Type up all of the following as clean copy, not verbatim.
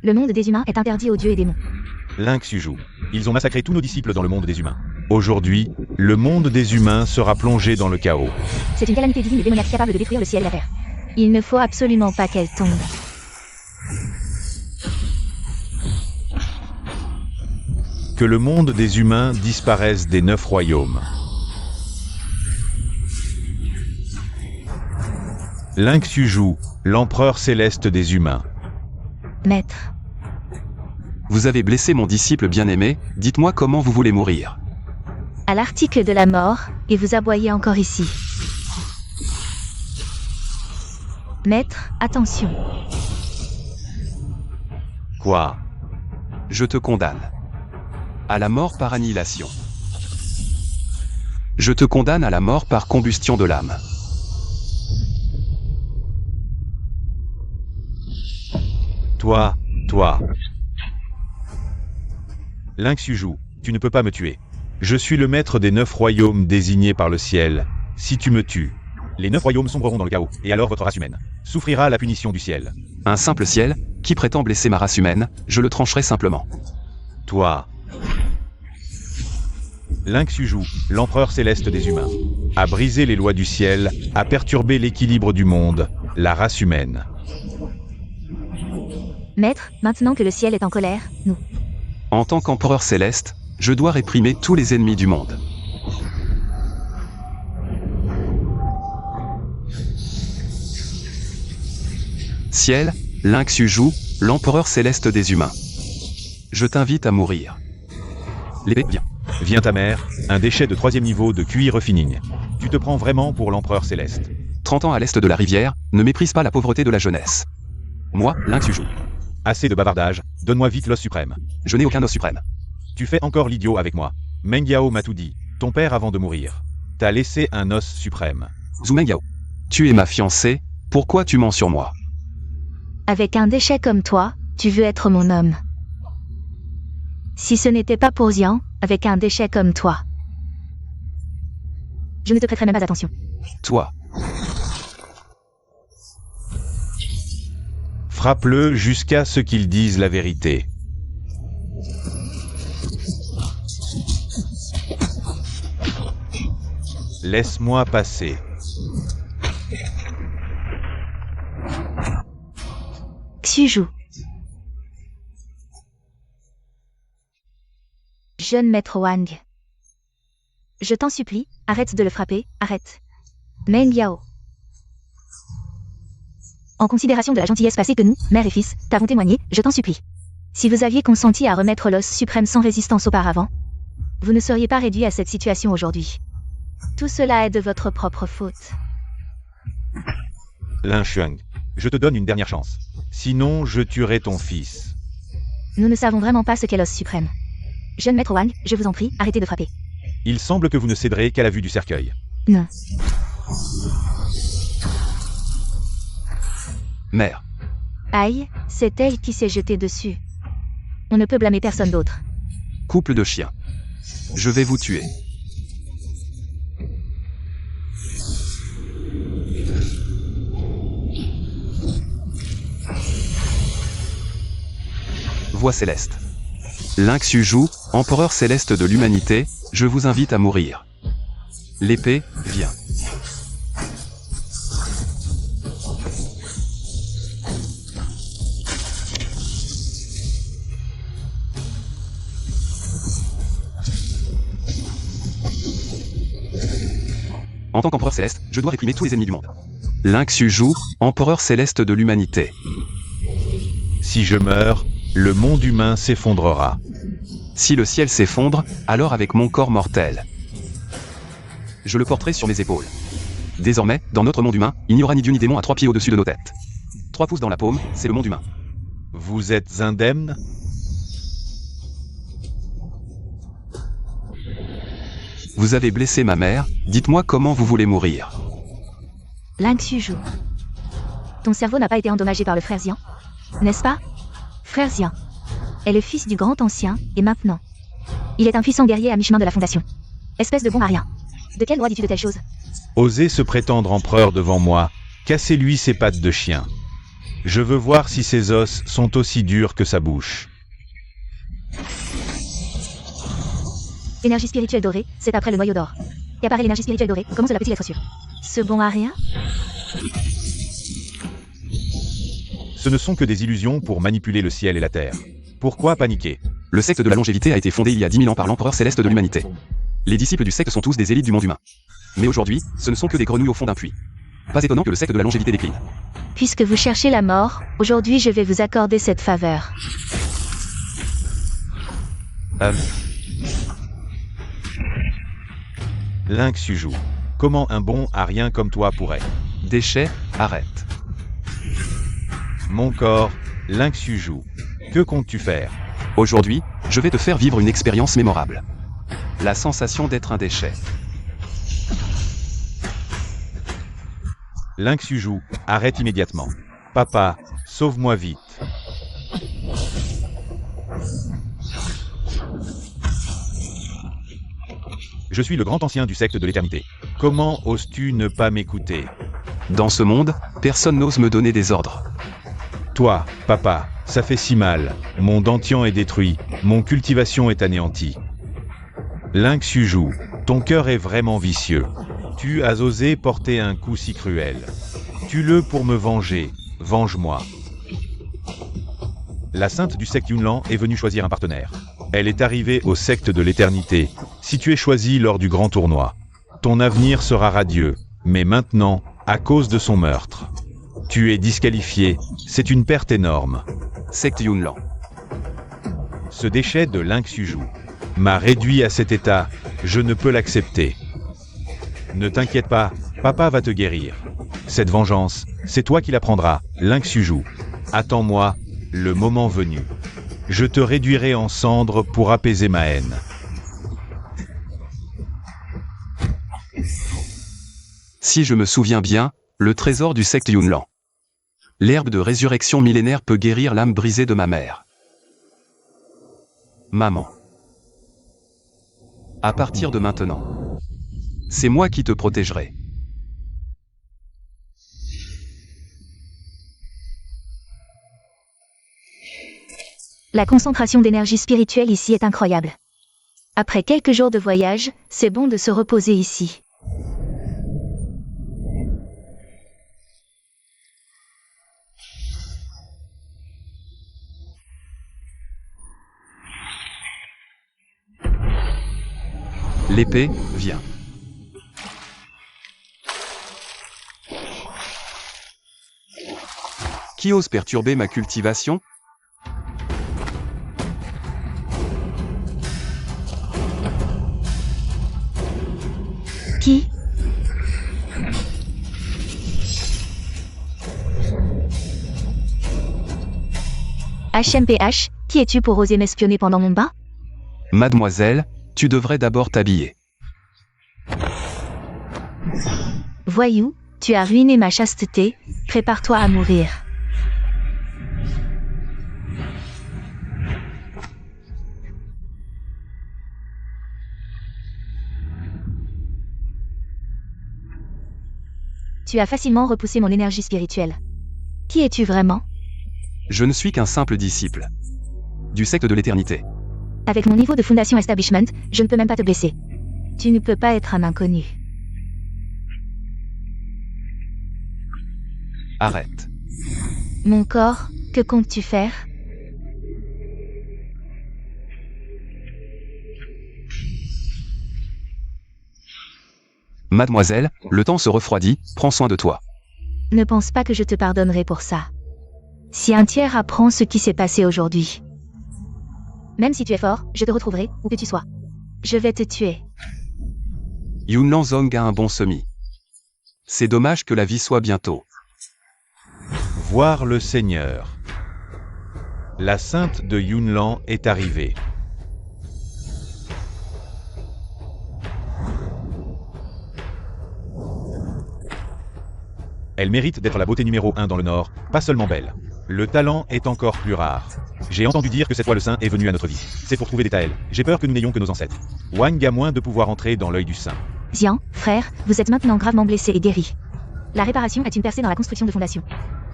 Le monde des humains est interdit aux dieux et démons. Lynx Yuju. Ils ont massacré tous nos disciples dans le monde des humains. Aujourd'hui, le monde des humains sera plongé dans le chaos. C'est une calamité divine et démoniaque capable de détruire le ciel et la terre. Il ne faut absolument pas qu'elle tombe. Que le monde des humains disparaisse des 9 royaumes. Lynx Yuju, l'empereur céleste des humains. Maître. Vous avez blessé mon disciple bien-aimé, dites-moi comment vous voulez mourir. À l'article de la mort, et vous aboyez encore ici. Maître, attention. Quoi? Je te condamne. À la mort par annihilation. Je te condamne à la mort par combustion de l'âme. Toi. Lynx Yuju, tu ne peux pas me tuer. Je suis le maître des 9 royaumes désignés par le ciel. Si tu me tues, les 9 royaumes sombreront dans le chaos, et alors votre race humaine souffrira la punition du ciel. Un simple ciel, qui prétend blesser ma race humaine, je le trancherai simplement. Toi. Lynx Yuju, l'empereur céleste des humains, a brisé les lois du ciel, a perturbé l'équilibre du monde, la race humaine. Maître, maintenant que le ciel est en colère, nous. En tant qu'empereur céleste, je dois réprimer tous les ennemis du monde. Ciel, Lynx Yuju, l'empereur céleste des humains. Je t'invite à mourir. L'épée, viens. Viens ta mère, un déchet de 3e niveau de QI refining. Tu te prends vraiment pour l'empereur céleste. 30 ans à l'est de la rivière, ne méprise pas la pauvreté de la jeunesse. Moi, Lynx Yuju. Assez de bavardage, donne-moi vite l'os suprême. Je n'ai aucun os suprême. Tu fais encore l'idiot avec moi. Meng Yao m'a tout dit, ton père avant de mourir. T'as laissé un os suprême. Zhu Mengyao. Tu es ma fiancée, pourquoi tu mens sur moi? Avec un déchet comme toi, tu veux être mon homme. Si ce n'était pas pour Xian, avec un déchet comme toi, je ne te prêterai même pas attention. Toi. Frappe-le jusqu'à ce qu'il dise la vérité. Laisse-moi passer. Xuju. Jeune maître Wang. Je t'en supplie, arrête de le frapper, arrête. Meng Yao. En considération de la gentillesse passée que nous, mère et fils, t'avons témoigné, je t'en supplie. Si vous aviez consenti à remettre l'os suprême sans résistance auparavant, vous ne seriez pas réduit à cette situation aujourd'hui. Tout cela est de votre propre faute. Lin Xuang, je te donne une dernière chance. Sinon, je tuerai ton fils. Nous ne savons vraiment pas ce qu'est l'os suprême. Jeune maître Wang, je vous en prie, arrêtez de frapper. Il semble que vous ne céderez qu'à la vue du cercueil. Non. Mère. Aïe, c'est elle qui s'est jetée dessus. On ne peut blâmer personne d'autre. Couple de chiens. Je vais vous tuer. Voix céleste. Lynx Yuju, empereur céleste de l'humanité, je vous invite à mourir. L'épée, viens. En tant qu'empereur céleste, je dois réprimer tous les ennemis du monde. Lynx Yuju, empereur céleste de l'humanité. Si je meurs, le monde humain s'effondrera. Si le ciel s'effondre, alors avec mon corps mortel. Je le porterai sur mes épaules. Désormais, dans notre monde humain, il n'y aura ni dieu ni démon à 3 pieds au-dessus de nos têtes. 3 pouces dans la paume, c'est le monde humain. Vous êtes indemne? Vous avez blessé ma mère, dites-moi comment vous voulez mourir. Lynx Yuju. Ton cerveau n'a pas été endommagé par le frère Xian, n'est-ce pas? Frère Xian est le fils du grand ancien, et maintenant, il est un puissant guerrier à mi-chemin de la fondation. Espèce de bon à rien. De quel droit dis-tu de telles choses? Osez se prétendre empereur devant moi, cassez-lui ses pattes de chien. Je veux voir si ses os sont aussi durs que sa bouche. Énergie spirituelle dorée, c'est après le noyau d'or. Qu'apparaît l'énergie spirituelle dorée, comment cela peut-il être sûr? Ce bon à rien? Ce ne sont que des illusions pour manipuler le ciel et la terre. Pourquoi paniquer? Le secte de la longévité a été fondé il y a 10 000 ans par l'empereur céleste de l'humanité. Les disciples du secte sont tous des élites du monde humain. Mais aujourd'hui, ce ne sont que des grenouilles au fond d'un puits. Pas étonnant que le secte de la longévité décline. Puisque vous cherchez la mort, aujourd'hui je vais vous accorder cette faveur. Lynx Suju. Comment un bon à rien comme toi pourrait? Déchets, arrête. Mon corps, Lynx Suju. Que comptes-tu faire? Aujourd'hui, je vais te faire vivre une expérience mémorable. La sensation d'être un déchet. Lynx Suju, arrête immédiatement. Papa, sauve-moi vite. Je suis le grand ancien du secte de l'éternité. Comment oses-tu ne pas m'écouter? Dans ce monde, personne n'ose me donner des ordres. Toi, papa, ça fait si mal. Mon dentian est détruit, mon cultivation est anéantie. Lynx Suju, ton cœur est vraiment vicieux. Tu as osé porter un coup si cruel. Tue-le pour me venger, venge-moi. La sainte du secte Yunlan est venue choisir un partenaire. Elle est arrivée au secte de l'éternité. Si tu es choisi lors du grand tournoi, ton avenir sera radieux. Mais maintenant, à cause de son meurtre, tu es disqualifié. C'est une perte énorme. Secte Yunlan. Ce déchet de Lynx Suju m'a réduit à cet état. Je ne peux l'accepter. Ne t'inquiète pas, papa va te guérir. Cette vengeance, c'est toi qui la prendras, Lynx Suju. Attends-moi, le moment venu. Je te réduirai en cendres pour apaiser ma haine. Si je me souviens bien, le trésor du secte Yunlan. L'herbe de résurrection millénaire peut guérir l'âme brisée de ma mère. Maman. À partir de maintenant, c'est moi qui te protégerai. La concentration d'énergie spirituelle ici est incroyable. Après quelques jours de voyage, c'est bon de se reposer ici. L'épée, viens. Qui ose perturber ma cultivation? Qui? HMPH, qui es-tu pour oser m'espionner pendant mon bain? Mademoiselle, tu devrais d'abord t'habiller. Voyou, tu as ruiné ma chasteté, prépare-toi à mourir. Tu as facilement repoussé mon énergie spirituelle. Qui es-tu vraiment? Je ne suis qu'un simple disciple. Du secte de l'éternité. Avec mon niveau de Fondation Establishment, je ne peux même pas te blesser. Tu ne peux pas être un inconnu. Arrête. Mon corps, que comptes-tu faire? Mademoiselle, le temps se refroidit, prends soin de toi. Ne pense pas que je te pardonnerai pour ça. Si un tiers apprend ce qui s'est passé aujourd'hui, même si tu es fort, je te retrouverai, où que tu sois. Je vais te tuer. Yunlan Zong a un bon semis. C'est dommage que la vie soit bientôt. Voir le Seigneur. La sainte de Yunlan est arrivée. Elle mérite d'être la beauté numéro 1 dans le Nord, pas seulement belle. Le talent est encore plus rare. J'ai entendu dire que cette fois le saint est venu à notre vie. C'est pour trouver des Taëls. J'ai peur que nous n'ayons que nos ancêtres. Wang a moins de pouvoir entrer dans l'œil du saint. Xian, frère, vous êtes maintenant gravement blessé et guéri. La réparation est une percée dans la construction de fondation.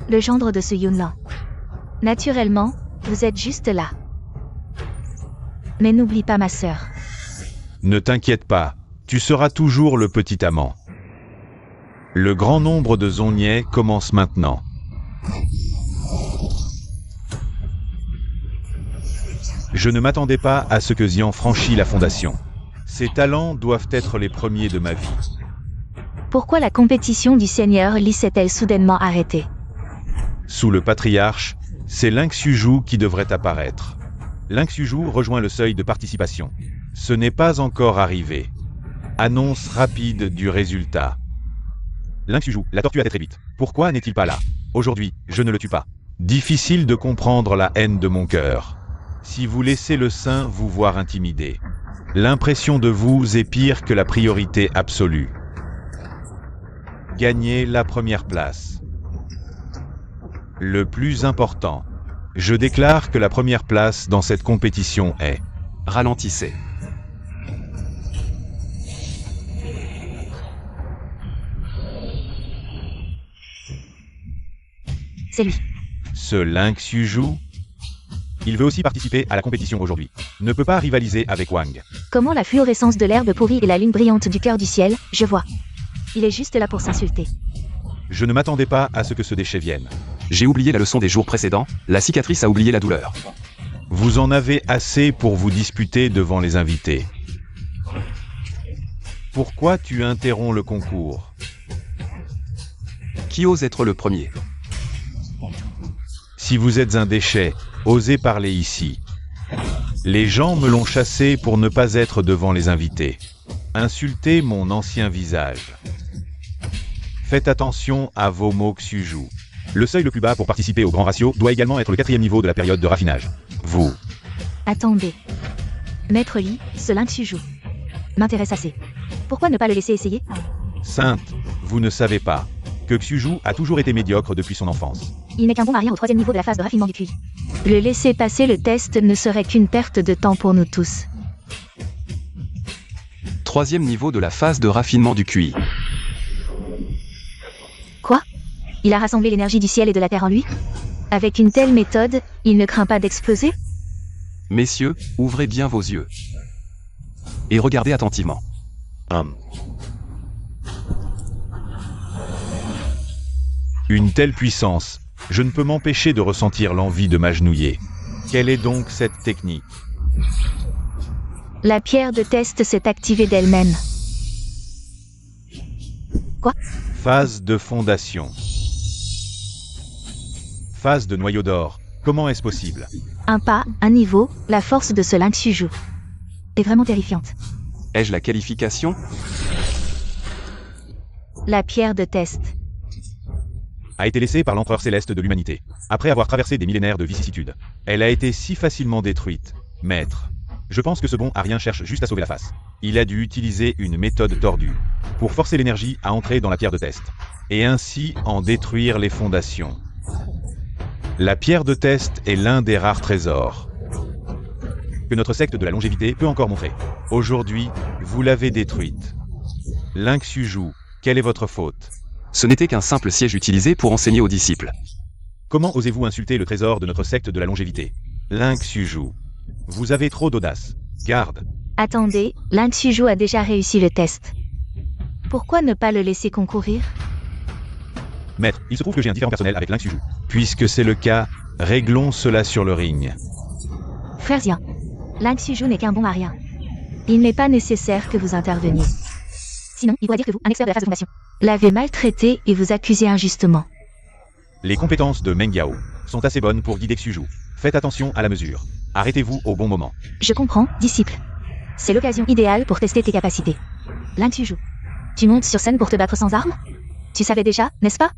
Le gendre de ce Yunlan. Naturellement, vous êtes juste là. Mais n'oublie pas ma sœur. Ne t'inquiète pas, tu seras toujours le petit amant. Le grand nombre de Zhongniais commence maintenant. Je ne m'attendais pas à ce que Xian franchisse la fondation. Ses talents doivent être les premiers de ma vie. Pourquoi la compétition du Seigneur Li s'est-elle soudainement arrêtée? Sous le patriarche, c'est Ling Xuzhu qui devrait apparaître. Ling Xuzhu rejoint le seuil de participation. Ce n'est pas encore arrivé. Annonce rapide du résultat. Ling Xuzhu, la tortue a été très vite. Pourquoi n'est-il pas là? Aujourd'hui, je ne le tue pas. Difficile de comprendre la haine de mon cœur. Si vous laissez le saint vous voir intimidé, l'impression de vous est pire que la priorité absolue. Gagnez la première place. Le plus important. Je déclare que la première place dans cette compétition est... Ralentissez. C'est lui. Ce Ling Xuzhu, il veut aussi participer à la compétition aujourd'hui. Ne peut pas rivaliser avec Wang. Comment la fluorescence de l'herbe pourrie et la lune brillante du cœur du ciel, je vois. Il est juste là pour s'insulter. Je ne m'attendais pas à ce que ce déchet vienne. J'ai oublié la leçon des jours précédents, la cicatrice a oublié la douleur. Vous en avez assez pour vous disputer devant les invités. Pourquoi tu interromps le concours? Qui ose être le premier? Si vous êtes un déchet, osez parler ici. Les gens me l'ont chassé pour ne pas être devant les invités. Insultez mon ancien visage. Faites attention à vos mots Xuzhu. Le seuil le plus bas pour participer au grand ratio doit également être le 4e niveau de la période de raffinage. Vous. Attendez. Maître Li, ce Ling Xuzhu m'intéresse assez. Pourquoi ne pas le laisser essayer? Sainte, vous ne savez pas que Xuzhu a toujours été médiocre depuis son enfance. Il n'est qu'un bon marien au 3e niveau de la phase de raffinement du QI. Le laisser passer le test ne serait qu'une perte de temps pour nous tous. 3e niveau de la phase de raffinement du QI. Quoi? Il a rassemblé l'énergie du ciel et de la terre en lui? Avec une telle méthode, il ne craint pas d'exploser? Messieurs, ouvrez bien vos yeux. Et regardez attentivement. Une telle puissance, je ne peux m'empêcher de ressentir l'envie de m'agenouiller. Quelle est donc cette technique? La pierre de test s'est activée d'elle-même. Quoi? Phase de fondation. Phase de noyau d'or. Comment est-ce possible? Un pas, un niveau, la force de ce Ling Xuzhu est vraiment terrifiante. Ai-je la qualification? La pierre de test. A été laissée par l'empereur céleste de l'humanité. Après avoir traversé des millénaires de vicissitudes. Elle a été si facilement détruite. Maître. Je pense que ce bon arien cherche juste à sauver la face. Il a dû utiliser une méthode tordue pour forcer l'énergie à entrer dans la pierre de test. Et ainsi en détruire les fondations. La pierre de test est l'un des rares trésors que notre secte de la longévité peut encore montrer. Aujourd'hui, vous l'avez détruite. Ling Xuzhu, quelle est votre faute? Ce n'était qu'un simple siège utilisé pour enseigner aux disciples. Comment osez-vous insulter le trésor de notre secte de la longévité? Ling Xuzhu, vous avez trop d'audace. Garde. Attendez, Ling Xuzhu a déjà réussi le test. Pourquoi ne pas le laisser concourir? Maître, il se trouve que j'ai un différend personnel avec Ling Xuzhu. Puisque c'est le cas, réglons cela sur le ring. Frère Xian, Ling Xuzhu n'est qu'un bon marien. Il n'est pas nécessaire que vous interveniez. Sinon, il pourrait dire que vous, un expert de la phase de fondation, l'avez maltraité et vous accusez injustement. Les compétences de Meng Yao sont assez bonnes pour guider Xuzhu. Faites attention à la mesure. Arrêtez-vous au bon moment. Je comprends, disciple. C'est l'occasion idéale pour tester tes capacités. Ling Xuzhu, tu montes sur scène pour te battre sans armes? Tu savais déjà, n'est-ce pas?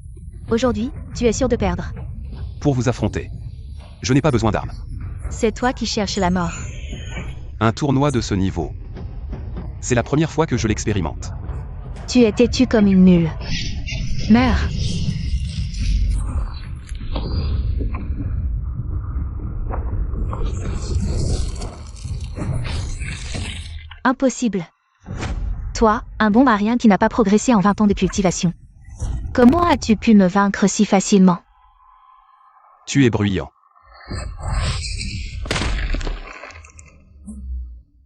Aujourd'hui, tu es sûr de perdre. Pour vous affronter. Je n'ai pas besoin d'armes. C'est toi qui cherches la mort. Un tournoi de ce niveau. C'est la première fois que je l'expérimente. Tu es têtu comme une mule. Meurs. Impossible. Toi, un bon marien qui n'a pas progressé en 20 ans de cultivation. Comment as-tu pu me vaincre si facilement? Tu es bruyant.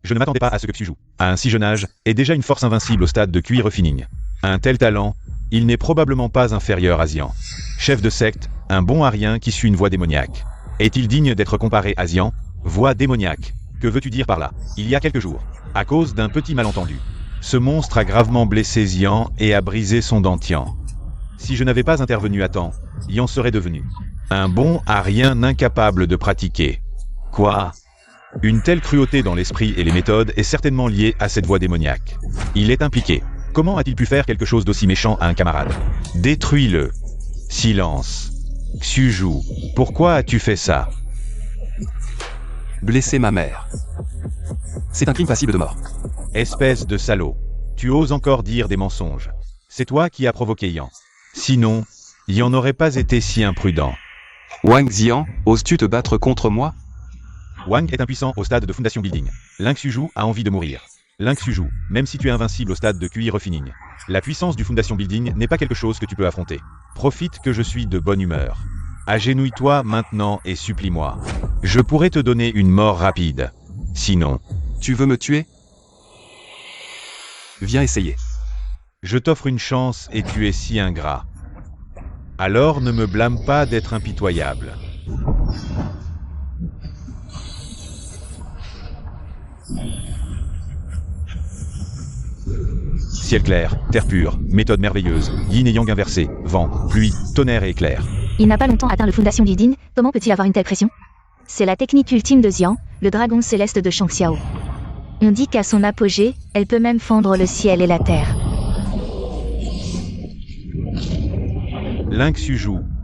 Je ne m'attendais pas à ce que Xu, à un si jeune âge, ait déjà une force invincible au stade de QI refining. Un tel talent, il n'est probablement pas inférieur à Xian. Chef de secte, un bon arien qui suit une voie démoniaque. Est-il digne d'être comparé à Xian? Voie démoniaque. Que veux-tu dire par là? Il y a quelques jours, à cause d'un petit malentendu, ce monstre a gravement blessé Xian et a brisé son dantian. Si je n'avais pas intervenu à temps, Yan serait devenu un bon arien incapable de pratiquer. Quoi? Une telle cruauté dans l'esprit et les méthodes est certainement liée à cette voie démoniaque. Il est impliqué. Comment a-t-il pu faire quelque chose d'aussi méchant à un camarade? Détruis-le. Silence. Xu, pourquoi as-tu fait ça? Blesser ma mère. C'est un crime passible de mort. Espèce de salaud. Tu oses encore dire des mensonges. C'est toi qui as provoqué Yan. Sinon, Yan n'aurait pas été si imprudent. Wang Xian, oses-tu te battre contre moi? Wang est impuissant au stade de Foundation Building. Ling Xu a envie de mourir. Ling Xu, même si tu es invincible au stade de QI refining, la puissance du Foundation Building n'est pas quelque chose que tu peux affronter. Profite que je suis de bonne humeur. Agenouille-toi maintenant et supplie-moi. Je pourrais te donner une mort rapide. Sinon... Tu veux me tuer? Viens essayer. Je t'offre une chance et tu es si ingrat. Alors ne me blâme pas d'être impitoyable. Ciel clair, terre pure, méthode merveilleuse, yin et yang inversé, vent, pluie, tonnerre et éclair. Il n'a pas longtemps atteint le Foundation Building, comment peut-il avoir une telle pression? C'est la technique ultime de Xian, le dragon céleste de Shangxiao. On dit qu'à son apogée, elle peut même fendre le ciel et la terre. Ling Xu,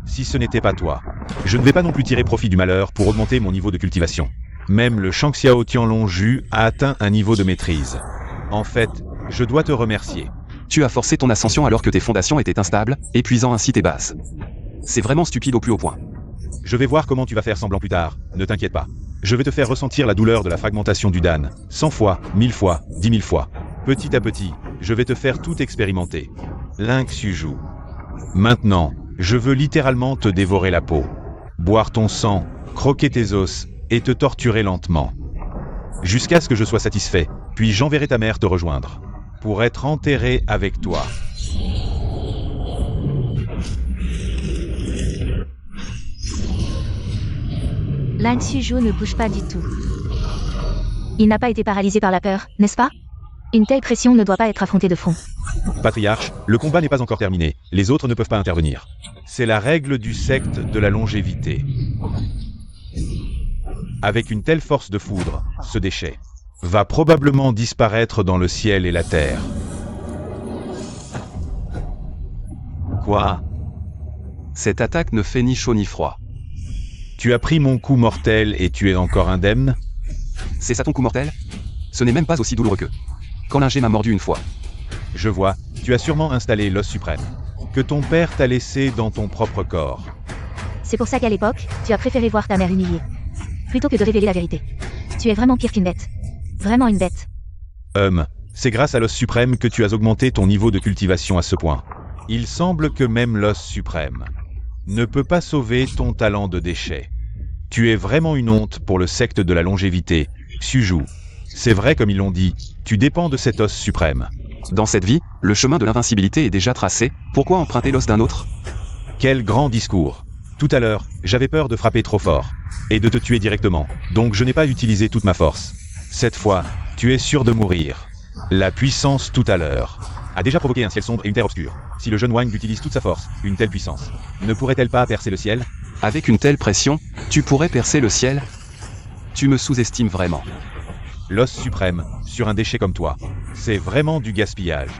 si ce n'était pas toi, je ne vais pas non plus tirer profit du malheur pour augmenter mon niveau de cultivation. Même le Shangxiao Tianlong Ju a atteint un niveau de maîtrise. En fait, je dois te remercier. Tu as forcé ton ascension alors que tes fondations étaient instables, épuisant ainsi tes bases. C'est vraiment stupide au plus haut point. Je vais voir comment tu vas faire semblant plus tard, ne t'inquiète pas. Je vais te faire ressentir la douleur de la fragmentation du Dan, 100 fois, 1000 fois, 10 000 fois. Petit à petit, je vais te faire tout expérimenter. Ling Xu. Maintenant, je veux littéralement te dévorer la peau. Boire ton sang, croquer tes os, et te torturer lentement. Jusqu'à ce que je sois satisfait, puis j'enverrai ta mère te rejoindre. Pour être enterré avec toi. Ling Xu ne bouge pas du tout. Il n'a pas été paralysé par la peur, n'est-ce pas? Une telle pression ne doit pas être affrontée de front. Patriarche, le combat n'est pas encore terminé, les autres ne peuvent pas intervenir. C'est la règle du secte de la longévité. Avec une telle force de foudre, ce déchet va probablement disparaître dans le ciel et la terre. Quoi? Cette attaque ne fait ni chaud ni froid. Tu as pris mon coup mortel et tu es encore indemne? C'est ça ton coup mortel? Ce n'est même pas aussi douloureux que quand Linger m'a mordu une fois. Je vois, tu as sûrement installé l'os suprême, que ton père t'a laissé dans ton propre corps. C'est pour ça qu'à l'époque, tu as préféré voir ta mère humiliée, plutôt que de révéler la vérité. Tu es vraiment pire qu'une bête. Vraiment une bête. C'est grâce à l'os suprême que tu as augmenté ton niveau de cultivation à ce point. Il semble que même l'os suprême ne peut pas sauver ton talent de déchet. Tu es vraiment une honte pour le secte de la longévité, Xu. C'est vrai comme ils l'ont dit, tu dépends de cet os suprême. Dans cette vie, le chemin de l'invincibilité est déjà tracé, pourquoi emprunter l'os d'un autre? Quel grand discours. Tout à l'heure, j'avais peur de frapper trop fort, et de te tuer directement, donc je n'ai pas utilisé toute ma force. Cette fois, tu es sûr de mourir. La puissance tout à l'heure a déjà provoqué un ciel sombre et une terre obscure. Si le jeune Wang utilise toute sa force, une telle puissance, ne pourrait-elle pas percer le ciel? Avec une telle pression, tu pourrais percer le ciel? Tu me sous-estimes vraiment. L'os suprême, sur un déchet comme toi, c'est vraiment du gaspillage.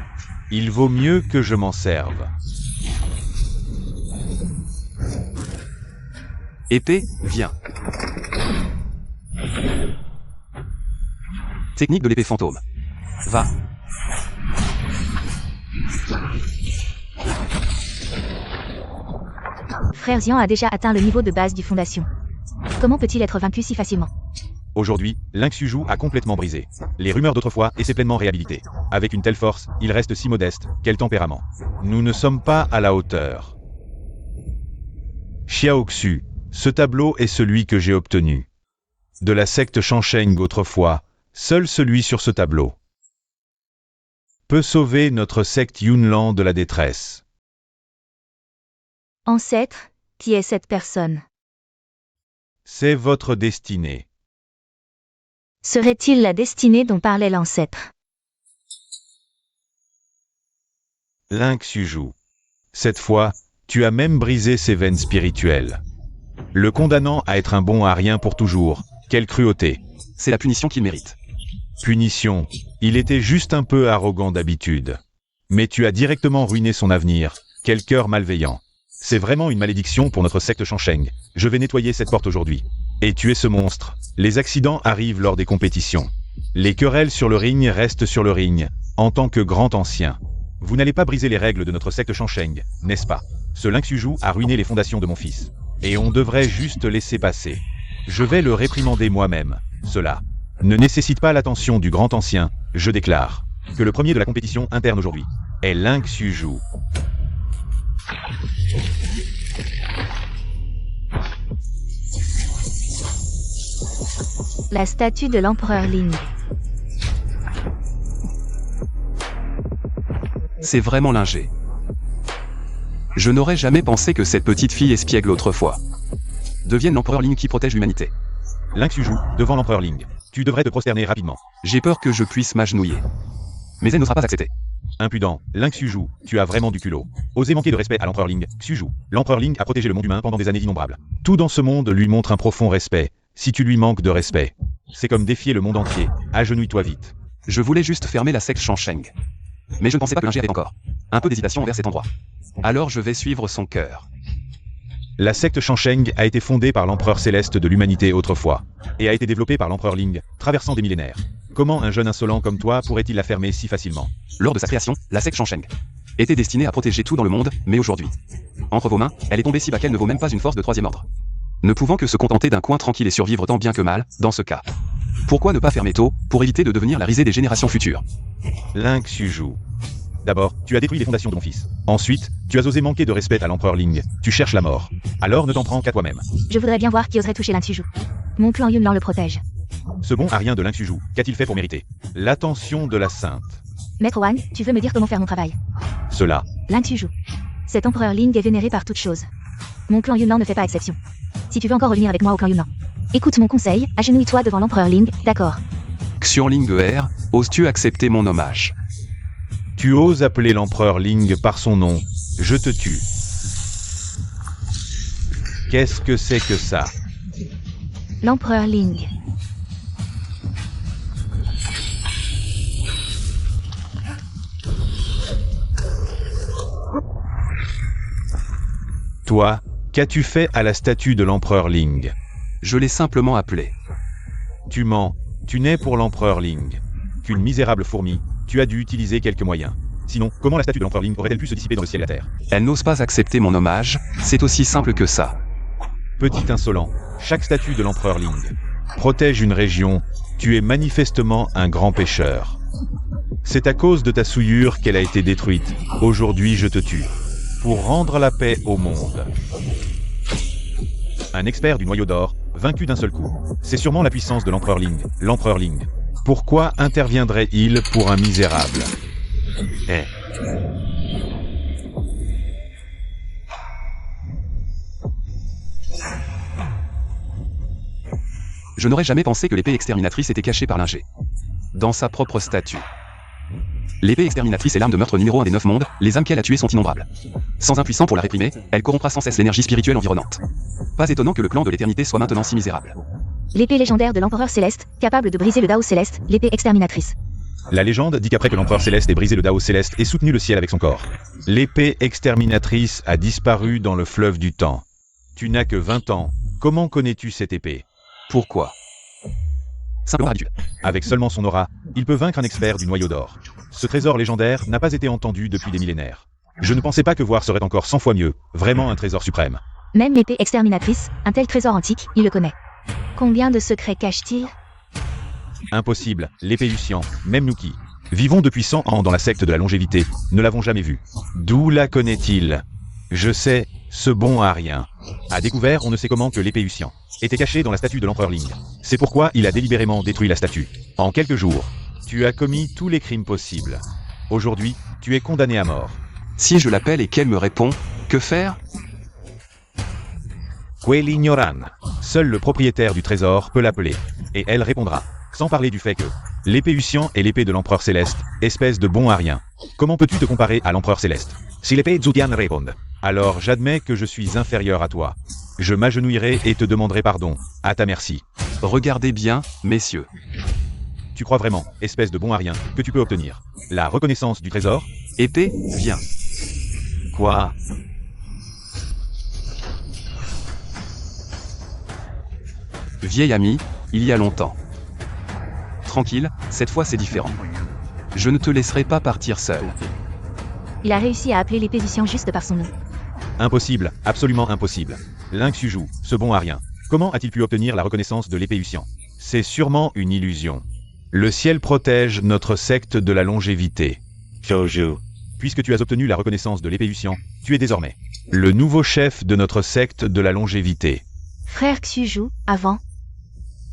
Il vaut mieux que je m'en serve. Épée, viens. Technique de l'épée fantôme. Va. Frère Xian a déjà atteint le niveau de base du Fondation. Comment peut-il être vaincu si facilement? Aujourd'hui, Lynx a complètement brisé les rumeurs d'autrefois et s'est pleinement réhabilité. Avec une telle force, il reste si modeste, quel tempérament. Nous ne sommes pas à la hauteur. Xiaoxu, ce tableau est celui que j'ai obtenu. De la secte Shansheng autrefois, seul celui sur ce tableau peut sauver notre secte Yunlan de la détresse. Ancêtre, qui est cette personne? C'est votre destinée. Serait-il la destinée dont parlait l'ancêtre? Lynx. Cette fois, tu as même brisé ses veines spirituelles. Le condamnant à être un bon à rien pour toujours. Quelle cruauté. C'est la punition qu'il mérite. Punition. Il était juste un peu arrogant d'habitude. Mais tu as directement ruiné son avenir. Quel cœur malveillant. C'est vraiment une malédiction pour notre secte Shansheng. Je vais nettoyer cette porte aujourd'hui. Et tuer ce monstre. Les accidents arrivent lors des compétitions. Les querelles sur le ring restent sur le ring, en tant que grand ancien. Vous n'allez pas briser les règles de notre secte Shansheng, n'est-ce pas? Ce Lynx a ruiné les fondations de mon fils. Et on devrait juste laisser passer. Je vais le réprimander moi-même. Cela ne nécessite pas l'attention du grand ancien. Je déclare que le premier de la compétition interne aujourd'hui est Lynx. La statue de l'empereur Ling. C'est vraiment lingé. Je n'aurais jamais pensé que cette petite fille espiègle autrefois devienne l'empereur Ling qui protège l'humanité. Lynx devant l'empereur Ling. Tu devrais te prosterner rapidement. J'ai peur que je puisse m'agenouiller. Mais elle n'osera pas accepter. Impudent, Lynx, tu as vraiment du culot. Oser manquer de respect à l'empereur Ling. L'empereur Ling a protégé le monde humain pendant des années innombrables. Tout dans ce monde lui montre un profond respect. Si tu lui manques de respect, c'est comme défier le monde entier. Agenouille-toi vite. Je voulais juste fermer la secte Shansheng. Mais je ne pensais pas que Linger avait encore un peu d'hésitation envers cet endroit. Alors je vais suivre son cœur. La secte Shansheng a été fondée par l'empereur céleste de l'humanité autrefois, et a été développée par l'empereur Ling, traversant des millénaires. Comment un jeune insolent comme toi pourrait-il la fermer si facilement? Lors de sa création, la secte Shansheng était destinée à protéger tout dans le monde, mais aujourd'hui, entre vos mains, elle est tombée si bas qu'elle ne vaut même pas une force de troisième ordre. Ne pouvant que se contenter d'un coin tranquille et survivre tant bien que mal, dans ce cas. Pourquoi ne pas fermer tôt, pour éviter de devenir la risée des générations futures? Lynx. D'abord, tu as détruit les fondations de mon fils. Ensuite, tu as osé manquer de respect à l'empereur Ling. Tu cherches la mort. Alors ne t'en prends qu'à toi-même. Je voudrais bien voir qui oserait toucher Lynx. Mon clan Yunlan le protège. Ce bon à rien de Lynx, qu'a-t-il fait pour mériter l'attention de la sainte? Maître Wang, tu veux me dire comment faire mon travail? Cela. Lynx. Cet empereur Ling est vénéré par toutes choses. Mon clan Yunlan ne fait pas exception. Si tu veux encore revenir avec moi au clan Yunnan, écoute mon conseil, agenouille-toi devant l'empereur Ling, d'accord? Xiongling oses-tu accepter mon hommage? Tu oses appeler l'empereur Ling par son nom, je te tue. Qu'est-ce que c'est que ça? L'empereur Ling. Toi, qu'as-tu fait à la statue de l'empereur Ling? Je l'ai simplement appelé. Tu mens, tu nais pour l'empereur Ling. Qu'une misérable fourmi, tu as dû utiliser quelques moyens. Sinon, comment la statue de l'empereur Ling aurait-elle pu se dissiper dans le ciel et la terre? Elle n'ose pas accepter mon hommage, c'est aussi simple que ça. Petit insolent, chaque statue de l'empereur Ling protège une région, tu es manifestement un grand pécheur. C'est à cause de ta souillure qu'elle a été détruite. Aujourd'hui je te tue. Pour rendre la paix au monde. Un expert du noyau d'or, vaincu d'un seul coup. C'est sûrement la puissance de l'empereur Ling. L'empereur Ling. Pourquoi interviendrait-il pour un misérable? Je n'aurais jamais pensé que l'épée exterminatrice était cachée par Linger. Dans sa propre statue. L'épée exterminatrice est l'arme de meurtre numéro 1 des 9 mondes, les âmes qu'elle a tuées sont innombrables. Sans un puissant pour la réprimer, elle corrompra sans cesse l'énergie spirituelle environnante. Pas étonnant que le clan de l'éternité soit maintenant si misérable. L'épée légendaire de l'empereur céleste, capable de briser le Dao céleste, l'épée exterminatrice. La légende dit qu'après que l'empereur céleste ait brisé le Dao céleste et soutenu le ciel avec son corps, l'épée exterminatrice a disparu dans le fleuve du temps. Tu n'as que 20 ans, comment connais-tu cette épée? Pourquoi? Simplement habituel. Avec seulement son aura, il peut vaincre un expert du noyau d'or. Ce trésor légendaire n'a pas été entendu depuis des millénaires. Je ne pensais pas que voir serait encore 100 fois mieux, vraiment un trésor suprême. Même l'épée exterminatrice, un tel trésor antique, il le connaît. Combien de secrets cache-t-il? Impossible, l'épée Lucien, même nous qui vivons depuis 100 ans dans la secte de la longévité, ne l'avons jamais vue. D'où la connaît-il? Je sais, ce bon à rien a découvert on ne sait comment que l'épée Lucien était cachée dans la statue de l'empereur Ling. C'est pourquoi il a délibérément détruit la statue. En quelques jours, tu as commis tous les crimes possibles. Aujourd'hui, tu es condamné à mort. Si je l'appelle et qu'elle me répond, que faire? Quel'ignoran. Seul le propriétaire du trésor peut l'appeler. Et elle répondra. Sans parler du fait que l'épée Lucien est l'épée de l'empereur céleste, espèce de bon à rien. Comment peux-tu te comparer à l'empereur céleste? Si l'épée Zhudian répond, alors j'admets que je suis inférieur à toi. Je m'agenouillerai et te demanderai pardon, à ta merci. Regardez bien, messieurs. Tu crois vraiment, espèce de bon à rien, que tu peux obtenir la reconnaissance du trésor? Épée, viens. Quoi? Vieil ami, il y a longtemps. Tranquille, cette fois c'est différent. Je ne te laisserai pas partir seul. Il a réussi à appeler l'épée Lucien juste par son nom. Impossible, absolument impossible. Lynx Suju, ce bon à rien. Comment a-t-il pu obtenir la reconnaissance de l'épée Lucien? C'est sûrement une illusion. Le ciel protège notre secte de la longévité. Shouju. Puisque tu as obtenu la reconnaissance de l'épée Lucien, tu es désormais le nouveau chef de notre secte de la longévité. Frère Xuju, avant,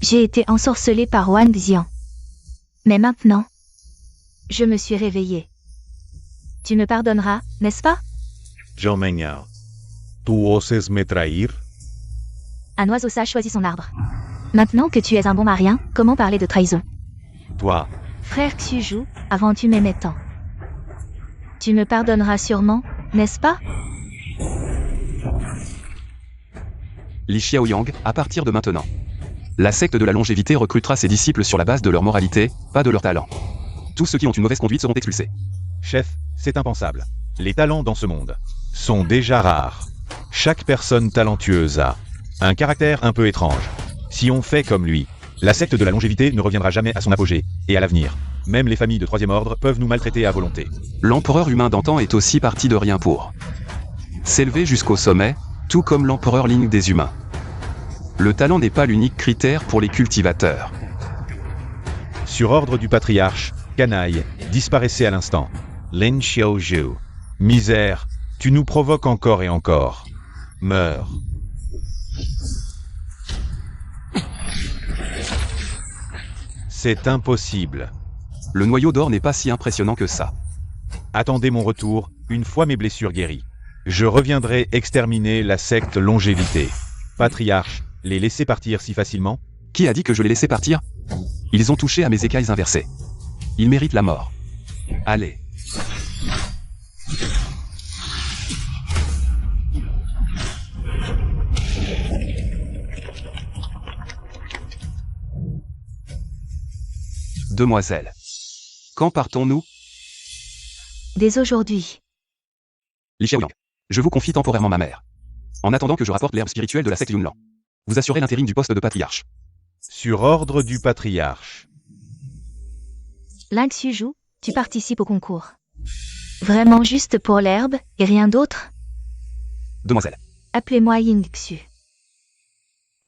j'ai été ensorcelé par Wang Xian. Mais maintenant, je me suis réveillé. Tu me pardonneras, n'est-ce pas? Zhou Mengyao. Tu oses me trahir? Un oiseau sage choisit son arbre. Maintenant que tu es un bon marien, comment parler de trahison? Toi, Frère Xuju, avant tu m'aimais tant. Tu me pardonneras sûrement, n'est-ce pas? Li Xiaoyang, à partir de maintenant. La secte de la longévité recrutera ses disciples sur la base de leur moralité, pas de leur talent. Tous ceux qui ont une mauvaise conduite seront expulsés. Chef, c'est impensable. Les talents dans ce monde sont déjà rares. Chaque personne talentueuse a un caractère un peu étrange. Si on fait comme lui, la secte de la longévité ne reviendra jamais à son apogée, et à l'avenir. Même les familles de troisième ordre peuvent nous maltraiter à volonté. L'empereur humain d'antan est aussi parti de rien pour s'élever jusqu'au sommet, tout comme l'empereur Ling des humains. Le talent n'est pas l'unique critère pour les cultivateurs. Sur ordre du patriarche, canaille, disparaissez à l'instant. Lin Xiaozhu. Misère, tu nous provoques encore et encore. Meurs. C'est impossible. Le noyau d'or n'est pas si impressionnant que ça. Attendez mon retour, une fois mes blessures guéries. Je reviendrai exterminer la secte longévité. Patriarche, les laisser partir si facilement? Qui a dit que je les laissais partir? Ils ont touché à mes écailles inversées. Ils méritent la mort. Allez. Demoiselle. Quand partons-nous? Dès aujourd'hui. Li Xiaoyang. Je vous confie temporairement ma mère. En attendant que je rapporte l'herbe spirituelle de la secte Yunlan. Vous assurez l'intérim du poste de patriarche. Sur ordre du patriarche. Lynx Suju, tu participes au concours. Vraiment juste pour l'herbe, et rien d'autre? Demoiselle. Appelez-moi Ying Xu.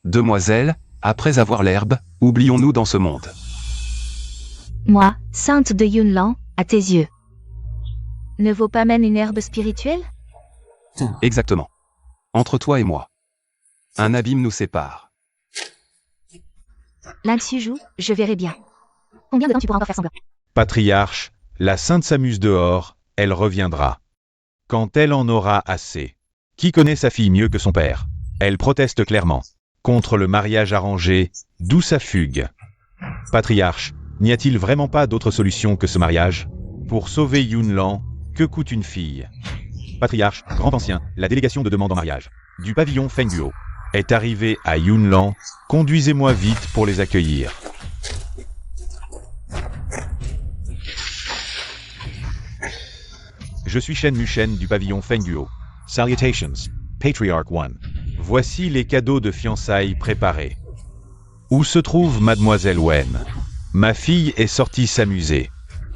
Demoiselle, après avoir l'herbe, oublions-nous dans ce monde. Moi, sainte de Yunlan, à tes yeux. Ne vaut pas même une herbe spirituelle? Exactement. Entre toi et moi. Un abîme nous sépare. Lynx Suju, je verrai bien. Combien de temps tu pourras encore faire semblant? Patriarche, la sainte s'amuse dehors, elle reviendra. Quand elle en aura assez. Qui connaît sa fille mieux que son père? Elle proteste clairement. Contre le mariage arrangé, d'où sa fugue? Patriarche, n'y a-t-il vraiment pas d'autre solution que ce mariage? Pour sauver Yunlan, que coûte une fille? Patriarche, grand ancien, la délégation de demande en mariage du pavillon Fengguo est arrivée à Yunlan. Conduisez-moi vite pour les accueillir. Je suis Shen Mushen du pavillon Fengguo. Salutations, Patriarch One. Voici les cadeaux de fiançailles préparés. Où se trouve Mademoiselle Wen? Ma fille est sortie s'amuser.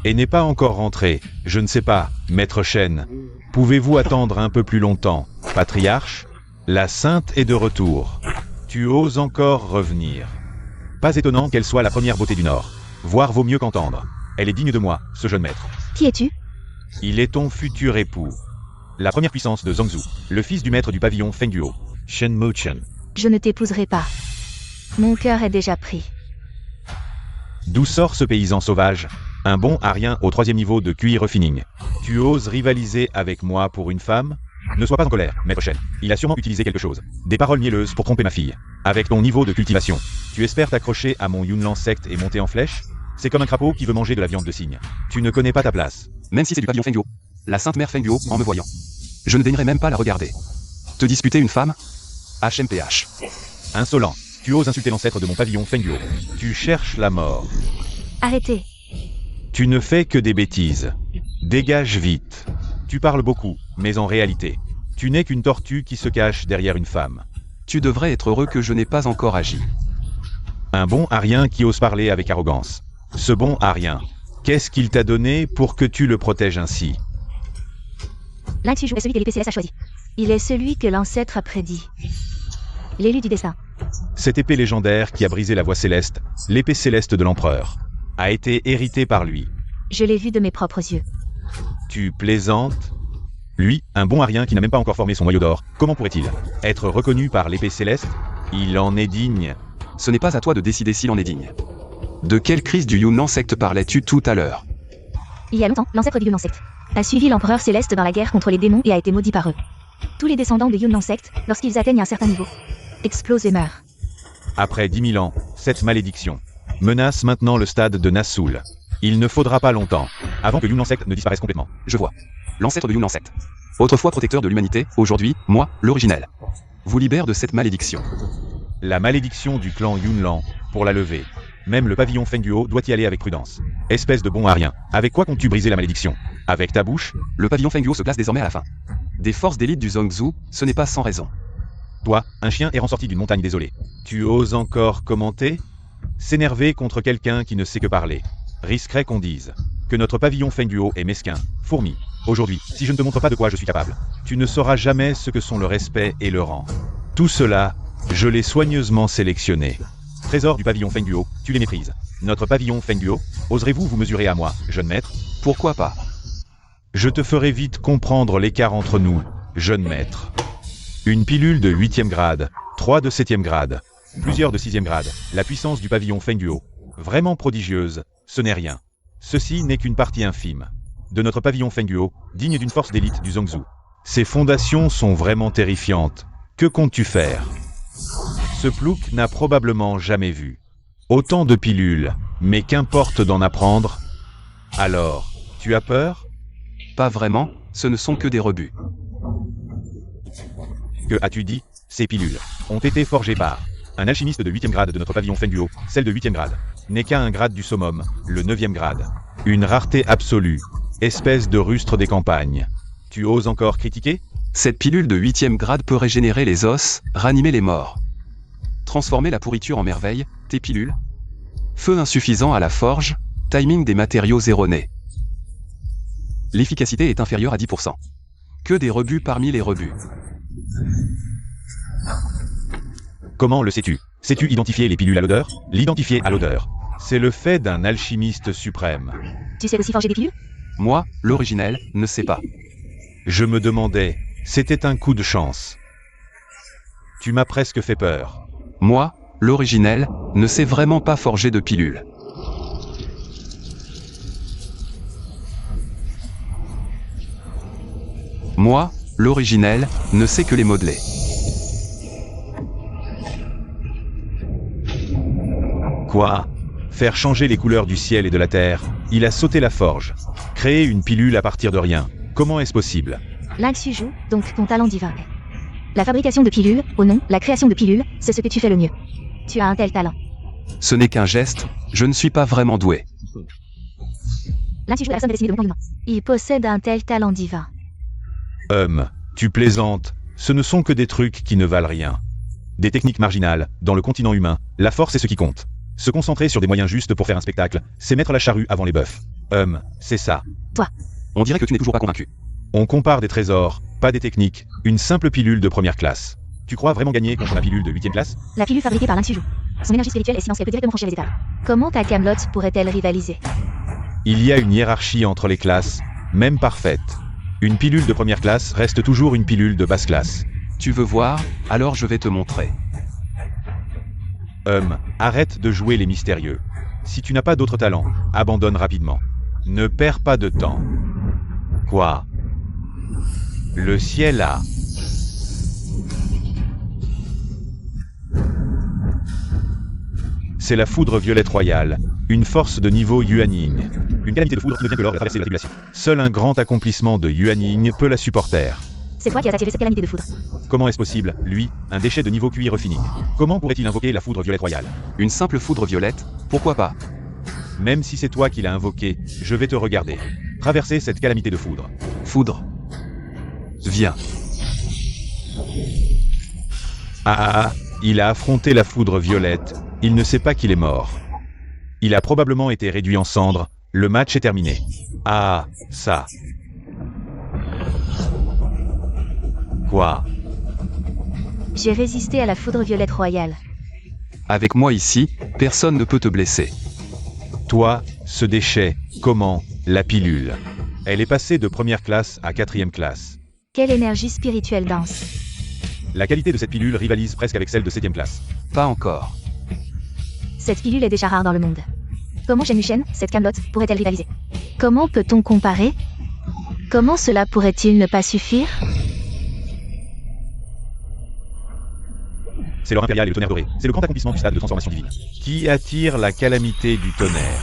Et n'est pas encore rentrée, je ne sais pas, Maître Shen. Pouvez-vous attendre un peu plus longtemps, Patriarche? La sainte est de retour. Tu oses encore revenir. Pas étonnant qu'elle soit la première beauté du Nord. Voir vaut mieux qu'entendre. Elle est digne de moi, ce jeune maître. Qui es-tu? Il est ton futur époux. La première puissance de Zhongzhou, le fils du maître du pavillon Feng Duo. Shen Muchen. Je ne t'épouserai pas. Mon cœur est déjà pris. D'où sort ce paysan sauvage? Un bon arien au 3e niveau de QI refining. Tu oses rivaliser avec moi pour une femme? Ne sois pas en colère, maître Shen. Il a sûrement utilisé quelque chose. Des paroles mielleuses pour tromper ma fille. Avec ton niveau de cultivation, tu espères t'accrocher à mon Yunlan secte et monter en flèche? C'est comme un crapaud qui veut manger de la viande de cygne. Tu ne connais pas ta place. Même si c'est du pavillon Feng Duo. La sainte mère Feng Duo, en me voyant. Je ne daignerai même pas la regarder. Te disputer une femme? HMPH. Insolent. Tu oses insulter l'ancêtre de mon pavillon Feng Duo. Tu cherches la mort. Arrêtez. Tu ne fais que des bêtises. Dégage vite. Tu parles beaucoup, mais en réalité, tu n'es qu'une tortue qui se cache derrière une femme. Tu devrais être heureux que je n'ai pas encore agi. Un bon arien qui ose parler avec arrogance. Ce bon arien, qu'est-ce qu'il t'a donné pour que tu le protèges ainsi? Lang Xuzhou est celui que l'épée céleste a choisi. Il est celui que l'ancêtre a prédit. L'élu du destin. Cette épée légendaire qui a brisé la voie céleste, l'épée céleste de l'empereur, a été héritée par lui. Je l'ai vu de mes propres yeux. Tu plaisantes? Lui, un bon arien qui n'a même pas encore formé son noyau d'or, comment pourrait-il être reconnu par l'épée céleste? Il en est digne. Ce n'est pas à toi de décider s'il en est digne. De quelle crise du Yunnan secte parlais-tu tout à l'heure? Il y a longtemps, l'ancêtre du Yunnan secte a suivi l'empereur céleste dans la guerre contre les démons et a été maudit par eux. Tous les descendants de Yunnan secte, lorsqu'ils atteignent un certain niveau, explosent et meurent. Après 10 000 ans, cette malédiction menace maintenant le stade de Nassoul. Il ne faudra pas longtemps avant que Yunnan secte ne disparaisse complètement. Je vois. L'ancêtre de Yunnan secte. Autrefois protecteur de l'humanité, aujourd'hui, moi, l'originel. Vous libère de cette malédiction. La malédiction du clan Yunlan, pour la lever. Même le pavillon Feng Duo doit y aller avec prudence. Espèce de bon arien. Avec quoi comptes-tu briser la malédiction? Avec ta bouche? Le pavillon Feng Duo se place désormais à la fin. Des forces d'élite du Zhongzhou, ce n'est pas sans raison. Toi, un chien errant sorti d'une montagne désolée. Tu oses encore commenter? S'énerver contre quelqu'un qui ne sait que parler risquerait qu'on dise que notre pavillon Feng Duo est mesquin, fourmi. Aujourd'hui, si je ne te montre pas de quoi je suis capable, tu ne sauras jamais ce que sont le respect et le rang. Tout cela, je l'ai soigneusement sélectionné. Trésor du pavillon Feng Duo, tu les méprises. Notre pavillon Feng Duo, oserez-vous vous mesurer à moi, jeune maître? Pourquoi pas? Je te ferai vite comprendre l'écart entre nous, jeune maître. Une pilule de 8e grade, 3 de 7e grade, plusieurs de 6e grade, la puissance du pavillon Feng Duo. Vraiment prodigieuse, ce n'est rien. Ceci n'est qu'une partie infime de notre pavillon Feng Duo, digne d'une force d'élite du Zhongzhou. Ces fondations sont vraiment terrifiantes. Que comptes-tu faire? Ce plouc n'a probablement jamais vu autant de pilules, mais qu'importe d'en apprendre. Alors, tu as peur? Pas vraiment, ce ne sont que des rebuts. Que as-tu dit? Ces pilules ont été forgées par un alchimiste de 8e grade de notre pavillon Feng Duo, celle de 8e grade. N'est qu'à un grade du summum, le 9e grade. Une rareté absolue, espèce de rustre des campagnes. Tu oses encore critiquer? Cette pilule de 8e grade peut régénérer les os, ranimer les morts. Transformer la pourriture en merveille, tes pilules. Feu insuffisant à la forge, timing des matériaux erronés. L'efficacité est inférieure à 10%. Que des rebuts parmi les rebuts. Comment le sais-tu? Sais-tu identifier les pilules à l'odeur? L'identifier à l'odeur, c'est le fait d'un alchimiste suprême. Tu sais aussi forger des pilules? Moi, l'originel, ne sais pas. Je me demandais, c'était un coup de chance. Tu m'as presque fait peur. Moi, l'originel, ne sais vraiment pas forger de pilules. Moi, l'originel, ne sais que les modeler. Quoi? Faire changer les couleurs du ciel et de la terre? Il a sauté la forge. Créer une pilule à partir de rien. Comment est-ce possible? Lang Xuzhou, donc ton talent divin. La fabrication de pilules, au nom, la création de pilules, c'est ce que tu fais le mieux. Tu as un tel talent. Ce n'est qu'un geste, je ne suis pas vraiment doué. Lang Xuzhou est la personne destinée de mon plan humain. Il possède un tel talent divin. Tu plaisantes. Ce ne sont que des trucs qui ne valent rien. Des techniques marginales, dans le continent humain, la force est ce qui compte. Se concentrer sur des moyens justes pour faire un spectacle, c'est mettre la charrue avant les bœufs. C'est ça. Toi. On dirait que tu n'es toujours pas convaincu. On compare des trésors, pas des techniques, une simple pilule de première classe. Tu crois vraiment gagner contre la pilule de 8e classe? La pilule fabriquée par Lang Xuzhou. Son énergie spirituelle est si dense qu'elle peut directement franchir les étages. Comment ta Camelot pourrait-elle rivaliser? Il y a une hiérarchie entre les classes, même parfaite. Une pilule de première classe reste toujours une pilule de basse classe. Tu veux voir? Alors je vais te montrer. Arrête de jouer les mystérieux. Si tu n'as pas d'autre talent, abandonne rapidement. Ne perds pas de temps. Quoi? Le ciel a... C'est la foudre violette royale, une force de niveau Yuanying. Une calamité de foudre qui ne vient que lors de la traversée de la tribulation. Seul un grand accomplissement de Yuanying peut la supporter. C'est toi qui as attiré cette calamité de foudre. Comment est-ce possible, lui, un déchet de niveau cuir fini? Comment pourrait-il invoquer la foudre violette royale? Une simple foudre violette? Pourquoi pas? Même si c'est toi qui l'as invoqué, je vais te regarder. Traverser cette calamité de foudre. Foudre. Viens. Il a affronté la foudre violette, il ne sait pas qu'il est mort. Il a probablement été réduit en cendres, le match est terminé. Ça. Quoi? J'ai résisté à la foudre violette royale. Avec moi ici, personne ne peut te blesser. Toi, ce déchet, comment? La pilule. Elle est passée de première classe à 4e classe. Quelle énergie spirituelle dense. La qualité de cette pilule rivalise presque avec celle de 7e classe. Pas encore. Cette pilule est déjà rare dans le monde. Comment Shen Yuchen, cette Camelot, pourrait-elle rivaliser? Comment peut-on comparer? Comment cela pourrait-il ne pas suffire? C'est l'or impérial et le tonnerre doré. C'est le grand accomplissement du stade de transformation divine. Qui attire la calamité du tonnerre?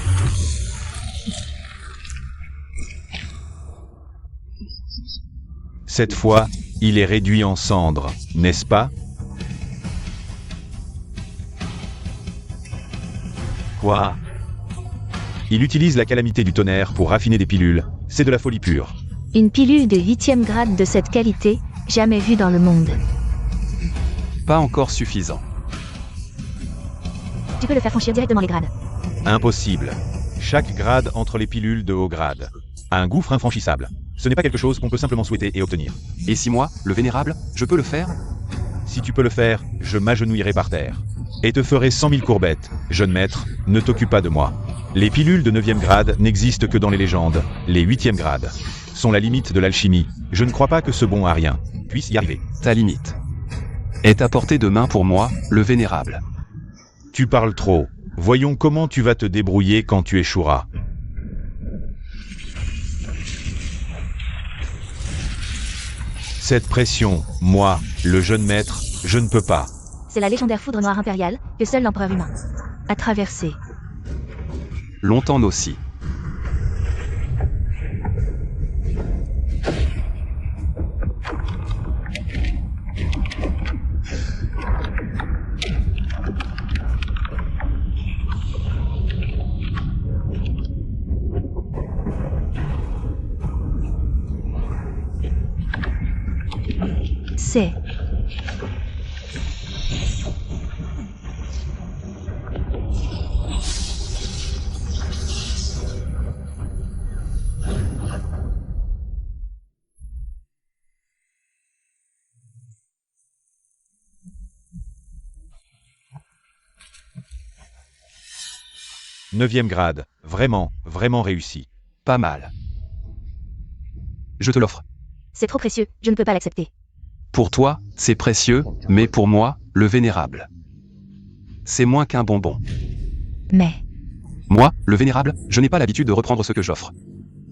Cette fois, il est réduit en cendres, n'est-ce pas? Quoi? Il utilise la calamité du tonnerre pour raffiner des pilules. C'est de la folie pure. Une pilule de 8e grade de cette qualité, jamais vue dans le monde. Pas encore suffisant. Tu peux le faire franchir directement les grades. Impossible. Chaque grade entre les pilules de haut grade a un gouffre infranchissable. Ce n'est pas quelque chose qu'on peut simplement souhaiter et obtenir. Et si moi, le vénérable, je peux le faire? Si tu peux le faire, je m'agenouillerai par terre. Et te ferai 100 000 courbettes. Jeune maître, ne t'occupe pas de moi. Les pilules de 9e grade n'existent que dans les légendes. Les 8e grades sont la limite de l'alchimie. Je ne crois pas que ce bon à rien puisse y arriver. Ta limite est à portée de main pour moi, le vénérable. Tu parles trop. Voyons comment tu vas te débrouiller quand tu échoueras. Cette pression, moi, le jeune maître, je ne peux pas. C'est la légendaire foudre noire impériale, que seul l'empereur humain a traversée. Longtemps aussi. C'est... Neuvième grade, vraiment, vraiment réussi. Pas mal. Je te l'offre. C'est trop précieux, je ne peux pas l'accepter. Pour toi, c'est précieux, mais pour moi, le vénérable, c'est moins qu'un bonbon. Mais... Moi, le vénérable, je n'ai pas l'habitude de reprendre ce que j'offre.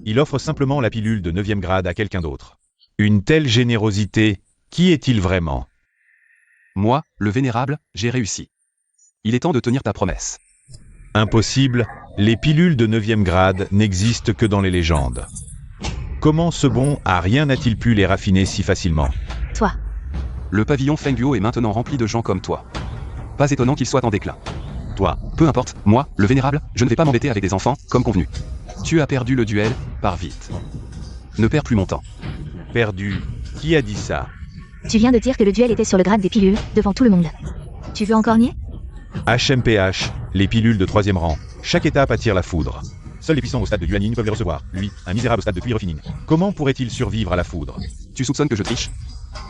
Il offre simplement la pilule de 9e grade à quelqu'un d'autre. Une telle générosité, qui est-il vraiment? Moi, le vénérable, j'ai réussi. Il est temps de tenir ta promesse. Impossible, les pilules de 9e grade n'existent que dans les légendes. Comment ce bon à rien a-t-il pu les raffiner si facilement? Toi. Le pavillon Fengduo est maintenant rempli de gens comme toi. Pas étonnant qu'il soit en déclin. Toi. Peu importe, moi, le vénérable, je ne vais pas m'embêter avec des enfants, comme convenu. Tu as perdu le duel, pars vite. Ne perds plus mon temps. Perdu? Qui a dit ça? Tu viens de dire que le duel était sur le grade des pilules, devant tout le monde. Tu veux encore nier? HMPH, les pilules de 3e rang. Chaque étape attire la foudre. Seuls les puissants au stade de Yuanying peuvent les recevoir. Lui, un misérable au stade de cuir refining. Comment pourrait-il survivre à la foudre? Tu soupçonnes que je triche?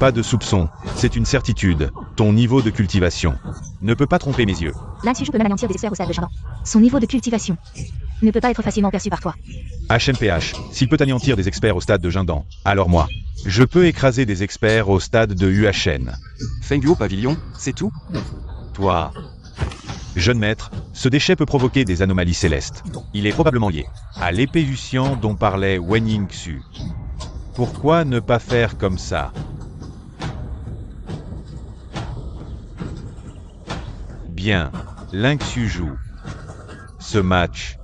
Pas de soupçon, c'est une certitude. Ton niveau de cultivation ne peut pas tromper mes yeux. Lin Xuzhu peut même anéantir des experts au stade de Jindang. Son niveau de cultivation ne peut pas être facilement perçu par toi. HMPH, s'il peut anéantir des experts au stade de Jindang, alors moi, je peux écraser des experts au stade de UHN. Feng Yuo pavillon, c'est tout? Toi, jeune maître, ce déchet peut provoquer des anomalies célestes. Il est probablement lié à l'épée Yuxian dont parlait Wen Yingxu. Pourquoi ne pas faire comme ça? Bien, Lin Xuzhu. Ce match,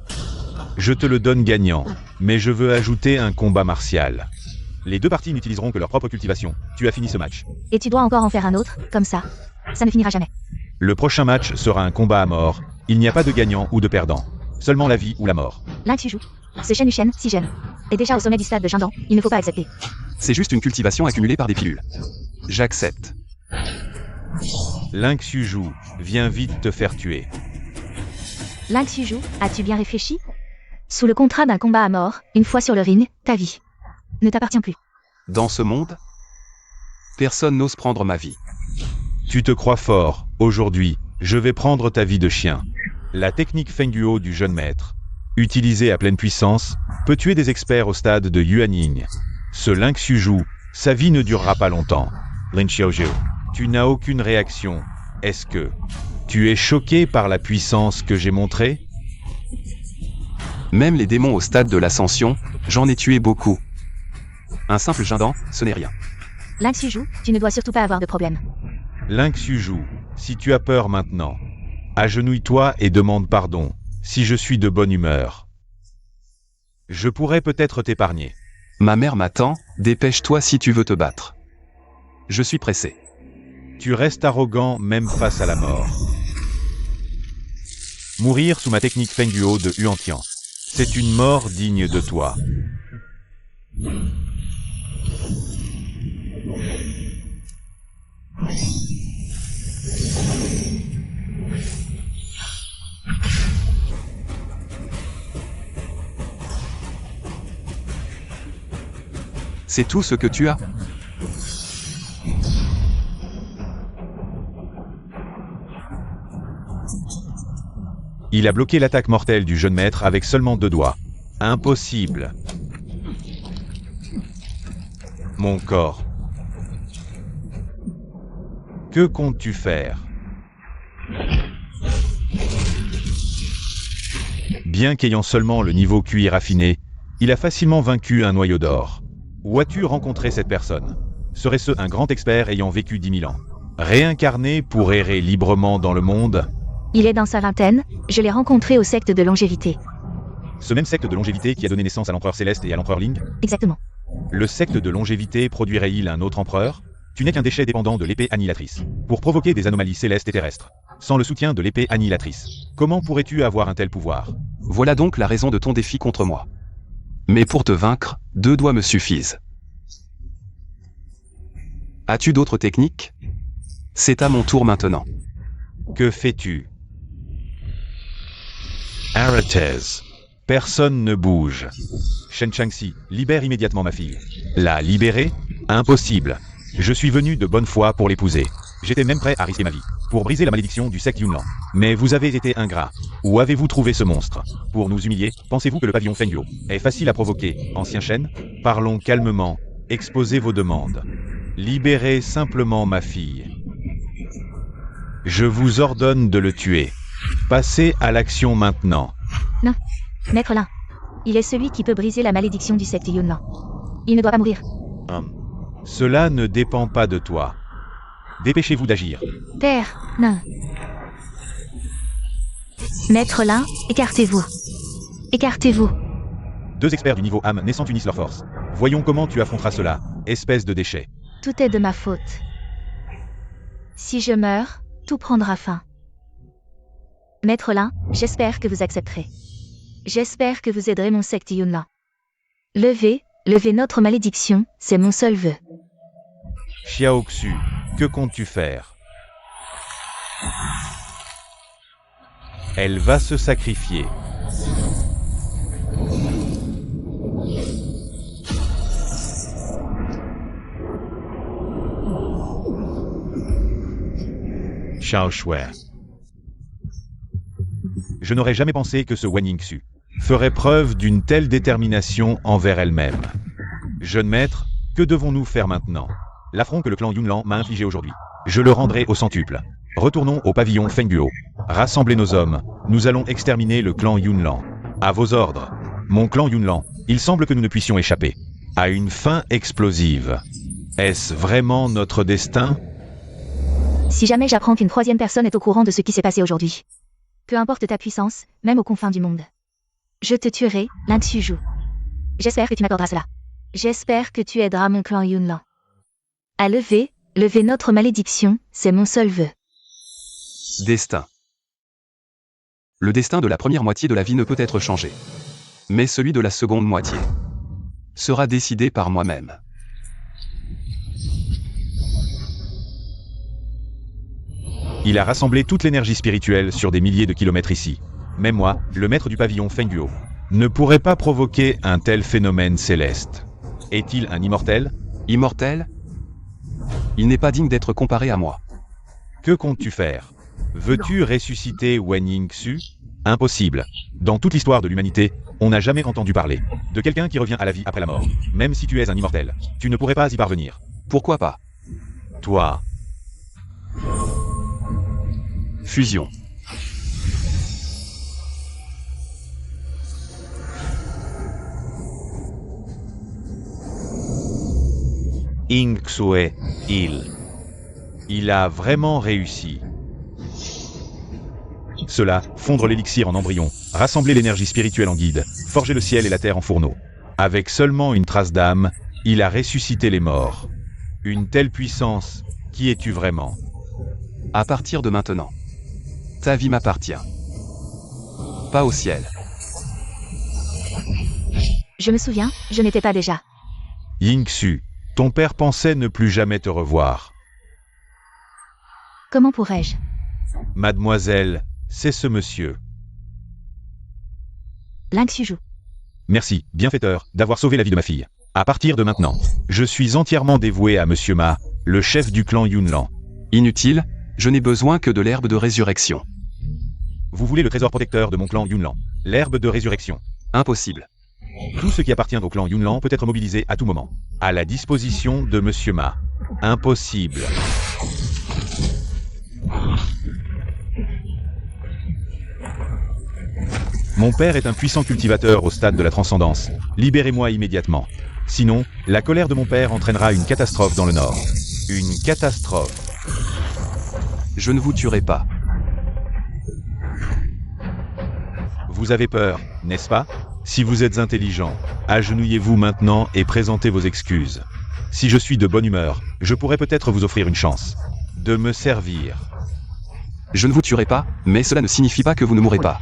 je te le donne gagnant, mais je veux ajouter un combat martial. Les deux parties n'utiliseront que leur propre cultivation. Tu as fini ce match. Et tu dois encore en faire un autre, comme ça. Ça ne finira jamais. Le prochain match sera un combat à mort. Il n'y a pas de gagnant ou de perdant. Seulement la vie ou la mort. Lin Xuzhu, ce Shen Yuxian, si jeune, est déjà au sommet du stade de Jindang. Il ne faut pas accepter. C'est juste une cultivation accumulée par des pilules. J'accepte. Lin Xuzhu, viens vite te faire tuer. Lin Xuzhu, as-tu bien réfléchi? Sous le contrat d'un combat à mort, une fois sur le ring, ta vie ne t'appartient plus. Dans ce monde, personne n'ose prendre ma vie. Tu te crois fort. Aujourd'hui, je vais prendre ta vie de chien. La technique Feng Yuo du jeune maître, utilisée à pleine puissance, peut tuer des experts au stade de Yuanying. Ce Lin Xuzhu, sa vie ne durera pas longtemps. Lin Xiaozhou, tu n'as aucune réaction. Est-ce que tu es choqué par la puissance que j'ai montrée? Même les démons au stade de l'ascension, j'en ai tué beaucoup. Un simple Jindang, ce n'est rien. Lin Xuzhu, tu ne dois surtout pas avoir de problème. Lin Xuzhu, si tu as peur maintenant, agenouille-toi et demande pardon, si je suis de bonne humeur. Je pourrais peut-être t'épargner. Ma mère m'attend, dépêche-toi si tu veux te battre. Je suis pressé. Tu restes arrogant même face à la mort. Mourir sous ma technique Feng Yuo de Yuantian. C'est une mort digne de toi. C'est tout ce que tu as? Il a bloqué l'attaque mortelle du jeune maître avec seulement 2 doigts. Impossible. Mon corps. Que comptes-tu faire? Bien qu'ayant seulement le niveau QI raffiné, il a facilement vaincu un noyau d'or. Où as-tu rencontré cette personne? Serait-ce un grand expert ayant vécu 10 000 ans? Réincarné pour errer librement dans le monde? Il est dans sa vingtaine, je l'ai rencontré au secte de longévité. Ce même secte de longévité qui a donné naissance à l'empereur Céleste et à l'empereur Ling? Exactement. Le secte de longévité produirait-il un autre empereur? Tu n'es qu'un déchet dépendant de l'épée annihilatrice, pour provoquer des anomalies célestes et terrestres. Sans le soutien de l'épée annihilatrice, comment pourrais-tu avoir un tel pouvoir? Voilà donc la raison de ton défi contre moi. Mais pour te vaincre, 2 doigts me suffisent. As-tu d'autres techniques? C'est à mon tour maintenant. Que fais-tu? Aratez. Personne ne bouge. Shen Changxi, libère immédiatement ma fille. La libérer? Impossible. Je suis venu de bonne foi pour l'épouser. J'étais même prêt à risquer ma vie, pour briser la malédiction du secte Yunlan. Mais vous avez été ingrat. Où avez-vous trouvé ce monstre? Pour nous humilier, pensez-vous que le pavillon Feng Yuo est facile à provoquer? Ancien Shen, parlons calmement. Exposez vos demandes. Libérez simplement ma fille. Je vous ordonne de le tuer. Passez à l'action maintenant. Non. Maître Lin. Il est celui qui peut briser la malédiction du secte Yunlan. Il ne doit pas mourir. Cela ne dépend pas de toi. Dépêchez-vous d'agir. Père, non. Maître Lin, écartez-vous. Écartez-vous. 2 experts du niveau âme naissant unissent leurs forces. Voyons comment tu affronteras cela, espèce de déchet. Tout est de ma faute. Si je meurs, tout prendra fin. Maître Lin, j'espère que vous accepterez. J'espère que vous aiderez mon secte Yunlan. Levez notre malédiction, c'est mon seul vœu. Xiaoxu, que comptes-tu faire? Elle va se sacrifier. Xiao Shui. Je n'aurais jamais pensé que ce Wan Yingxu ferait preuve d'une telle détermination envers elle-même. Jeune maître, que devons-nous faire maintenant? L'affront que le clan Yunlan m'a infligé aujourd'hui, je le rendrai au centuple. Retournons au pavillon Fengguo. Rassemblez nos hommes, nous allons exterminer le clan Yunlan. À vos ordres. Mon clan Yunlan, il semble que nous ne puissions échapper à une fin explosive. Est-ce vraiment notre destin? Si jamais j'apprends qu'une troisième personne est au courant de ce qui s'est passé aujourd'hui, peu importe ta puissance, même aux confins du monde, je te tuerai, Lin Xuzhu. J'espère que tu m'accorderas cela. J'espère que tu aideras mon clan Yunlan à lever notre malédiction, c'est mon seul vœu. Destin. Le destin de la première moitié de la vie ne peut être changé. Mais celui de la seconde moitié sera décidé par moi-même. Il a rassemblé toute l'énergie spirituelle sur des milliers de kilomètres ici. Même moi, le maître du pavillon Fengguo, ne pourrait pas provoquer un tel phénomène céleste. Est-il un immortel? Immortel? Il n'est pas digne d'être comparé à moi. Que comptes-tu faire? Veux-tu ressusciter Wan Yingxu? Impossible. Dans toute l'histoire de l'humanité, on n'a jamais entendu parler de quelqu'un qui revient à la vie après la mort. Même si tu es un immortel, tu ne pourrais pas y parvenir. Pourquoi pas? Toi. Fusion. Yingxue, il a vraiment réussi. Cela, fondre l'élixir en embryon, rassembler l'énergie spirituelle en guide, forger le ciel et la terre en fourneau. Avec seulement une trace d'âme, il a ressuscité les morts. Une telle puissance, qui es-tu vraiment? À partir de maintenant, ta vie m'appartient. Pas au ciel. Je me souviens, je n'étais pas déjà. Yingxu, ton père pensait ne plus jamais te revoir. Comment pourrais-je? Mademoiselle, c'est ce monsieur. Lin Xuzhu. Merci, bienfaiteur, d'avoir sauvé la vie de ma fille. À partir de maintenant, je suis entièrement dévoué à Monsieur Ma, le chef du clan Yunlan. Inutile, je n'ai besoin que de l'herbe de résurrection. Vous voulez le trésor protecteur de mon clan Yunlan, l'herbe de résurrection. Impossible. Tout ce qui appartient au clan Yunlan peut être mobilisé à tout moment. À la disposition de Monsieur Ma. Impossible. Mon père est un puissant cultivateur au stade de la transcendance. Libérez-moi immédiatement. Sinon, la colère de mon père entraînera une catastrophe dans le Nord. Une catastrophe. Je ne vous tuerai pas. Vous avez peur, n'est-ce pas? Si vous êtes intelligent, agenouillez-vous maintenant et présentez vos excuses. Si je suis de bonne humeur, je pourrais peut-être vous offrir une chance de me servir. Je ne vous tuerai pas, mais cela ne signifie pas que vous ne mourrez pas.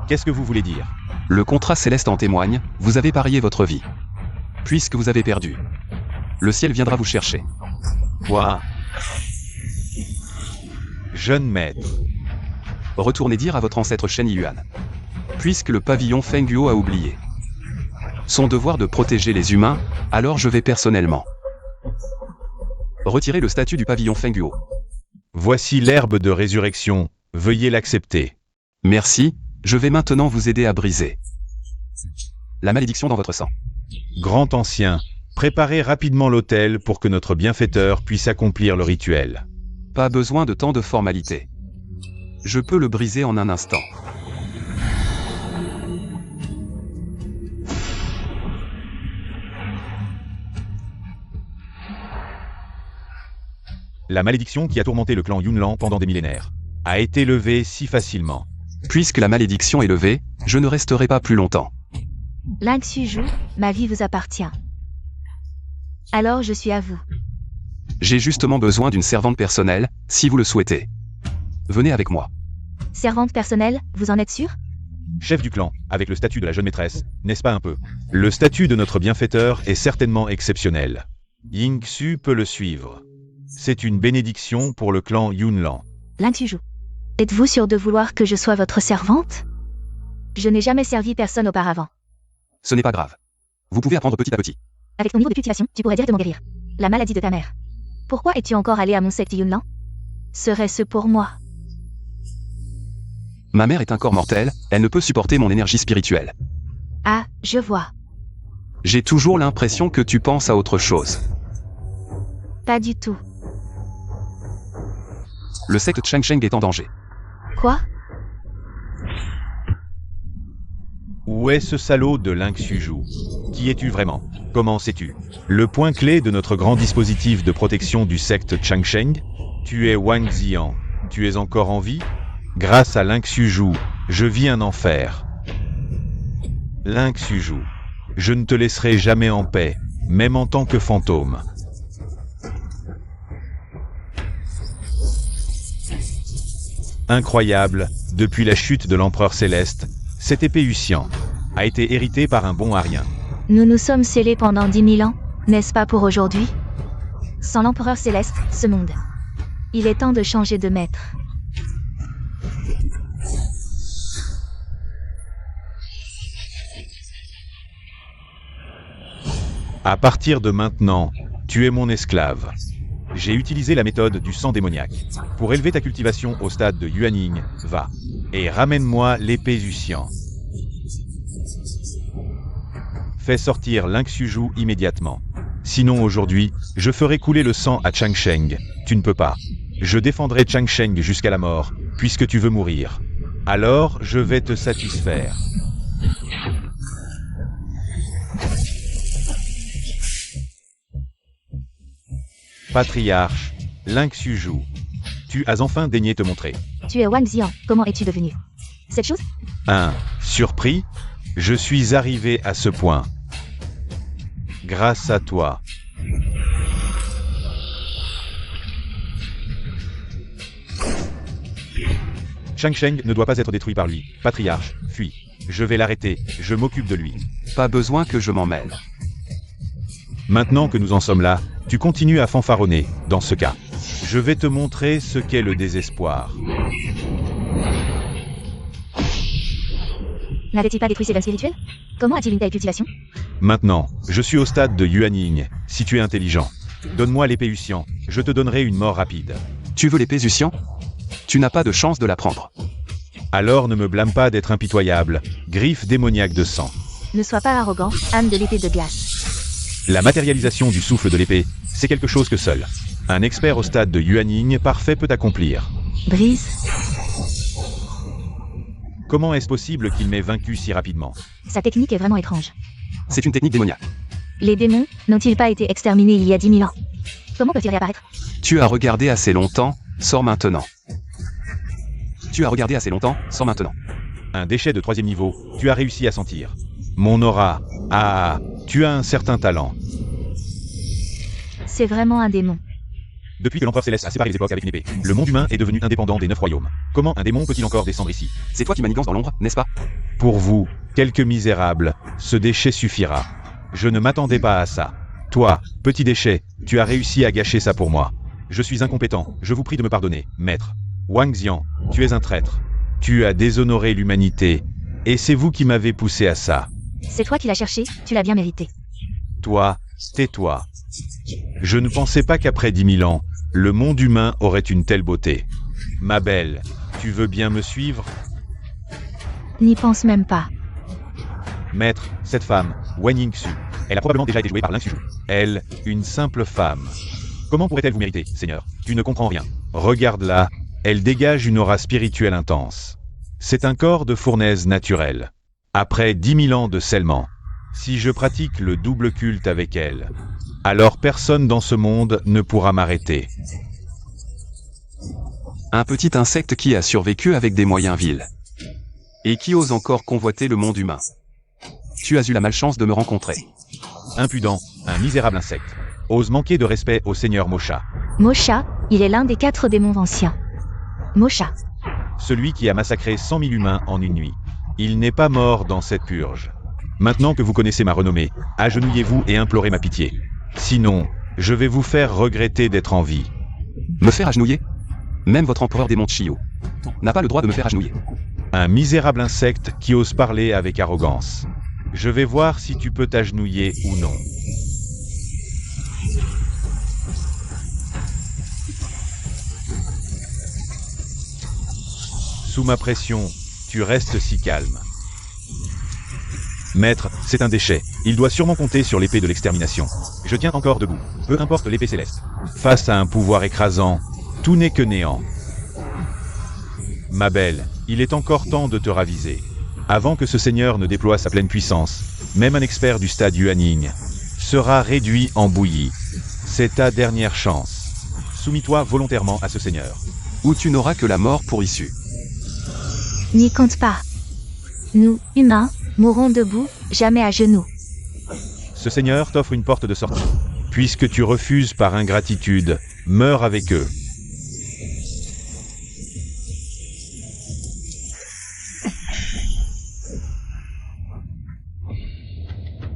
Qu'est-ce que vous voulez dire? Le contrat céleste en témoigne, vous avez parié votre vie. Puisque vous avez perdu, le ciel viendra vous chercher. Quoi? Jeune maître. Retournez dire à votre ancêtre Shen Yuan. Puisque le pavillon Fengguo a oublié son devoir de protéger les humains, alors je vais personnellement retirer le statut du pavillon Fengguo. Voici l'herbe de résurrection, veuillez l'accepter. Merci, je vais maintenant vous aider à briser la malédiction dans votre sang. Grand ancien, préparez rapidement l'autel pour que notre bienfaiteur puisse accomplir le rituel. Pas besoin de tant de formalités. Je peux le briser en un instant. La malédiction qui a tourmenté le clan Yunlan pendant des millénaires a été levée si facilement. Puisque la malédiction est levée, je ne resterai pas plus longtemps. Lin Xuzhu, ma vie vous appartient. Alors je suis à vous. J'ai justement besoin d'une servante personnelle, si vous le souhaitez. Venez avec moi. Servante personnelle, vous en êtes sûr? Chef du clan, avec le statut de la jeune maîtresse, n'est-ce pas un peu? Le statut de notre bienfaiteur est certainement exceptionnel. Yingxu peut le suivre. C'est une bénédiction pour le clan Yunlan. Lin Xuzhu. Êtes-vous sûr de vouloir que je sois votre servante? Je n'ai jamais servi personne auparavant. Ce n'est pas grave. Vous pouvez apprendre petit à petit. Avec ton niveau de cultivation, tu pourrais directement guérir la maladie de ta mère. Pourquoi es-tu encore allé à mon secte Yunlan? Serait-ce pour moi? Ma mère est un corps mortel, elle ne peut supporter mon énergie spirituelle. Ah, je vois. J'ai toujours l'impression que tu penses à autre chose. Pas du tout. Le secte Changsheng est en danger. Quoi? Où est ce salaud de Ling Xuzhu? Qui es-tu vraiment? Comment sais-tu? Le point clé de notre grand dispositif de protection du secte Changsheng? Tu es Wang Xian. Tu es encore en vie? Grâce à Ling Xuzhu, je vis un enfer. Ling Xuzhu, je ne te laisserai jamais en paix, même en tant que fantôme. Incroyable, depuis la chute de l'empereur céleste, cette épée Huxian a été héritée par un bon arien. Nous nous sommes scellés pendant 10 000 ans, n'est-ce pas pour aujourd'hui? Sans l'empereur céleste, ce monde. Il est temps de changer de maître. À partir de maintenant, tu es mon esclave. J'ai utilisé la méthode du sang démoniaque. Pour élever ta cultivation au stade de Yuanying, va. Et ramène-moi l'épée Huxian. Fais sortir Ling Xuzhu immédiatement. Sinon aujourd'hui, je ferai couler le sang à Changsheng. Tu ne peux pas. Je défendrai Changsheng jusqu'à la mort, puisque tu veux mourir. Alors, je vais te satisfaire. Patriarche, Ling Xuzhu, tu as enfin daigné te montrer. Tu es Wang Xian, comment es-tu devenu cette chose? Surpris? Je suis arrivé à ce point. Grâce à toi. Changsheng ne doit pas être détruit par lui. Patriarche, fuis. Je vais l'arrêter, je m'occupe de lui. Pas besoin que je m'en mêle. Maintenant que nous en sommes là, tu continues à fanfaronner, dans ce cas. Je vais te montrer ce qu'est le désespoir. N'avait-il pas détruit ses veines spirituelles? Comment a-t-il une telle cultivation? Maintenant, je suis au stade de Yuanying, si tu es intelligent. Donne-moi l'épée Huxian, je te donnerai une mort rapide. Tu veux l'épée Huxian? Tu n'as pas de chance de la prendre. Alors ne me blâme pas d'être impitoyable, griffe démoniaque de sang. Ne sois pas arrogant, âme de l'épée de glace. La matérialisation du souffle de l'épée, c'est quelque chose que seul un expert au stade de Yuanying parfait peut accomplir. Brise. Comment est-ce possible qu'il m'ait vaincu si rapidement? Sa technique est vraiment étrange. C'est une technique démoniaque. Les démons n'ont-ils pas été exterminés il y a 10 000 ans? Comment peuvent-ils réapparaître? Tu as regardé assez longtemps, sors maintenant. Tu as regardé assez longtemps, sors maintenant. Un déchet de 3e niveau, tu as réussi à sentir. Mon aura, tu as un certain talent. C'est vraiment un démon. Depuis que l'empereur céleste a séparé les époques avec une épée, le monde humain est devenu indépendant des 9 royaumes. Comment un démon peut-il encore descendre ici? C'est toi qui manigances dans l'ombre, n'est-ce pas? Pour vous, quelques misérables, ce déchet suffira. Je ne m'attendais pas à ça. Toi, petit déchet, tu as réussi à gâcher ça pour moi. Je suis incompétent, je vous prie de me pardonner, maître. Wang Xian, tu es un traître. Tu as déshonoré l'humanité, et c'est vous qui m'avez poussé à ça. C'est toi qui l'as cherché, tu l'as bien mérité. Toi, tais-toi. Je ne pensais pas qu'après 10 000 ans, le monde humain aurait une telle beauté. Ma belle, tu veux bien me suivre? N'y pense même pas. Maître, cette femme, Wen Yingxu, elle a probablement déjà été jouée par Ling Xuzhu. Elle, une simple femme. Comment pourrait-elle vous mériter, Seigneur? Tu ne comprends rien. Regarde-la, elle dégage une aura spirituelle intense. C'est un corps de fournaise naturelle. Après 10 000 ans de scellement, si je pratique le double culte avec elle, alors personne dans ce monde ne pourra m'arrêter. Un petit insecte qui a survécu avec des moyens vils. Et qui ose encore convoiter le monde humain. Tu as eu la malchance de me rencontrer. Impudent, un misérable insecte. Ose manquer de respect au Seigneur Mosha. Mosha, il est l'un des 4 démons anciens. Mosha. Celui qui a massacré 100 000 humains en une nuit. Il n'est pas mort dans cette purge. Maintenant que vous connaissez ma renommée, agenouillez-vous et implorez ma pitié. Sinon, je vais vous faire regretter d'être en vie. Me faire agenouiller? Même votre empereur démon Chiyo n'a pas le droit de me faire agenouiller. Un misérable insecte qui ose parler avec arrogance. Je vais voir si tu peux t'agenouiller ou non. Sous ma pression, tu restes si calme. Maître, c'est un déchet. Il doit sûrement compter sur l'épée de l'extermination. Je tiens encore debout. Peu importe l'épée céleste. Face à un pouvoir écrasant, tout n'est que néant. Ma belle, il est encore temps de te raviser. Avant que ce seigneur ne déploie sa pleine puissance, même un expert du stade Yuanning sera réduit en bouillie. C'est ta dernière chance. Soumis-toi volontairement à ce seigneur. Ou tu n'auras que la mort pour issue. N'y compte pas. Nous, humains, mourrons debout, jamais à genoux. Ce seigneur t'offre une porte de sortie. Puisque tu refuses par ingratitude, meurs avec eux.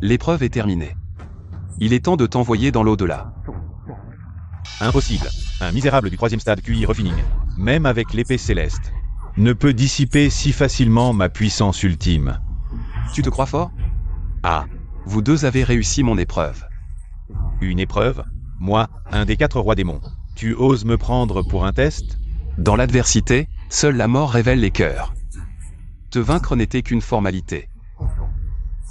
L'épreuve est terminée. Il est temps de t'envoyer dans l'au-delà. Impossible. Un misérable du 3e stade QI Refining, même avec l'épée céleste, ne peut dissiper si facilement ma puissance ultime. Tu te crois fort? Ah, Vous deux avez réussi mon épreuve. une épreuve? Moi, un des 4 rois démons. Tu oses me prendre pour un test? Dans l'adversité, seule la mort révèle les cœurs. Te vaincre n'était qu'une formalité.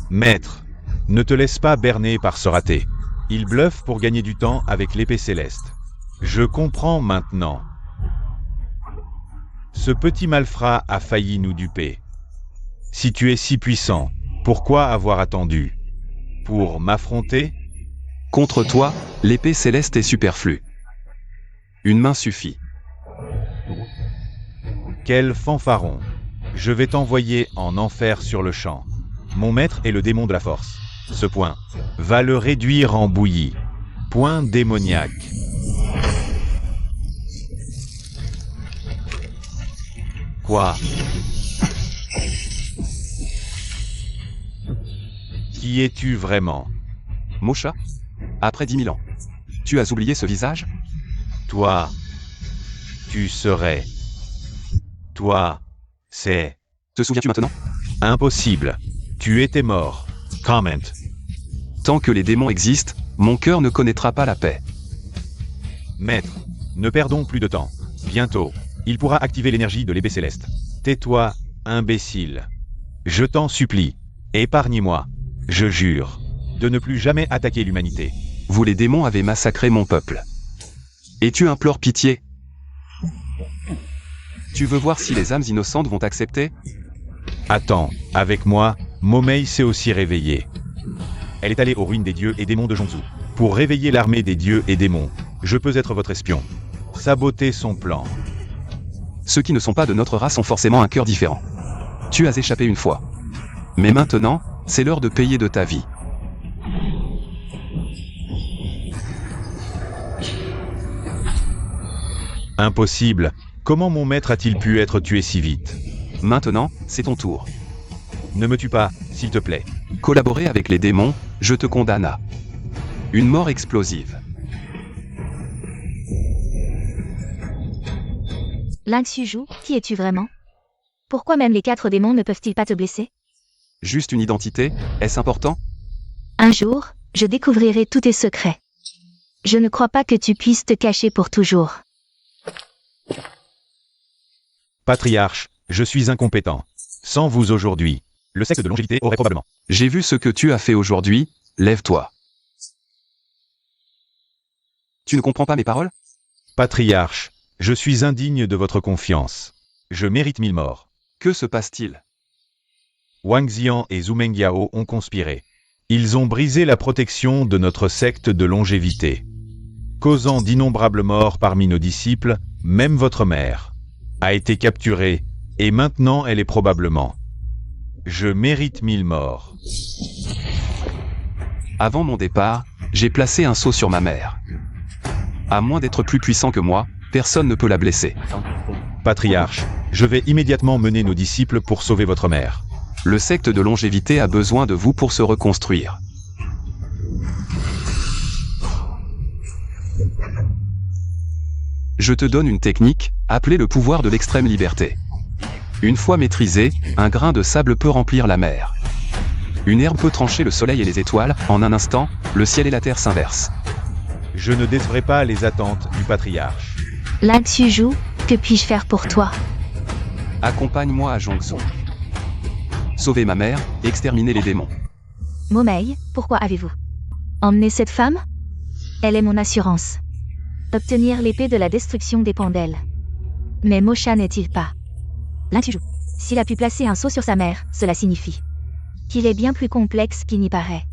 Maître, ne te laisse pas berner par ce raté. Il bluffe pour gagner du temps avec l'épée céleste. Je comprends maintenant. Ce petit malfrat a failli nous duper. Si tu es si puissant, pourquoi avoir attendu? Pour m'affronter? Contre toi, l'épée céleste est superflue. Une main suffit. Quel fanfaron! Je vais t'envoyer en enfer sur le champ. Mon maître est le démon de la force. Ce point va le réduire en bouillie. Point démoniaque. Quoi? Qui es-tu vraiment? Mosha? Après 10 000 ans. Tu as oublié ce visage? Toi, tu serais. Toi, c'est. Te souviens-tu maintenant? Impossible. Tu étais mort. Comment? Tant que les démons existent, mon cœur ne connaîtra pas la paix. Maître, ne perdons plus de temps. Bientôt, il pourra activer l'énergie de l'épée céleste. Tais-toi, imbécile. Je t'en supplie. Épargne-moi. Je jure de ne plus jamais attaquer l'humanité. Vous les démons avez massacré mon peuple. Et tu implores pitié? Tu veux voir si les âmes innocentes vont accepter? Attends, avec moi, Momei s'est aussi réveillée. Elle est allée aux ruines des dieux et démons de Zhongzhou. Pour réveiller l'armée des dieux et démons, je peux être votre espion. Saboter son plan. Ceux qui ne sont pas de notre race ont forcément un cœur différent. Tu as échappé une fois. Mais maintenant, c'est l'heure de payer de ta vie. Impossible. Comment mon maître a-t-il pu être tué si vite? Maintenant, c'est ton tour. Ne me tue pas, s'il te plaît. Collaborer avec les démons, je te condamne à une mort explosive. Ling Suzhou, qui es-tu vraiment? Pourquoi même les 4 démons ne peuvent-ils pas te blesser? Juste une identité, est-ce important? Un jour, je découvrirai tous tes secrets. Je ne crois pas que tu puisses te cacher pour toujours. Patriarche, je suis incompétent. Sans vous aujourd'hui, le secte de longévité aurait probablement. J'ai vu ce que tu as fait aujourd'hui, lève-toi. Tu ne comprends pas mes paroles? Patriarche, je suis indigne de votre confiance. Je mérite 1000 morts. Que se passe-t-il? Wang Xian et Zhu Mengyao ont conspiré. Ils ont brisé la protection de notre secte de longévité, causant d'innombrables morts parmi nos disciples. Même votre mère a été capturée, et maintenant elle est probablement. Je mérite 1000 morts. Avant mon départ, j'ai placé un sceau sur ma mère. À moins d'être plus puissant que moi, personne ne peut la blesser. Patriarche, je vais immédiatement mener nos disciples pour sauver votre mère. Le secte de longévité a besoin de vous pour se reconstruire. Je te donne une technique, appelée le pouvoir de l'extrême liberté. Une fois maîtrisé, un grain de sable peut remplir la mer. Une herbe peut trancher le soleil et les étoiles, en un instant, le ciel et la terre s'inversent. Je ne décevrai pas les attentes du patriarche. Ling Suzhou, que puis-je faire pour toi? Accompagne-moi à Jongzhou. Sauver ma mère, exterminer les démons. Momei, pourquoi avez-vous emmené cette femme? Elle est mon assurance. Obtenir l'épée de la destruction dépend d'elle. Mais Mosha n'est-il pas? L'Intuju. S'il a pu placer un sceau sur sa mère, cela signifie qu'il est bien plus complexe qu'il n'y paraît.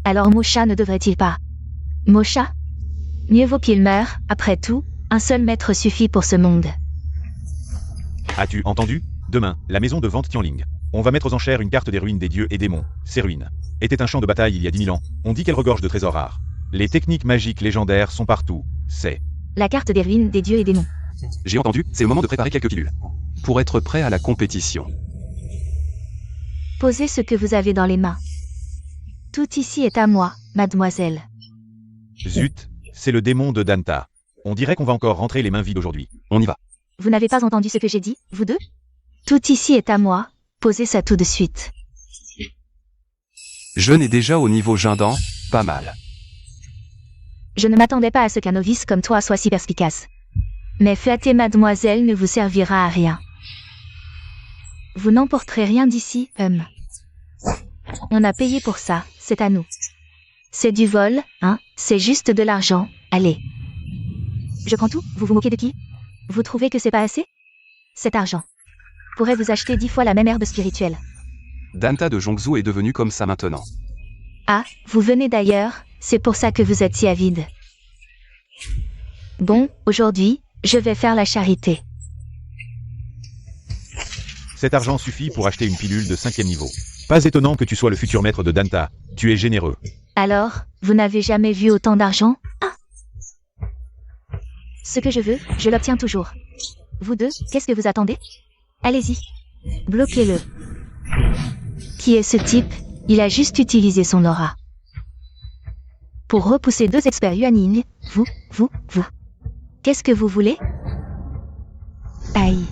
Alors Mosha ne devrait-il pas? Mosha? Mieux vaut qu'il meure, après tout, un seul maître suffit pour ce monde. As-tu entendu? Demain, la maison de vente Tianling. On va mettre aux enchères une carte des ruines des dieux et démons. Ces ruines étaient un champ de bataille il y a 10 000 ans. On dit qu'elles regorgent de trésors rares. Les techniques magiques légendaires sont partout. C'est La carte des ruines des dieux et démons. J'ai entendu, c'est le moment de préparer quelques pilules. Pour être prêt à la compétition. Posez ce que vous avez dans les mains. Tout ici est à moi, mademoiselle. Zut, c'est le démon de Danta. On dirait qu'on va encore rentrer les mains vides aujourd'hui. On y va. Vous n'avez pas entendu ce que j'ai dit, vous deux? Tout ici est à moi, posez ça tout de suite. Je n'ai déjà au niveau Jindan, pas mal. Je ne m'attendais pas à ce qu'un novice comme toi soit si perspicace. Mais flatter mademoiselle ne vous servira à rien. Vous n'emporterez rien d'ici, On a payé pour ça, c'est à nous. C'est du vol, hein, c'est juste de l'argent, allez. Je prends tout, vous vous moquez de qui? Vous trouvez que c'est pas assez? Cet argent pourrait vous acheter 10 fois la même herbe spirituelle. Danta de Jongzhou est devenu comme ça maintenant. Ah, vous venez d'ailleurs, c'est pour ça que vous êtes si avide. Bon, aujourd'hui, je vais faire la charité. Cet argent suffit pour acheter une pilule de 5e niveau. Pas étonnant que tu sois le futur maître de Danta. Tu es généreux. Alors, vous n'avez jamais vu autant d'argent? Ah! Ce que je veux, je l'obtiens toujours. Vous deux, qu'est-ce que vous attendez? Allez-y. Bloquez-le. Qui est ce type? Il a juste utilisé son aura. Pour repousser 2 experts Yuaning, vous. Qu'est-ce que vous voulez? Aïe.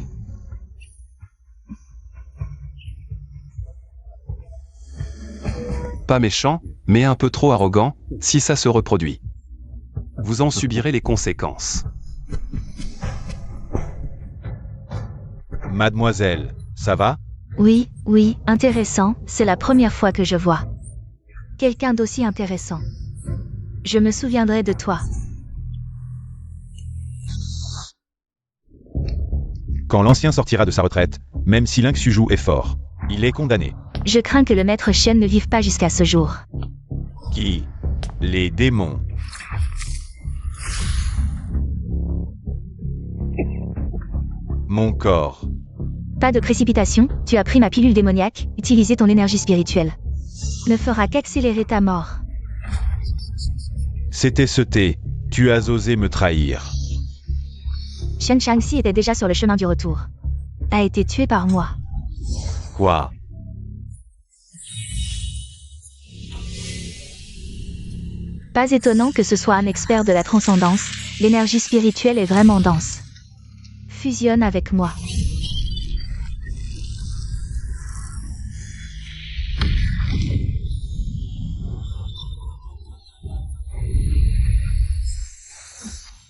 Pas méchant, mais un peu trop arrogant, si ça se reproduit. Vous en subirez les conséquences. Mademoiselle, ça va? Oui, intéressant, c'est la première fois que je vois quelqu'un d'aussi intéressant. Je me souviendrai de toi. Quand l'ancien sortira de sa retraite, même si Ling Suju est fort, il est condamné. Je crains que le maître Shen ne vive pas jusqu'à ce jour. Qui? Les démons. Mon corps. Pas de précipitation, tu as pris ma pilule démoniaque, utiliser ton énergie spirituelle ne fera qu'accélérer ta mort. C'était ce thé. Tu as osé me trahir. Shen Shangxi était déjà sur le chemin du retour. A été tué par moi. Quoi? Pas étonnant que ce soit un expert de la transcendance, l'énergie spirituelle est vraiment dense. Fusionne avec moi.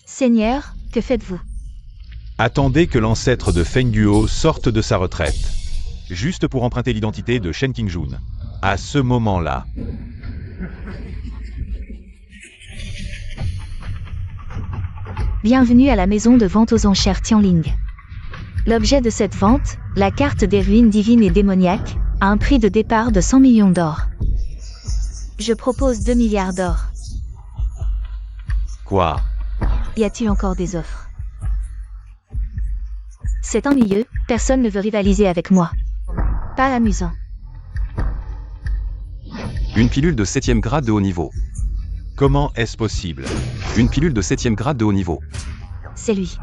Seigneur, que faites-vous? Attendez que l'ancêtre de Feng Guo sorte de sa retraite. Juste pour emprunter l'identité de Shen Qingjun. À ce moment-là. Bienvenue à la maison de vente aux enchères Tianling. L'objet de cette vente, la carte des ruines divines et démoniaques, a un prix de départ de 100 millions d'or. Je propose 2 milliards d'or. Quoi? Y a-t-il encore des offres? C'est ennuyeux, personne ne veut rivaliser avec moi. Pas amusant. Une pilule de 7e grade de haut niveau. Comment est-ce possible? Une pilule de 7e grade de haut niveau. C'est lui.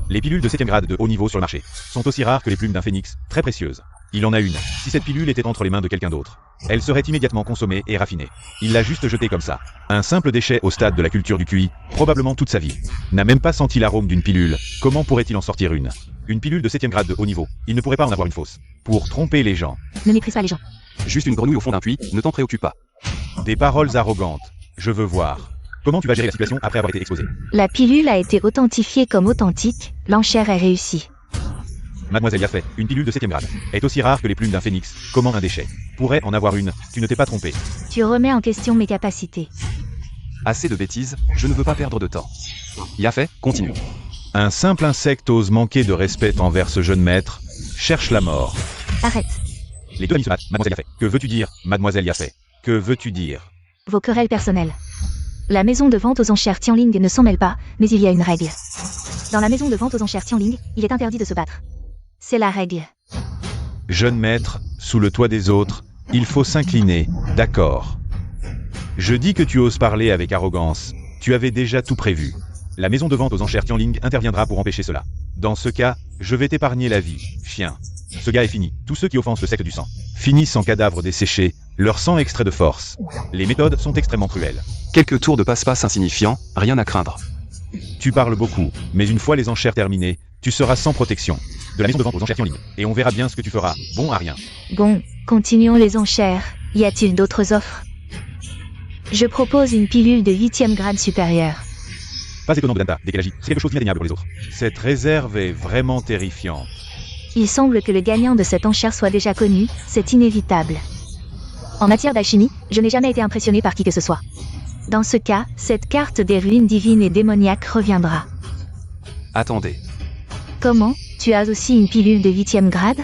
Les pilules de 7e grade de haut niveau sur le marché sont aussi rares que les plumes d'un phénix, très précieuses. Il en a une. Si cette pilule était entre les mains de quelqu'un d'autre, elle serait immédiatement consommée et raffinée. Il l'a juste jetée comme ça. Un simple déchet au stade de la culture du QI, probablement toute sa vie. N'a même pas senti l'arôme d'une pilule. Comment pourrait-il en sortir une? Une pilule de 7e grade de haut niveau. Il ne pourrait pas en avoir une fausse. Pour tromper les gens. Ne méprise pas les gens. Juste une grenouille au fond d'un puits, ne t'en préoccupe pas. Des paroles arrogantes. Je veux voir. Comment tu vas gérer la situation après avoir été exposé? La pilule a été authentifiée comme authentique, l'enchère est réussie. mademoiselle Yafet, une pilule de 7e grade, est aussi rare que les plumes d'un phénix. Comment un déchet pourrait en avoir une? Tu ne t'es pas trompé. Tu remets en question mes capacités. Assez de bêtises, je ne veux pas perdre de temps. Yafet, continue. Un simple insecte ose manquer de respect envers ce jeune maître, cherche la mort. Arrête. Les deux amis se battent, mademoiselle Yafet. Que veux-tu dire, mademoiselle Yafet? Que veux-tu dire? Vos querelles personnelles. La maison de vente aux enchères Tianling ne s'en mêle pas, mais il y a une règle. Dans la maison de vente aux enchères Tianling, il est interdit de se battre. C'est la règle. Jeune maître, sous le toit des autres, il faut s'incliner, d'accord. Je dis que tu oses parler avec arrogance. Tu avais déjà tout prévu. La maison de vente aux enchères Tianling interviendra pour empêcher cela. Dans ce cas, je vais t'épargner la vie, chien. Ce gars est fini. Tous ceux qui offensent le secte du sang finissent en cadavres desséchés, leur sang extrait de force. Les méthodes sont extrêmement cruelles. Quelques tours de passe-passe insignifiants, rien à craindre. Tu parles beaucoup, mais une fois les enchères terminées, tu seras sans protection. De la maison de vente aux enchères Tianling. Et on verra bien ce que tu feras. Bon à rien. Bon, continuons les enchères. Y a-t-il d'autres offres? Je propose une pilule de 8e grade supérieur. Pas étonnant de Danta, décalage. C'est quelque chose d'inatteignable pour les autres. Cette réserve est vraiment terrifiante. Il semble que le gagnant de cette enchère soit déjà connu, c'est inévitable. En matière d'alchimie, je n'ai jamais été impressionné par qui que ce soit. Dans ce cas, cette carte des ruines divines et démoniaques reviendra. Attendez. Comment? Tu as aussi une pilule de 8e grade?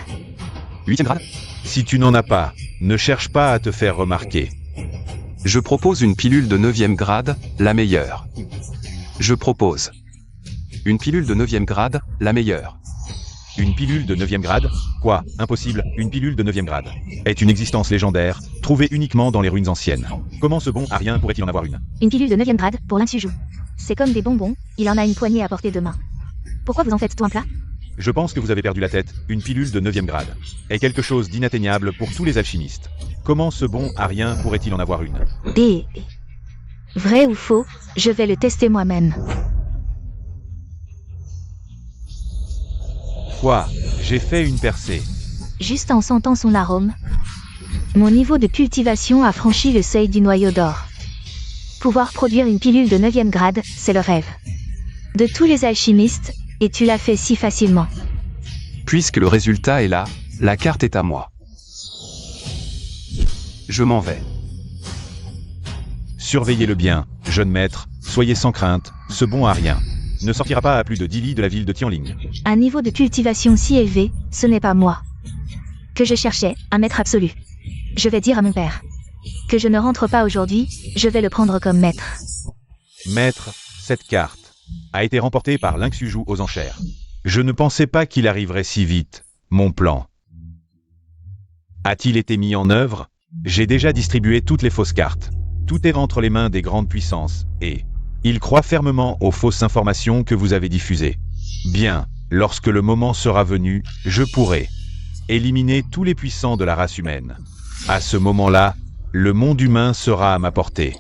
8e grade? Si tu n'en as pas, ne cherche pas à te faire remarquer. Je propose une pilule de 9e grade, la meilleure. Je propose. Une pilule de 9e grade, la meilleure. Une pilule de 9e grade? Quoi? Impossible, une pilule de 9e grade est une existence légendaire, trouvée uniquement dans les ruines anciennes. Comment ce bon Arien pourrait-il en avoir une? Une pilule de 9e grade pour l'Insuju. C'est comme des bonbons, il en a une poignée à portée de main. Pourquoi vous en faites tout un plat? Je pense que vous avez perdu la tête, une pilule de 9e grade est quelque chose d'inatteignable pour tous les alchimistes. Comment ce bon Arien pourrait-il en avoir une? Des... Vrai ou faux, je vais le tester moi-même. Quoi? J'ai fait une percée. Juste en sentant son arôme. Mon niveau de cultivation a franchi le seuil du noyau d'or. Pouvoir produire une pilule de 9e grade, c'est le rêve de tous les alchimistes, et tu l'as fait si facilement. Puisque le résultat est là, la carte est à moi. Je m'en vais. Surveillez-le bien, jeune maître, soyez sans crainte, ce bon Arien ne sortira pas à plus de 10 lits de la ville de Tianling. Un niveau de cultivation si élevé, ce n'est pas moi que je cherchais, un maître absolu. Je vais dire à mon père que je ne rentre pas aujourd'hui, je vais le prendre comme maître. Maître, cette carte a été remportée par Lynxuju aux enchères. Je ne pensais pas qu'il arriverait si vite, mon plan. A-t-il été mis en œuvre? J'ai déjà distribué toutes les fausses cartes. Tout est entre les mains des grandes puissances, et ils croient fermement aux fausses informations que vous avez diffusées. Bien, lorsque le moment sera venu, je pourrai éliminer tous les puissants de la race humaine. À ce moment-là, le monde humain sera à ma portée.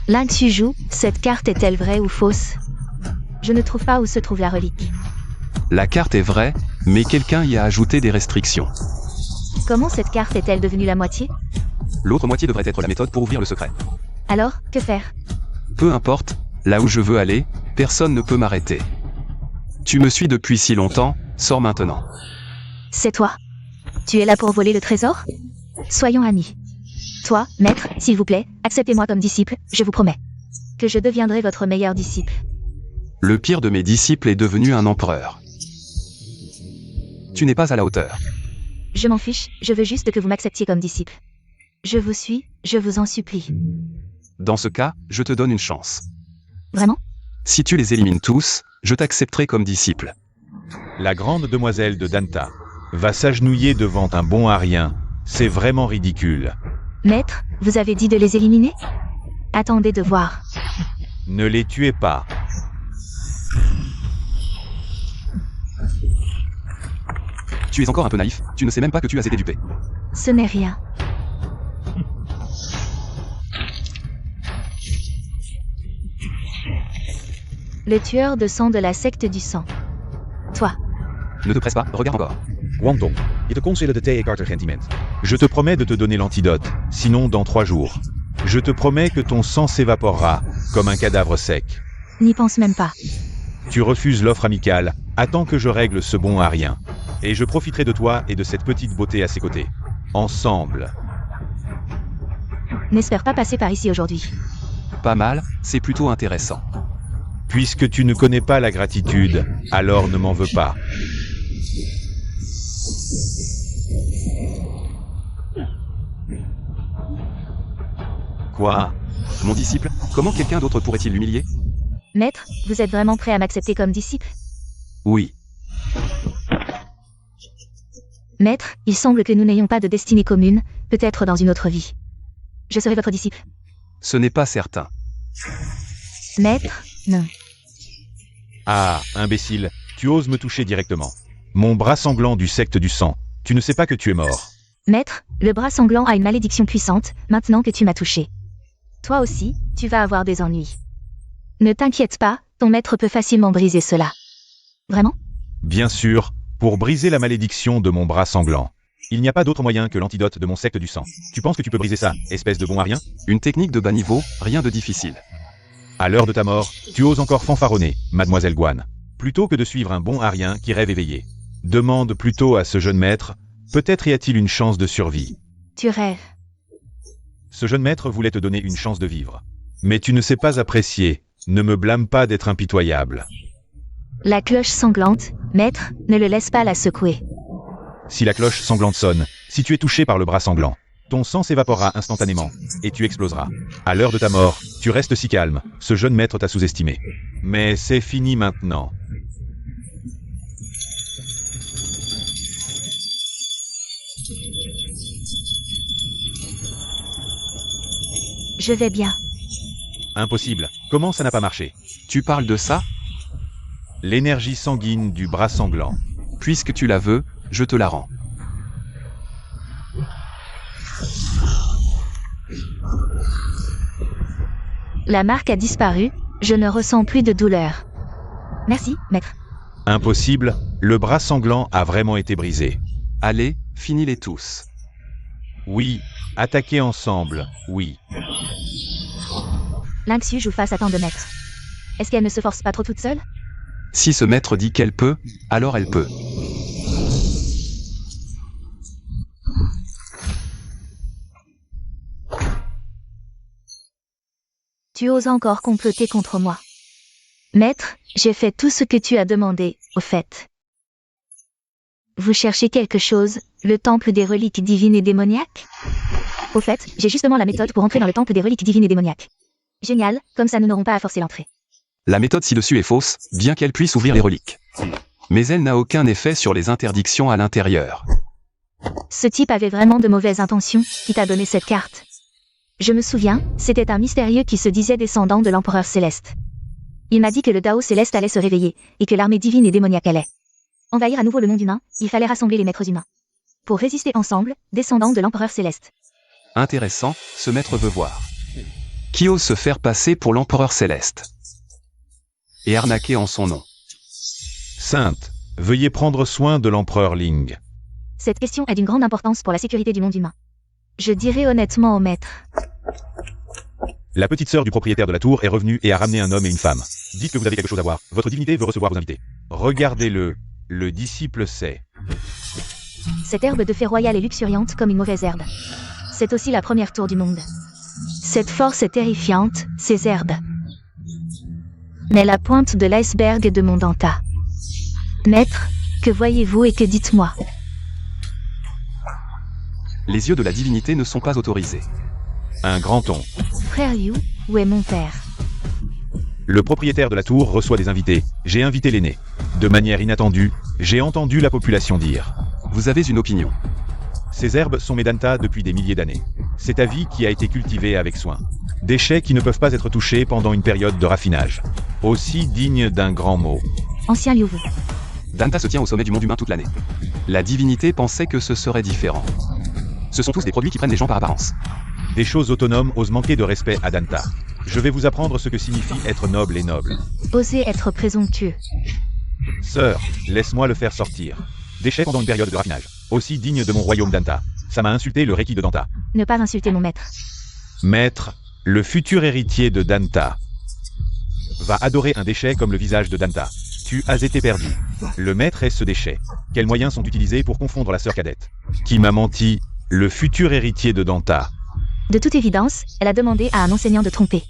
Lynxuju, cette carte est-elle vraie ou fausse? Je ne trouve pas où se trouve la relique. La carte est vraie, mais quelqu'un y a ajouté des restrictions. Comment cette carte est-elle devenue la moitié? L'autre moitié devrait être la méthode pour ouvrir le secret. Alors, que faire? Peu importe, là où je veux aller, personne ne peut m'arrêter. Tu me suis depuis si longtemps, sors maintenant. C'est toi? Tu es là pour voler le trésor? Soyons amis. Toi, maître, s'il vous plaît, acceptez-moi comme disciple, je vous promets que je deviendrai votre meilleur disciple. Le pire de mes disciples est devenu un empereur. Tu n'es pas à la hauteur. Je m'en fiche, je veux juste que vous m'acceptiez comme disciple. Je vous suis, je vous en supplie. Dans ce cas, je te donne une chance. Vraiment? Si tu les élimines tous, je t'accepterai comme disciple. La grande demoiselle de Danta va s'agenouiller devant un bon Arien. C'est vraiment ridicule. Maître, vous avez dit de les éliminer? Attendez de voir. Ne les tuez pas. Tu es encore un peu naïf, tu ne sais même pas que tu as été dupé. Ce n'est rien. Le tueur de sang de la secte du sang. Toi. Ne te presse pas, regarde encore. Wandong, je te conseille de te sentiment. Je te promets de te donner l'antidote, sinon dans 3 jours. Je te promets que ton sang s'évaporera, comme un cadavre sec. N'y pense même pas. Tu refuses l'offre amicale, attends que je règle ce bon à rien. Et je profiterai de toi et de cette petite beauté à ses côtés. Ensemble. N'espère pas passer par ici aujourd'hui. Pas mal, c'est plutôt intéressant. Puisque tu ne connais pas la gratitude, alors ne m'en veux pas. Quoi? Mon disciple, comment quelqu'un d'autre pourrait-il l'humilier? Maître, vous êtes vraiment prêt à m'accepter comme disciple? Oui. Maître, il semble que nous n'ayons pas de destinée commune, peut-être dans une autre vie. Je serai votre disciple. Ce n'est pas certain. Maître, non. Ah, imbécile, tu oses me toucher directement. Mon bras sanglant du secte du sang, tu ne sais pas que tu es mort. Maître, le bras sanglant a une malédiction puissante, maintenant que tu m'as touché. Toi aussi, tu vas avoir des ennuis. Ne t'inquiète pas, ton maître peut facilement briser cela. Vraiment? Bien sûr, pour briser la malédiction de mon bras sanglant. Il n'y a pas d'autre moyen que l'antidote de mon secte du sang. Tu penses que tu peux briser ça, espèce de bon à rien? Une technique de bas niveau, rien de difficile. À l'heure de ta mort, tu oses encore fanfaronner, mademoiselle Guan. Plutôt que de suivre un bon à rien qui rêve éveillé. Demande plutôt à ce jeune maître, peut-être y a-t-il une chance de survie. Tu rêves. Ce jeune maître voulait te donner une chance de vivre. Mais tu ne sais pas apprécier, ne me blâme pas d'être impitoyable. La cloche sanglante, maître, ne le laisse pas la secouer. Si la cloche sanglante sonne, si tu es touché par le bras sanglant, ton sang s'évaporera instantanément, et tu exploseras. À l'heure de ta mort, tu restes si calme, ce jeune maître t'a sous-estimé. Mais c'est fini maintenant. Je vais bien. Impossible, comment ça n'a pas marché? Tu parles de ça? L'énergie sanguine du bras sanglant. Puisque tu la veux, je te la rends. La marque a disparu, je ne ressens plus de douleur. Merci, maître. Impossible, le bras sanglant a vraiment été brisé. Allez, finis-les tous. Oui, attaquer ensemble, oui. Lynxu joue face à tant de maîtres. Est-ce qu'elle ne se force pas trop toute seule? Si ce maître dit qu'elle peut, alors elle peut. Tu oses encore comploter contre moi. Maître, j'ai fait tout ce que tu as demandé, au fait. Vous cherchez quelque chose, le temple des reliques divines et démoniaques? Au fait, j'ai justement la méthode pour entrer dans le temple des reliques divines et démoniaques. Génial, comme ça nous n'aurons pas à forcer l'entrée. La méthode ci-dessus est fausse, bien qu'elle puisse ouvrir les reliques. Mais elle n'a aucun effet sur les interdictions à l'intérieur. Ce type avait vraiment de mauvaises intentions, qui t'a donné cette carte. Je me souviens, c'était un mystérieux qui se disait descendant de l'empereur céleste. Il m'a dit que le Dao céleste allait se réveiller, et que l'armée divine et démoniaque allait envahir à nouveau le monde humain, il fallait rassembler les maîtres humains. Pour résister ensemble, descendants de l'empereur céleste. Intéressant, ce maître veut voir. Qui ose se faire passer pour l'empereur céleste et arnaquer en son nom? Sainte, veuillez prendre soin de l'empereur Ling. Cette question est d'une grande importance pour la sécurité du monde humain. Je dirais honnêtement au maître. La petite sœur du propriétaire de la tour est revenue et a ramené un homme et une femme. Dites que vous avez quelque chose à voir. Votre divinité veut recevoir vos invités. Regardez-le. Le disciple sait. Cette herbe de fée royale est luxuriante comme une mauvaise herbe. C'est aussi la première tour du monde. Cette force est terrifiante, ces herbes. Mais la pointe de l'iceberg de mon Danta. Maître, que voyez-vous et que dites-moi? Les yeux de la divinité ne sont pas autorisés. Un grand ton. Frère Yu, où est mon père? Le propriétaire de la tour reçoit des invités. J'ai invité l'aîné. De manière inattendue, j'ai entendu la population dire. Vous avez une opinion. Ces herbes sont mes Danta depuis des milliers d'années. C'est ta vie qui a été cultivée avec soin. Déchets qui ne peuvent pas être touchés pendant une période de raffinage. Aussi digne d'un grand mot. Ancien Liu. Danta se tient au sommet du monde humain toute l'année. La divinité pensait que ce serait différent. Ce sont tous des produits qui prennent les gens par apparence. Des choses autonomes osent manquer de respect à Danta. Je vais vous apprendre ce que signifie être noble et noble. Osez être présomptueux. Sœur, laisse-moi le faire sortir. Déchets pendant une période de raffinage. Aussi digne de mon royaume Danta. Ça m'a insulté le Reiki de Danta. Ne pas insulter mon maître. Maître, le futur héritier de Danta va adorer un déchet comme le visage de Danta. Tu as été perdu. Le maître est ce déchet. Quels moyens sont utilisés pour confondre la sœur cadette? Qui m'a menti? Le futur héritier de Danta. De toute évidence, elle a demandé à un enseignant de tromper.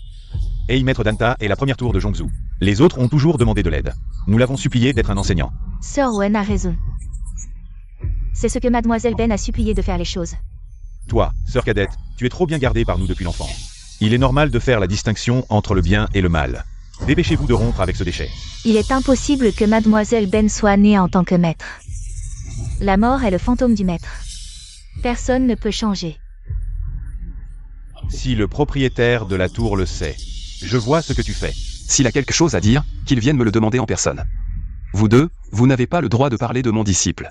Hey, maître Danta est la première tour de Jongzhou. Les autres ont toujours demandé de l'aide. Nous l'avons supplié d'être un enseignant. Sœur Wen a raison. C'est ce que Mademoiselle Ben a supplié de faire les choses. Toi, sœur cadette, tu es trop bien gardée par nous depuis l'enfance. Il est normal de faire la distinction entre le bien et le mal. Dépêchez-vous de rompre avec ce déchet. Il est impossible que Mademoiselle Ben soit née en tant que maître. La mort est le fantôme du maître. Personne ne peut changer. Si le propriétaire de la tour le sait, je vois ce que tu fais. S'il a quelque chose à dire, qu'il vienne me le demander en personne. Vous deux, vous n'avez pas le droit de parler de mon disciple.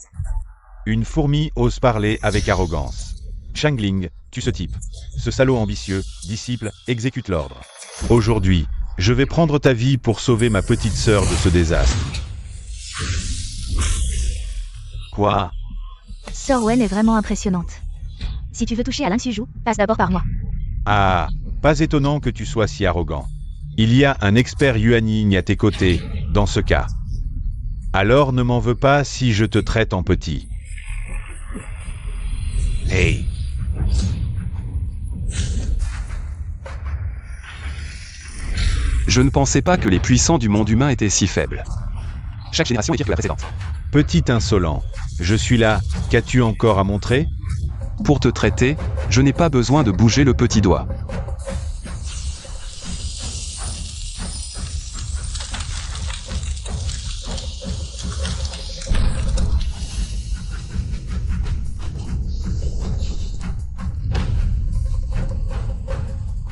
Une fourmi ose parler avec arrogance. Shangling, tue ce type. Ce salaud ambitieux, disciple, exécute l'ordre. Aujourd'hui, je vais prendre ta vie pour sauver ma petite sœur de ce désastre. Quoi? Sœur Wen est vraiment impressionnante. Si tu veux toucher à l'Insuju, passe d'abord par moi. Ah, pas étonnant que tu sois si arrogant. Il y a un expert Yuanning à tes côtés, dans ce cas. Alors ne m'en veux pas si je te traite en petit. Hey. Je ne pensais pas que les puissants du monde humain étaient si faibles. Chaque génération est pire que la précédente. Petit insolent, je suis là, qu'as-tu encore à montrer? Pour te traiter, je n'ai pas besoin de bouger le petit doigt.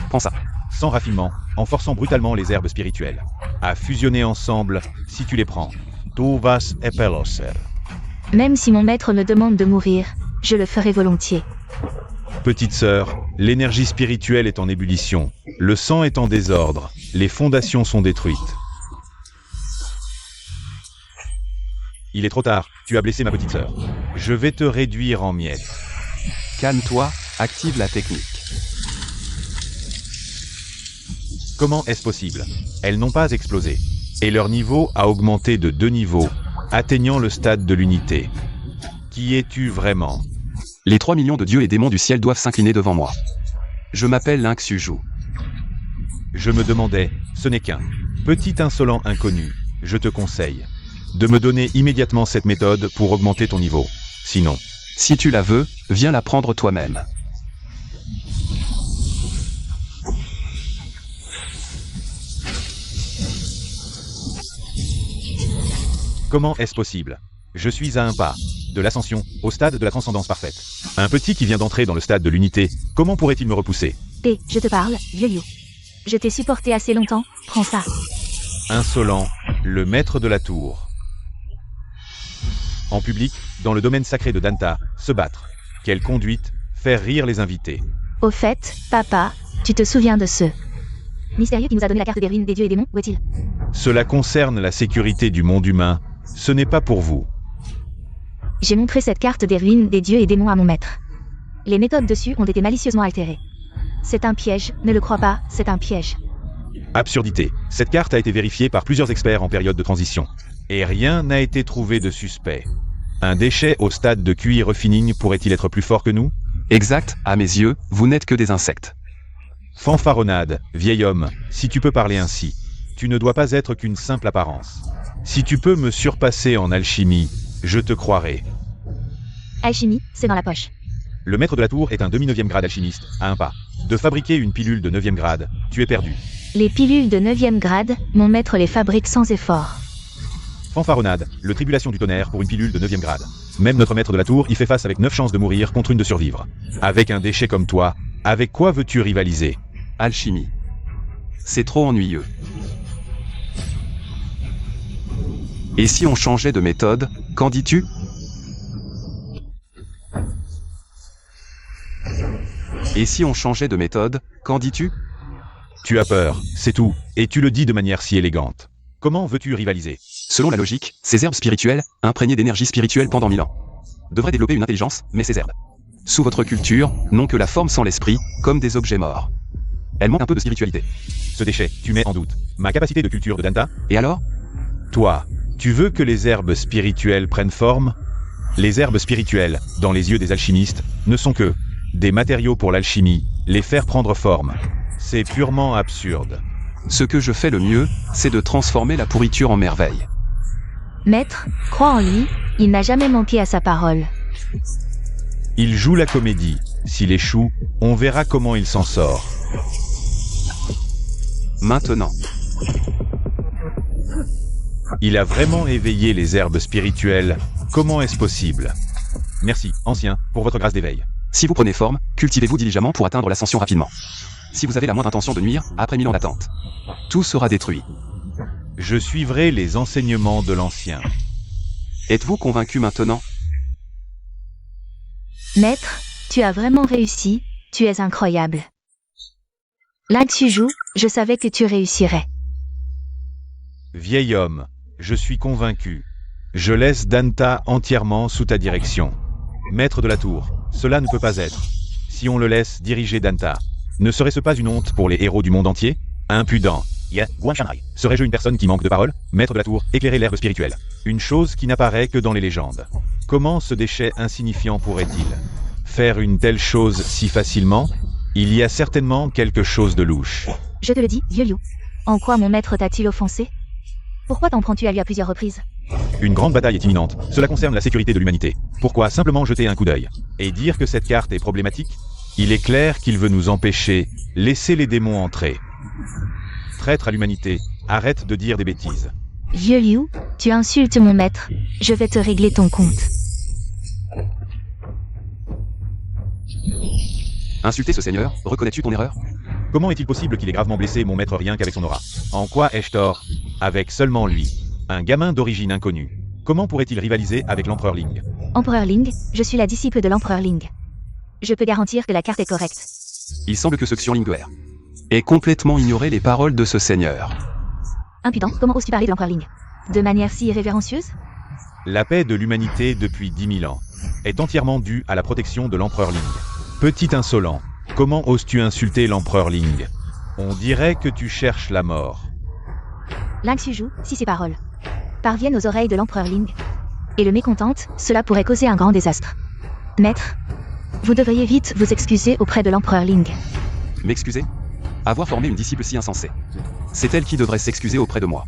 Prends ça. Sans raffinement, en forçant brutalement les herbes spirituelles. À fusionner ensemble, si tu les prends. Tu vas epeloser. Même si mon maître me demande de mourir, je le ferai volontiers. Petite sœur, l'énergie spirituelle est en ébullition. Le sang est en désordre. Les fondations sont détruites. Il est trop tard, tu as blessé ma petite sœur. Je vais te réduire en miettes. Calme-toi, active la technique. Comment est-ce possible? Elles n'ont pas explosé. Et leur niveau a augmenté de 2 niveaux, atteignant le stade de l'unité. Qui es-tu vraiment? Les 3 millions de dieux et démons du ciel doivent s'incliner devant moi. Je m'appelle Linksuju. Je me demandais, ce n'est qu'un petit insolent inconnu. Je te conseille de me donner immédiatement cette méthode pour augmenter ton niveau. Sinon, Si tu la veux, viens la prendre toi-même. comment est-ce possible? Je suis à un pas de l'ascension, au stade de la transcendance parfaite. Un petit qui vient d'entrer dans le stade de l'unité, comment pourrait-il me repousser? P, je te parle, vieux Liu. Je t'ai supporté assez longtemps, prends ça. Insolent, le maître de la tour. En public, dans le domaine sacré de Danta, se battre. Quelle conduite, faire rire les invités. Au fait, papa, tu te souviens de ce mystérieux qui nous a donné la carte des ruines des dieux et démons, où est-il? Cela concerne la sécurité du monde humain, ce n'est pas pour vous. J'ai montré cette carte des ruines des dieux et démons à mon maître. Les méthodes dessus ont été malicieusement altérées. C'est un piège, ne le crois pas, c'est un piège. Absurdité. Cette carte a été vérifiée par plusieurs experts en période de transition. Et rien n'a été trouvé de suspect. Un déchet au stade de QI refining pourrait-il être plus fort que nous? Exact, à mes yeux, vous n'êtes que des insectes. Fanfaronnade, vieil homme, si tu peux parler ainsi. Tu ne dois pas être qu'une simple apparence. Si tu peux me surpasser en alchimie, je te croirai. Alchimie, c'est dans la poche. Le maître de la tour est un demi-9e grade alchimiste, à un pas. De fabriquer une pilule de 9e grade, tu es perdu. Les pilules de 9e grade, mon maître les fabrique sans effort. Fanfaronnade, le tribulation du tonnerre pour une pilule de 9e grade. Même notre maître de la tour y fait face avec 9 chances de mourir contre une de survivre. Avec un déchet comme toi, avec quoi veux-tu rivaliser? Alchimie. C'est trop ennuyeux. Et si on changeait de méthode, qu'en dis-tu? Et si on changeait de méthode, qu'en dis-tu? Tu as peur, c'est tout, et tu le dis de manière si élégante. Comment veux-tu rivaliser? Selon la logique, ces herbes spirituelles, imprégnées d'énergie spirituelle pendant 1000 ans, devraient développer une intelligence, mais ces herbes, sous votre culture, n'ont que la forme sans l'esprit, comme des objets morts. Elles manquent un peu de spiritualité. Ce déchet, tu mets en doute ma capacité de culture de Danta? Et alors? Toi, Tu veux que les herbes spirituelles prennent forme? Les herbes spirituelles, dans les yeux des alchimistes, ne sont que des matériaux pour l'alchimie, les faire prendre forme. C'est purement absurde. Ce que je fais le mieux, c'est de transformer la pourriture en merveille. Maître, crois en lui, il n'a jamais manqué à sa parole. Il joue la comédie. S'il échoue, on verra comment il s'en sort. Maintenant, Il a vraiment éveillé les herbes spirituelles. Comment est-ce possible? Merci, ancien, pour votre grâce d'éveil. si vous prenez forme, cultivez-vous diligemment pour atteindre l'ascension rapidement. Si vous avez la moindre intention de nuire, après 1000 ans d'attente, tout sera détruit. Je suivrai les enseignements de l'ancien. Êtes-vous convaincu maintenant? Maître, tu as vraiment réussi, tu es incroyable. Là tu joues, je savais que tu réussirais. Vieil homme, je suis convaincu. Je laisse Danta entièrement sous ta direction. Maître de la tour, cela ne peut pas être. Si on le laisse diriger Danta, ne serait-ce pas une honte pour les héros du monde entier? Impudent. Serais-je une personne qui manque de parole? Maître de la tour, éclairer l'herbe spirituelle. Une chose qui n'apparaît que dans les légendes. Comment ce déchet insignifiant pourrait-il faire une telle chose si facilement? Il y a certainement quelque chose de louche. Je te le dis, vieux Liu. En quoi mon maître t'a-t-il offensé? Pourquoi t'en prends-tu à lui à plusieurs reprises? Une grande bataille est imminente. Cela concerne la sécurité de l'humanité. Pourquoi simplement jeter un coup d'œil et dire que cette carte est problématique? Il est clair qu'il veut nous empêcher. Laissez les démons entrer. Traître à l'humanité, arrête de dire des bêtises. Vieux Liu, tu insultes mon maître. Je vais te régler ton compte. Insulter ce seigneur, reconnais-tu ton erreur? Comment est-il possible qu'il ait gravement blessé mon maître rien qu'avec son aura? En quoi ai-je tort? Avec seulement lui. Un gamin d'origine inconnue. Comment pourrait-il rivaliser avec l'empereur Ling? Empereur Ling, je suis la disciple de l'empereur Ling. Je peux garantir que la carte est correcte. Il semble que ce Xionglinguer ait complètement ignoré les paroles de ce seigneur. Impudent, comment oses-tu parler de l'empereur Ling? De manière si irrévérencieuse? La paix de l'humanité depuis 10 000 ans est entièrement due à la protection de l'empereur Ling. Petit insolent, comment oses-tu insulter l'empereur Ling? On dirait que tu cherches la mort. Ling Suju, si ces paroles parviennent aux oreilles de l'empereur Ling et le mécontentent, cela pourrait causer un grand désastre. Maître, vous devriez vite vous excuser auprès de l'empereur Ling. M'excuser? Avoir formé une disciple si insensée. C'est elle qui devrait s'excuser auprès de moi.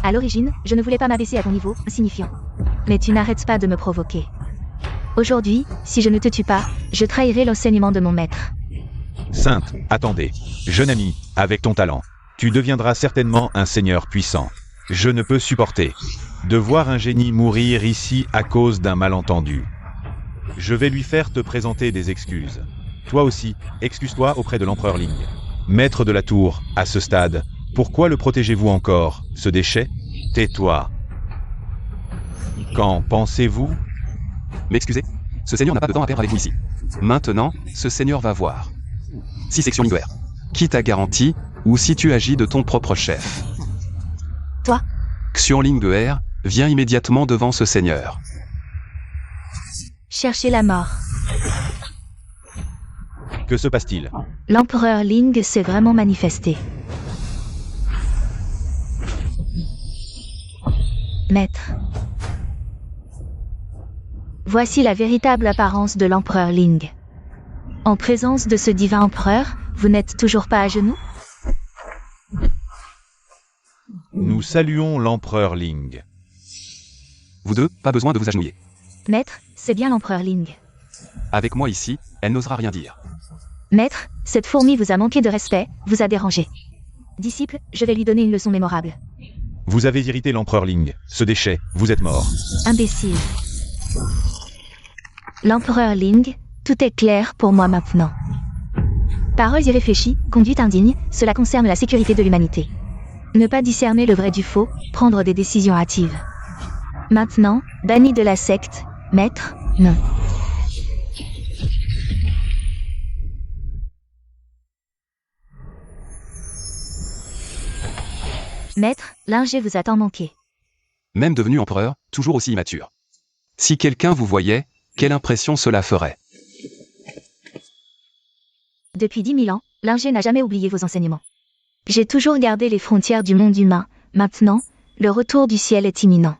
À l'origine, je ne voulais pas m'abaisser à ton niveau, insignifiant. Mais tu n'arrêtes pas de me provoquer. Aujourd'hui, si je ne te tue pas, je trahirai l'enseignement de mon maître. Sainte, attendez. Jeune ami, avec ton talent, tu deviendras certainement un seigneur puissant. Je ne peux supporter de voir un génie mourir ici à cause d'un malentendu. Je vais lui faire te présenter des excuses. Toi aussi, excuse-toi auprès de l'empereur Ling. Maître de la tour, à ce stade, pourquoi le protégez-vous encore, ce déchet? Tais-toi. Qu'en pensez-vous? M'excuser? Ce seigneur n'a pas de temps à perdre avec vous ici. Maintenant, ce seigneur va voir. Si c'est Xionglinguer qui t'a garanti, ou si tu agis de ton propre chef. Toi? Xionglinguer, viens immédiatement devant ce seigneur. Cherchez la mort. Que se passe-t-il? L'empereur Ling s'est vraiment manifesté. Maître. Voici la véritable apparence de l'empereur Ling. En présence de ce divin empereur, vous n'êtes toujours pas à genoux? Nous saluons l'empereur Ling. Vous deux, pas besoin de vous agenouiller. Maître, c'est bien l'empereur Ling. Avec moi ici, elle n'osera rien dire. Maître, cette fourmi vous a manqué de respect, vous a dérangé. Disciple, je vais lui donner une leçon mémorable. Vous avez irrité l'empereur Ling. Ce déchet, vous êtes mort. Imbécile. L'empereur Ling, tout est clair pour moi maintenant. Paroles irréfléchies, conduite indigne, cela concerne la sécurité de l'humanité. Ne pas discerner le vrai du faux, prendre des décisions hâtives. Maintenant, banni de la secte, maître, non. Maître, Lingé vous a tant manqué. Même devenu empereur, toujours aussi immature. Si quelqu'un vous voyait, quelle impression cela ferait? Depuis 10 000 ans, Lingé n'a jamais oublié vos enseignements. J'ai toujours gardé les frontières du monde humain. Maintenant, Le retour du ciel est imminent.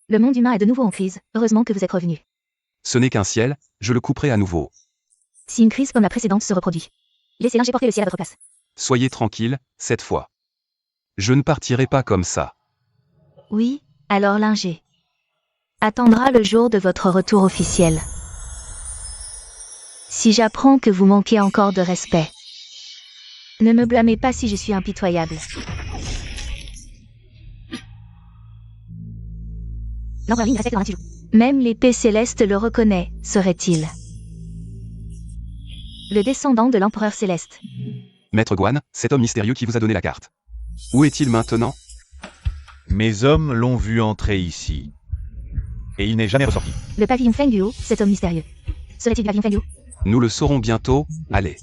Le monde humain est de nouveau en crise, heureusement que vous êtes revenu. Ce n'est qu'un ciel, je le couperai à nouveau. Si une crise comme la précédente se reproduit, laissez Linger porter le ciel à votre place. Soyez tranquille, cette fois. Je ne partirai pas comme ça. Oui, alors Linger attendra le jour de votre retour officiel. Si j'apprends que vous manquez encore de respect, ne me blâmez pas si je suis impitoyable. L'empereur Ling respecte dans l'intitulé. Même l'épée céleste le reconnaît, serait-il. Le descendant de l'empereur céleste. Maître Guan, cet homme mystérieux qui vous a donné la carte. Où est-il maintenant? Mes hommes l'ont vu entrer ici. Et il n'est jamais ressorti. Le pavillon Feng du haut, cet homme mystérieux. Serait-il du pavillon Feng du haut? Nous le saurons bientôt, allez.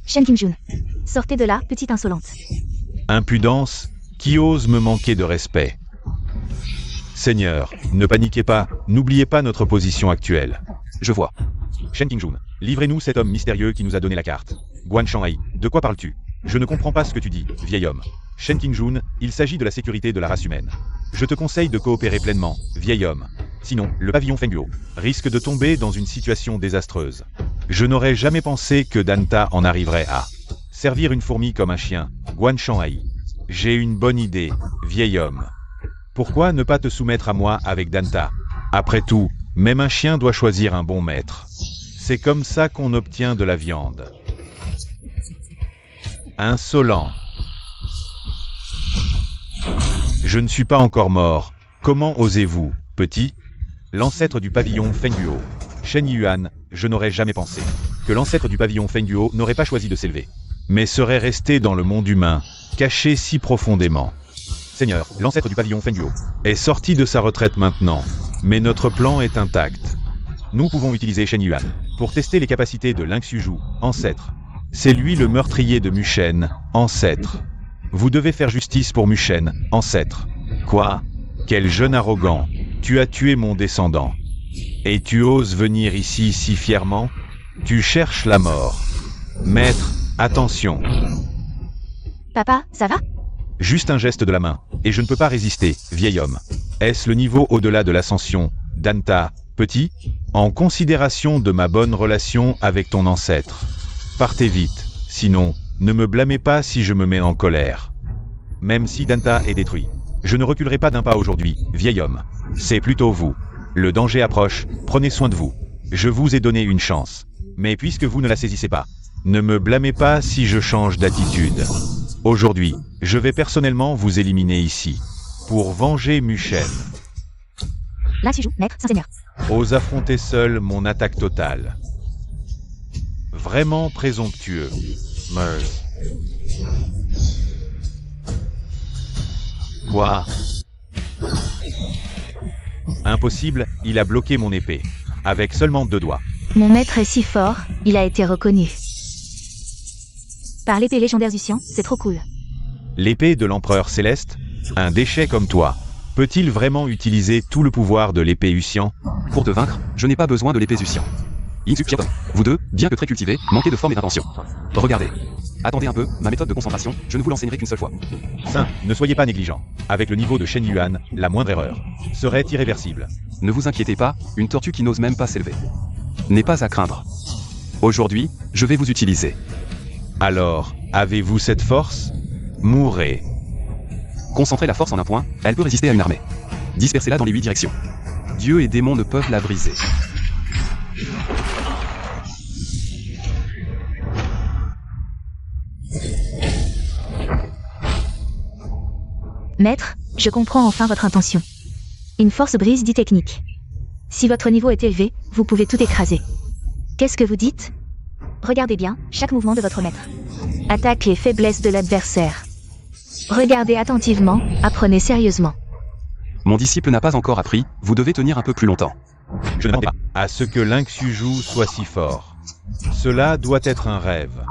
Shen Qingjun. Sortez de là, petite insolente. Impudence, qui ose me manquer de respect? Seigneur, ne paniquez pas, n'oubliez pas notre position actuelle. Je vois. Shen Qingjun, livrez-nous cet homme mystérieux qui nous a donné la carte. Guan Shanghai, de quoi parles-tu? Je ne comprends pas ce que tu dis, vieil homme. Shen Qingjun, il s'agit de la sécurité de la race humaine. Je te conseille de coopérer pleinement, vieil homme. Sinon, le pavillon Fengduo risque de tomber dans une situation désastreuse. Je n'aurais jamais pensé que Danta en arriverait à servir une fourmi comme un chien, Guan Shanghai. J'ai une bonne idée, vieil homme. Pourquoi ne pas te soumettre à moi avec Danta? Après tout, même un chien doit choisir un bon maître. C'est comme ça qu'on obtient de la viande. Insolent. Je ne suis pas encore mort. Comment osez-vous, petit? L'ancêtre du pavillon Fengduo, Shen Yuan, je n'aurais jamais pensé que l'ancêtre du pavillon Fengduo n'aurait pas choisi de s'élever, mais serait resté dans le monde humain, caché si profondément. Seigneur, l'ancêtre du pavillon Fengduo est sorti de sa retraite maintenant, mais notre plan est intact. Nous pouvons utiliser Shen Yuan pour tester les capacités de Ling Xuzhu, ancêtre. C'est lui le meurtrier de Mushen, ancêtre. Vous devez faire justice pour Mushen, ancêtre. Quoi? Quel jeune arrogant! Tu as tué mon descendant. Et tu oses venir ici si fièrement? Tu cherches la mort. Maître, attention. Papa, ça va? Juste un geste de la main, et je ne peux pas résister, vieil homme. Est-ce le niveau au-delà de l'ascension, Danta, petit? En considération de ma bonne relation avec ton ancêtre. Partez vite, sinon, ne me blâmez pas si je me mets en colère. Même si Danta est détruit, je ne reculerai pas d'un pas aujourd'hui, vieil homme. C'est plutôt vous. Le danger approche, prenez soin de vous. Je vous ai donné une chance. Mais puisque vous ne la saisissez pas, ne me blâmez pas si je change d'attitude. Aujourd'hui, je vais personnellement vous éliminer ici. Pour venger Mushen. Ling Xuzhu, maître, Saint-Seigneur. Ose affronter seul mon attaque totale. Vraiment présomptueux. Meurs. Quoi? Impossible, il a bloqué mon épée. Avec seulement 2 doigts. Mon maître est si fort, il a été reconnu. Par l'épée légendaire du Xian, c'est trop cool. L'épée de l'empereur céleste? Un déchet comme toi. Peut-il vraiment utiliser tout le pouvoir de l'épée Uxian? Pour te vaincre, je n'ai pas besoin de l'épée Zuxian. Vous deux, bien que très cultivés, manquez de forme et d'intention. Regardez. Attendez un peu, ma méthode de concentration, je ne vous l'enseignerai qu'une seule fois. Saint, ne soyez pas négligent. Avec le niveau de Shen Yuan, la moindre erreur serait irréversible. Ne vous inquiétez pas, une tortue qui n'ose même pas s'élever n'est pas à craindre. Aujourd'hui, je vais vous utiliser. Alors, avez-vous cette force? Mourrez. Concentrez la force en un point, elle peut résister à une armée. Dispersez-la dans les 8 directions. Dieu et démons ne peuvent la briser. Maître, je comprends enfin votre intention. Une force brise dit technique. Si votre niveau est élevé, vous pouvez tout écraser. Qu'est-ce que vous dites? Regardez bien, chaque mouvement de votre maître. Attaque les faiblesses de l'adversaire. Regardez attentivement, apprenez sérieusement. Mon disciple n'a pas encore appris, vous devez tenir un peu plus longtemps. Je ne m'attends pas à ce que Ling Xuzhu soit si fort. Cela doit être un rêve.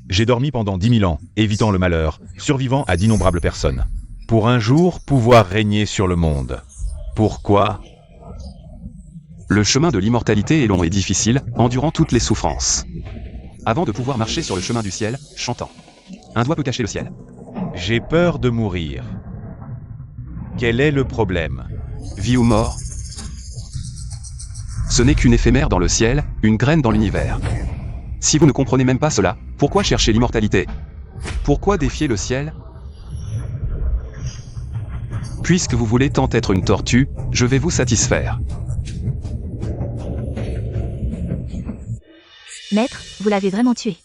J'ai dormi pendant 10 000 ans, évitant le malheur, survivant à d'innombrables personnes. Pour un jour pouvoir régner sur le monde. Pourquoi? Le chemin de l'immortalité est long et difficile, endurant toutes les souffrances. Avant de pouvoir marcher sur le chemin du ciel, chantant. Un doigt peut cacher le ciel. J'ai peur de mourir. Quel est le problème? Vie ou mort? Ce n'est qu'une éphémère dans le ciel, une graine dans l'univers. Si vous ne comprenez même pas cela, pourquoi chercher l'immortalité? Pourquoi défier le ciel? Puisque vous voulez tant être une tortue, je vais vous satisfaire. Maître, vous l'avez vraiment tué.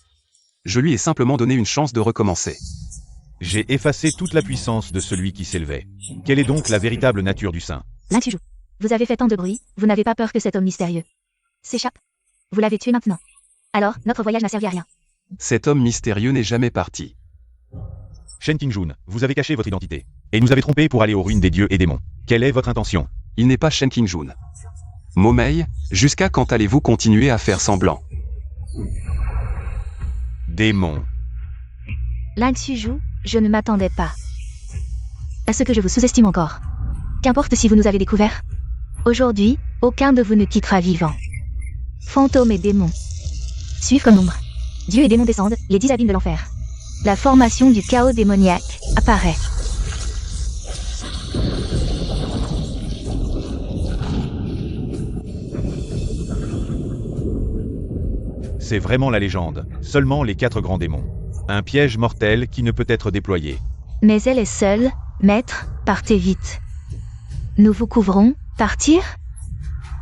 Je lui ai simplement donné une chance de recommencer. J'ai effacé toute la puissance de celui qui s'élevait. Quelle est donc la véritable nature du saint? Lynx Yu. Vous avez fait tant de bruit, vous n'avez pas peur que cet homme mystérieux s'échappe? Vous l'avez tué maintenant. Alors, notre voyage n'a servi à rien. Cet homme mystérieux n'est jamais parti. Shen Qingjun, vous avez caché votre identité. Et nous avez trompés pour aller aux ruines des dieux et démons. Quelle est votre intention? Il n'est pas Shen Qingjun. Momei, jusqu'à quand allez-vous continuer à faire semblant? Démon. Lynx Yu, je ne m'attendais pas à ce que je vous sous-estime encore. Qu'importe si vous nous avez découverts. Aujourd'hui, aucun de vous ne quittera vivant. Fantômes et démons suivent comme ombre. Dieux et démons descendent, les 10 abîmes de l'enfer. La formation du chaos démoniaque apparaît. C'est vraiment la légende. Seulement les 4 grands démons. Un piège mortel qui ne peut être déployé. Mais elle est seule, maître, partez vite. Nous vous couvrons, partir?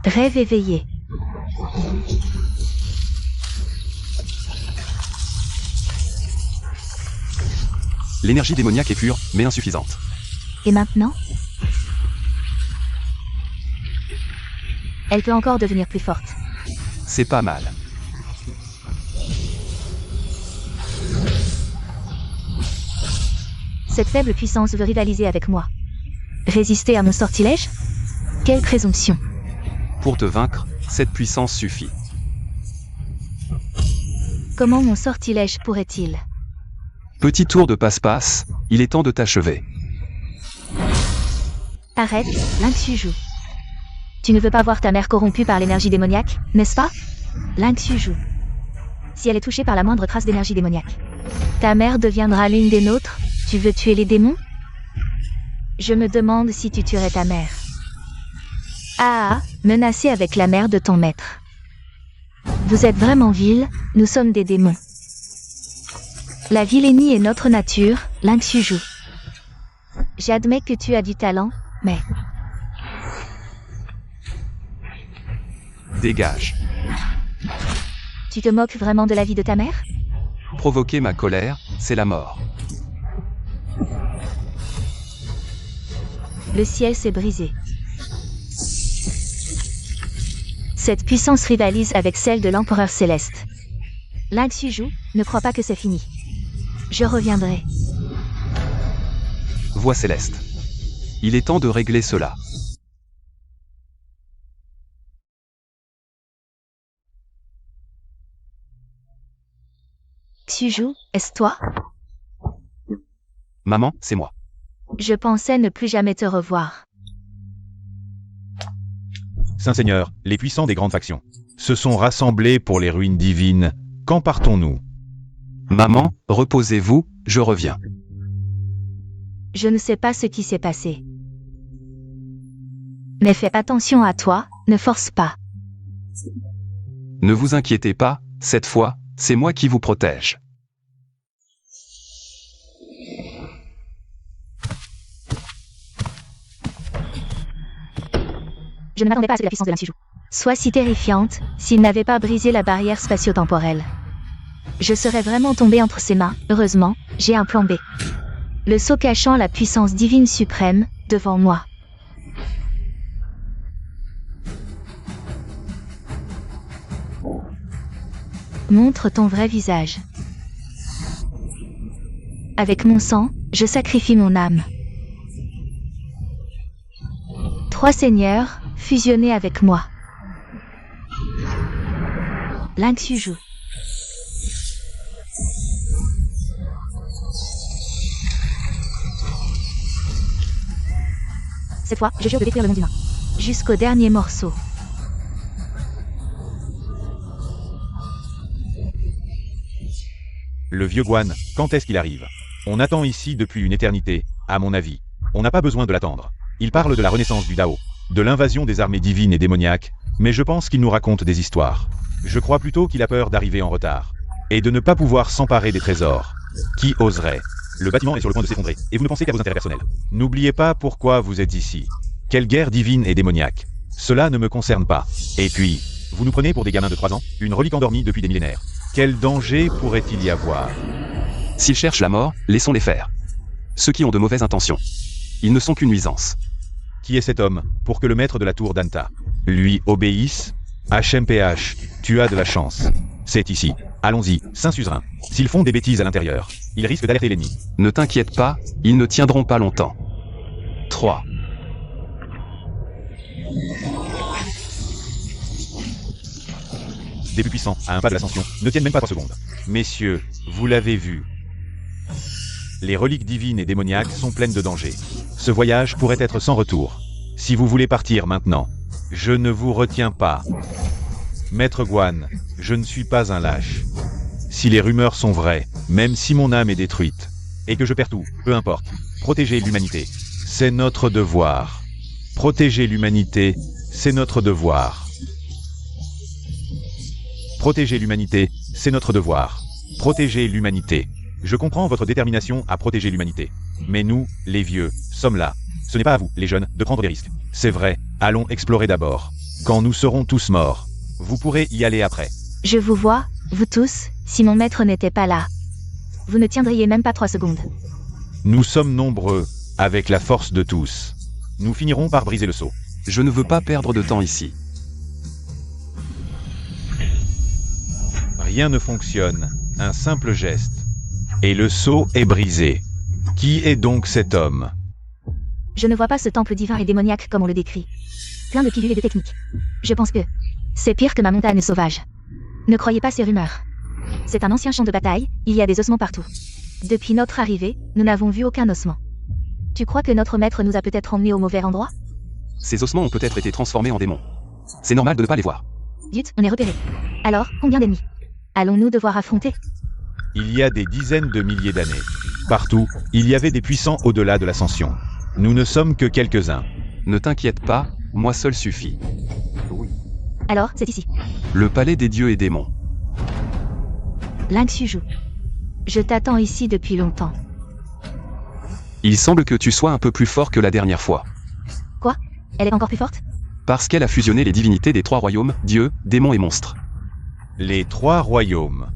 Rêve éveillé. L'énergie démoniaque est pure, mais insuffisante. Et maintenant? Elle peut encore devenir plus forte. C'est pas mal. Cette faible puissance veut rivaliser avec moi. Résister à mon sortilège? Quelle présomption! Pour te vaincre, cette puissance suffit. Comment mon sortilège pourrait-il? Petit tour de passe-passe, il est temps de t'achever. Arrête, Lynx Yu. Tu ne veux pas voir ta mère corrompue par l'énergie démoniaque, n'est-ce pas? Lynx Yu. Si elle est touchée par la moindre trace d'énergie démoniaque, ta mère deviendra l'une des nôtres. Tu veux tuer les démons? Je me demande si tu tuerais ta mère. Ah, menacé avec la mère de ton maître. Vous êtes vraiment vil, nous sommes des démons. La vilainie est notre nature, Lynx Yu. J'admets que tu as du talent, mais... Dégage. Tu te moques vraiment de la vie de ta mère? Provoquer ma colère, c'est la mort. Le ciel s'est brisé. Cette puissance rivalise avec celle de l'empereur céleste. Lynx Yu, ne crois pas que c'est fini. Je reviendrai. Voix céleste. Il est temps de régler cela. Yu, est-ce toi? Maman, c'est moi. Je pensais ne plus jamais te revoir. Saint Seigneur, les puissants des grandes factions se sont rassemblés pour les ruines divines. Quand partons-nous? Maman, reposez-vous, je reviens. Je ne sais pas ce qui s'est passé. Mais fais attention à toi, ne force pas. Ne vous inquiétez pas, cette fois, c'est moi qui vous protège. Je ne m'attendais pas à ce que la puissance de Lynx Yu soit si terrifiante, s'il n'avait pas brisé la barrière spatio-temporelle. Je serais vraiment tombé entre ses mains. Heureusement, j'ai un plan B. Le sceau cachant la puissance divine suprême, devant moi. Montre ton vrai visage. Avec mon sang, je sacrifie mon âme. 3 seigneurs, fusionnés avec moi. Lynx Yu. Cette fois, je jure de détruire le monde humain. Jusqu'au dernier morceau. Le vieux Guan, quand est-ce qu'il arrive? On attend ici depuis une éternité, à mon avis. On n'a pas besoin de l'attendre. Il parle de la renaissance du Dao, de l'invasion des armées divines et démoniaques, mais je pense qu'il nous raconte des histoires. Je crois plutôt qu'il a peur d'arriver en retard, et de ne pas pouvoir s'emparer des trésors. Qui oserait? Le bâtiment est sur le point de s'effondrer, et vous ne pensez qu'à vos intérêts personnels. N'oubliez pas pourquoi vous êtes ici. Quelle guerre divine et démoniaque. Cela ne me concerne pas. Et puis, vous nous prenez pour des gamins de 3 ans, une relique endormie depuis des millénaires. Quel danger pourrait-il y avoir? S'ils cherchent la mort, laissons-les faire. Ceux qui ont de mauvaises intentions. Ils ne sont qu'une nuisance. Qui est cet homme, pour que le maître de la tour d'Anta lui obéisse? HMPH, tu as de la chance. C'est ici. Allons-y, Saint-Suzerain. S'ils font des bêtises à l'intérieur, ils risquent d'alerter l'ennemi. Ne t'inquiète pas, ils ne tiendront pas longtemps. 3. Début puissant, à un pas de l'ascension, ne tiennent même pas 3 secondes. Messieurs, vous l'avez vu. Les reliques divines et démoniaques sont pleines de dangers. Ce voyage pourrait être sans retour. Si vous voulez partir maintenant, je ne vous retiens pas. Maître Guan, je ne suis pas un lâche. Si les rumeurs sont vraies, même si mon âme est détruite, et que je perds tout, peu importe, protéger l'humanité, c'est notre devoir. Protéger l'humanité, c'est notre devoir. Protéger l'humanité, c'est notre devoir. Protéger l'humanité. Je comprends votre détermination à protéger l'humanité. Mais nous, les vieux, sommes là. Ce n'est pas à vous, les jeunes, de prendre des risques. C'est vrai, allons explorer d'abord. Quand nous serons tous morts, vous pourrez y aller après. Je vous vois, vous tous, si mon maître n'était pas là. Vous ne tiendriez même pas 3 secondes. Nous sommes nombreux, avec la force de tous. Nous finirons par briser le sceau. Je ne veux pas perdre de temps ici. Rien ne fonctionne, un simple geste. Et le sceau est brisé. Qui est donc cet homme? Je ne vois pas ce temple divin et démoniaque comme on le décrit. Plein de pilules et de techniques. Je pense que c'est pire que ma montagne sauvage. Ne croyez pas ces rumeurs. C'est un ancien champ de bataille, il y a des ossements partout. Depuis notre arrivée, nous n'avons vu aucun ossement. Tu crois que notre maître nous a peut-être emmenés au mauvais endroit? Ces ossements ont peut-être été transformés en démons. C'est normal de ne pas les voir. Zut, on est repéré. Alors, combien d'ennemis allons-nous devoir affronter? Il y a des dizaines de milliers d'années. Partout, il y avait des puissants au-delà de l'ascension. Nous ne sommes que quelques-uns. Ne t'inquiète pas, moi seul suffit. Alors, c'est ici. Le palais des dieux et démons. Ling Suju. Je t'attends ici depuis longtemps. Il semble que tu sois un peu plus fort que la dernière fois. Quoi? Elle est encore plus forte? Parce qu'elle a fusionné les divinités des 3 royaumes, dieux, démons et monstres. Les 3 royaumes.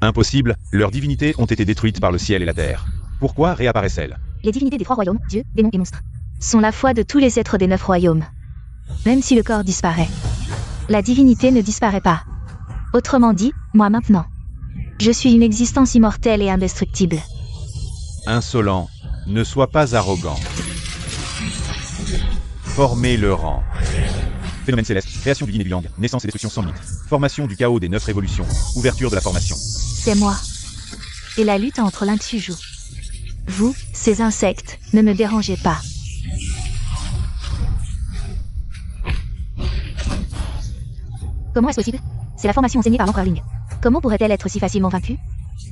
Impossible, leurs divinités ont été détruites par le ciel et la terre. Pourquoi réapparaissent-elles? Les divinités des 3 royaumes, dieux, démons et monstres, sont la foi de tous les êtres des 9 royaumes. Même si le corps disparaît, la divinité ne disparaît pas. Autrement dit, moi maintenant. Je suis une existence immortelle et indestructible. Insolent, ne sois pas arrogant. Formez le rang. Phénomène céleste, création du yin et du yang, naissance et destruction sans limite. Formation du chaos des 9 révolutions, ouverture de la formation. C'est moi. Et la lutte entre Ling Suju. Vous, ces insectes, ne me dérangez pas. Comment est-ce possible? C'est la formation enseignée par l'empereur Ling. Comment pourrait-elle être si facilement vaincue?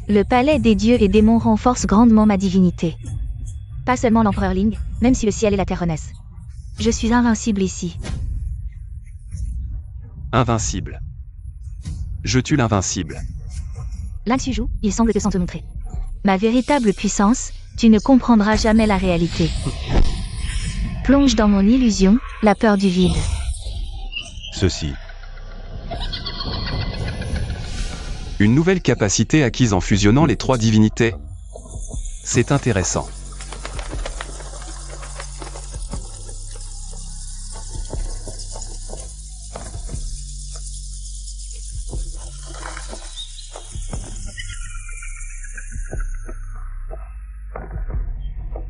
Le palais des dieux et démons renforce grandement ma divinité. Pas seulement l'empereur Ling, même si le ciel et la terre renaissent. Je suis invincible ici. Invincible. Je tue l'invincible. Ling Suju, il semble que sans te montrer ma véritable puissance, tu ne comprendras jamais la réalité. Plonge dans mon illusion, la peur du vide. Ceci. Une nouvelle capacité acquise en fusionnant les 3 divinités. C'est intéressant.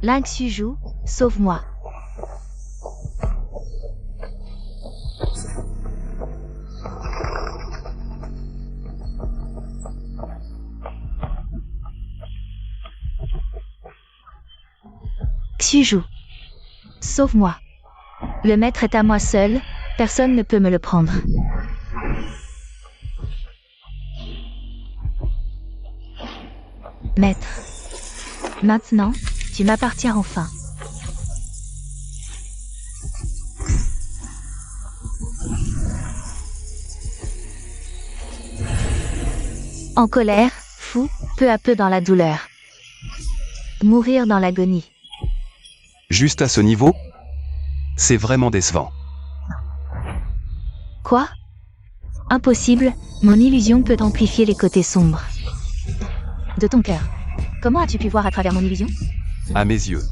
Ling Suju, sauve-moi. Suju, sauve-moi. Le maître est à moi seul, personne ne peut me le prendre. Maître. Maintenant, tu m'appartiens enfin. En colère, fou, peu à peu dans la douleur. Mourir dans l'agonie. Juste à ce niveau, c'est vraiment décevant. Quoi? Impossible, mon illusion peut amplifier les côtés sombres. De ton cœur. Comment as-tu pu voir à travers mon illusion? À mes yeux.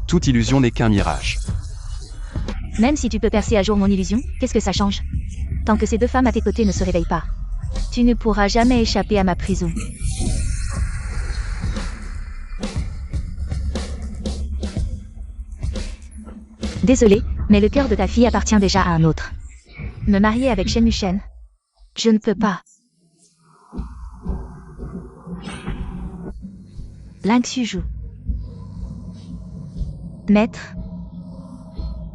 Toute illusion n'est qu'un mirage. Même si tu peux percer à jour mon illusion, qu'est-ce que ça change? Tant que ces deux femmes à tes côtés ne se réveillent pas, tu ne pourras jamais échapper à ma prison. Désolé, mais le cœur de ta fille appartient déjà à un autre. Me marier avec Shen Mushen? Je ne peux pas. Ling Xuzhu. Maître.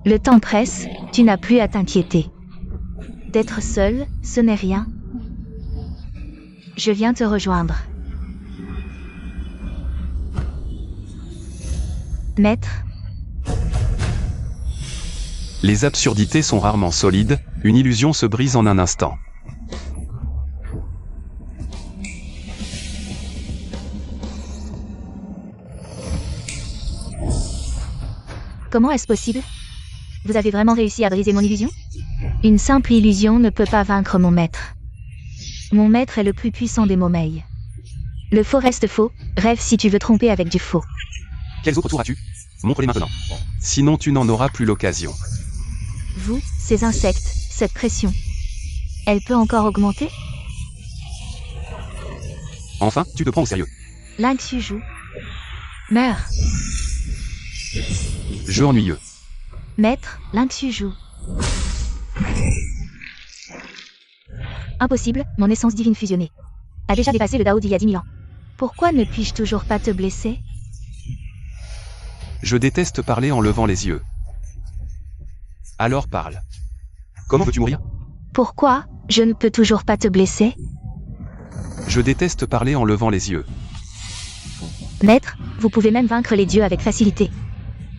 Le temps presse, tu n'as plus à t'inquiéter. D'être seul, ce n'est rien. Je viens te rejoindre. Maître. Les absurdités sont rarement solides, une illusion se brise en un instant. Comment est-ce possible? Vous avez vraiment réussi à briser mon illusion? Une simple illusion ne peut pas vaincre mon maître. Mon maître est le plus puissant des momeilles. Le faux reste faux, rêve si tu veux tromper avec du faux. Quels autres tours as-tu? Montre-les maintenant. Sinon tu n'en auras plus l'occasion. Vous, ces insectes, cette pression. Elle peut encore augmenter? Enfin, tu te prends au sérieux. Ling Xuzhu. Meurs. Jeu ennuyeux. Maître, Ling Xuzhu. Impossible, mon essence divine fusionnée a déjà dépassé le Dao d'il y a 10 000 ans. Pourquoi ne puis-je toujours pas te blesser? Je déteste parler en levant les yeux. Alors parle. Comment veux-tu mourir? Pourquoi je ne peux toujours pas te blesser? Je déteste parler en levant les yeux. Maître, vous pouvez même vaincre les dieux avec facilité.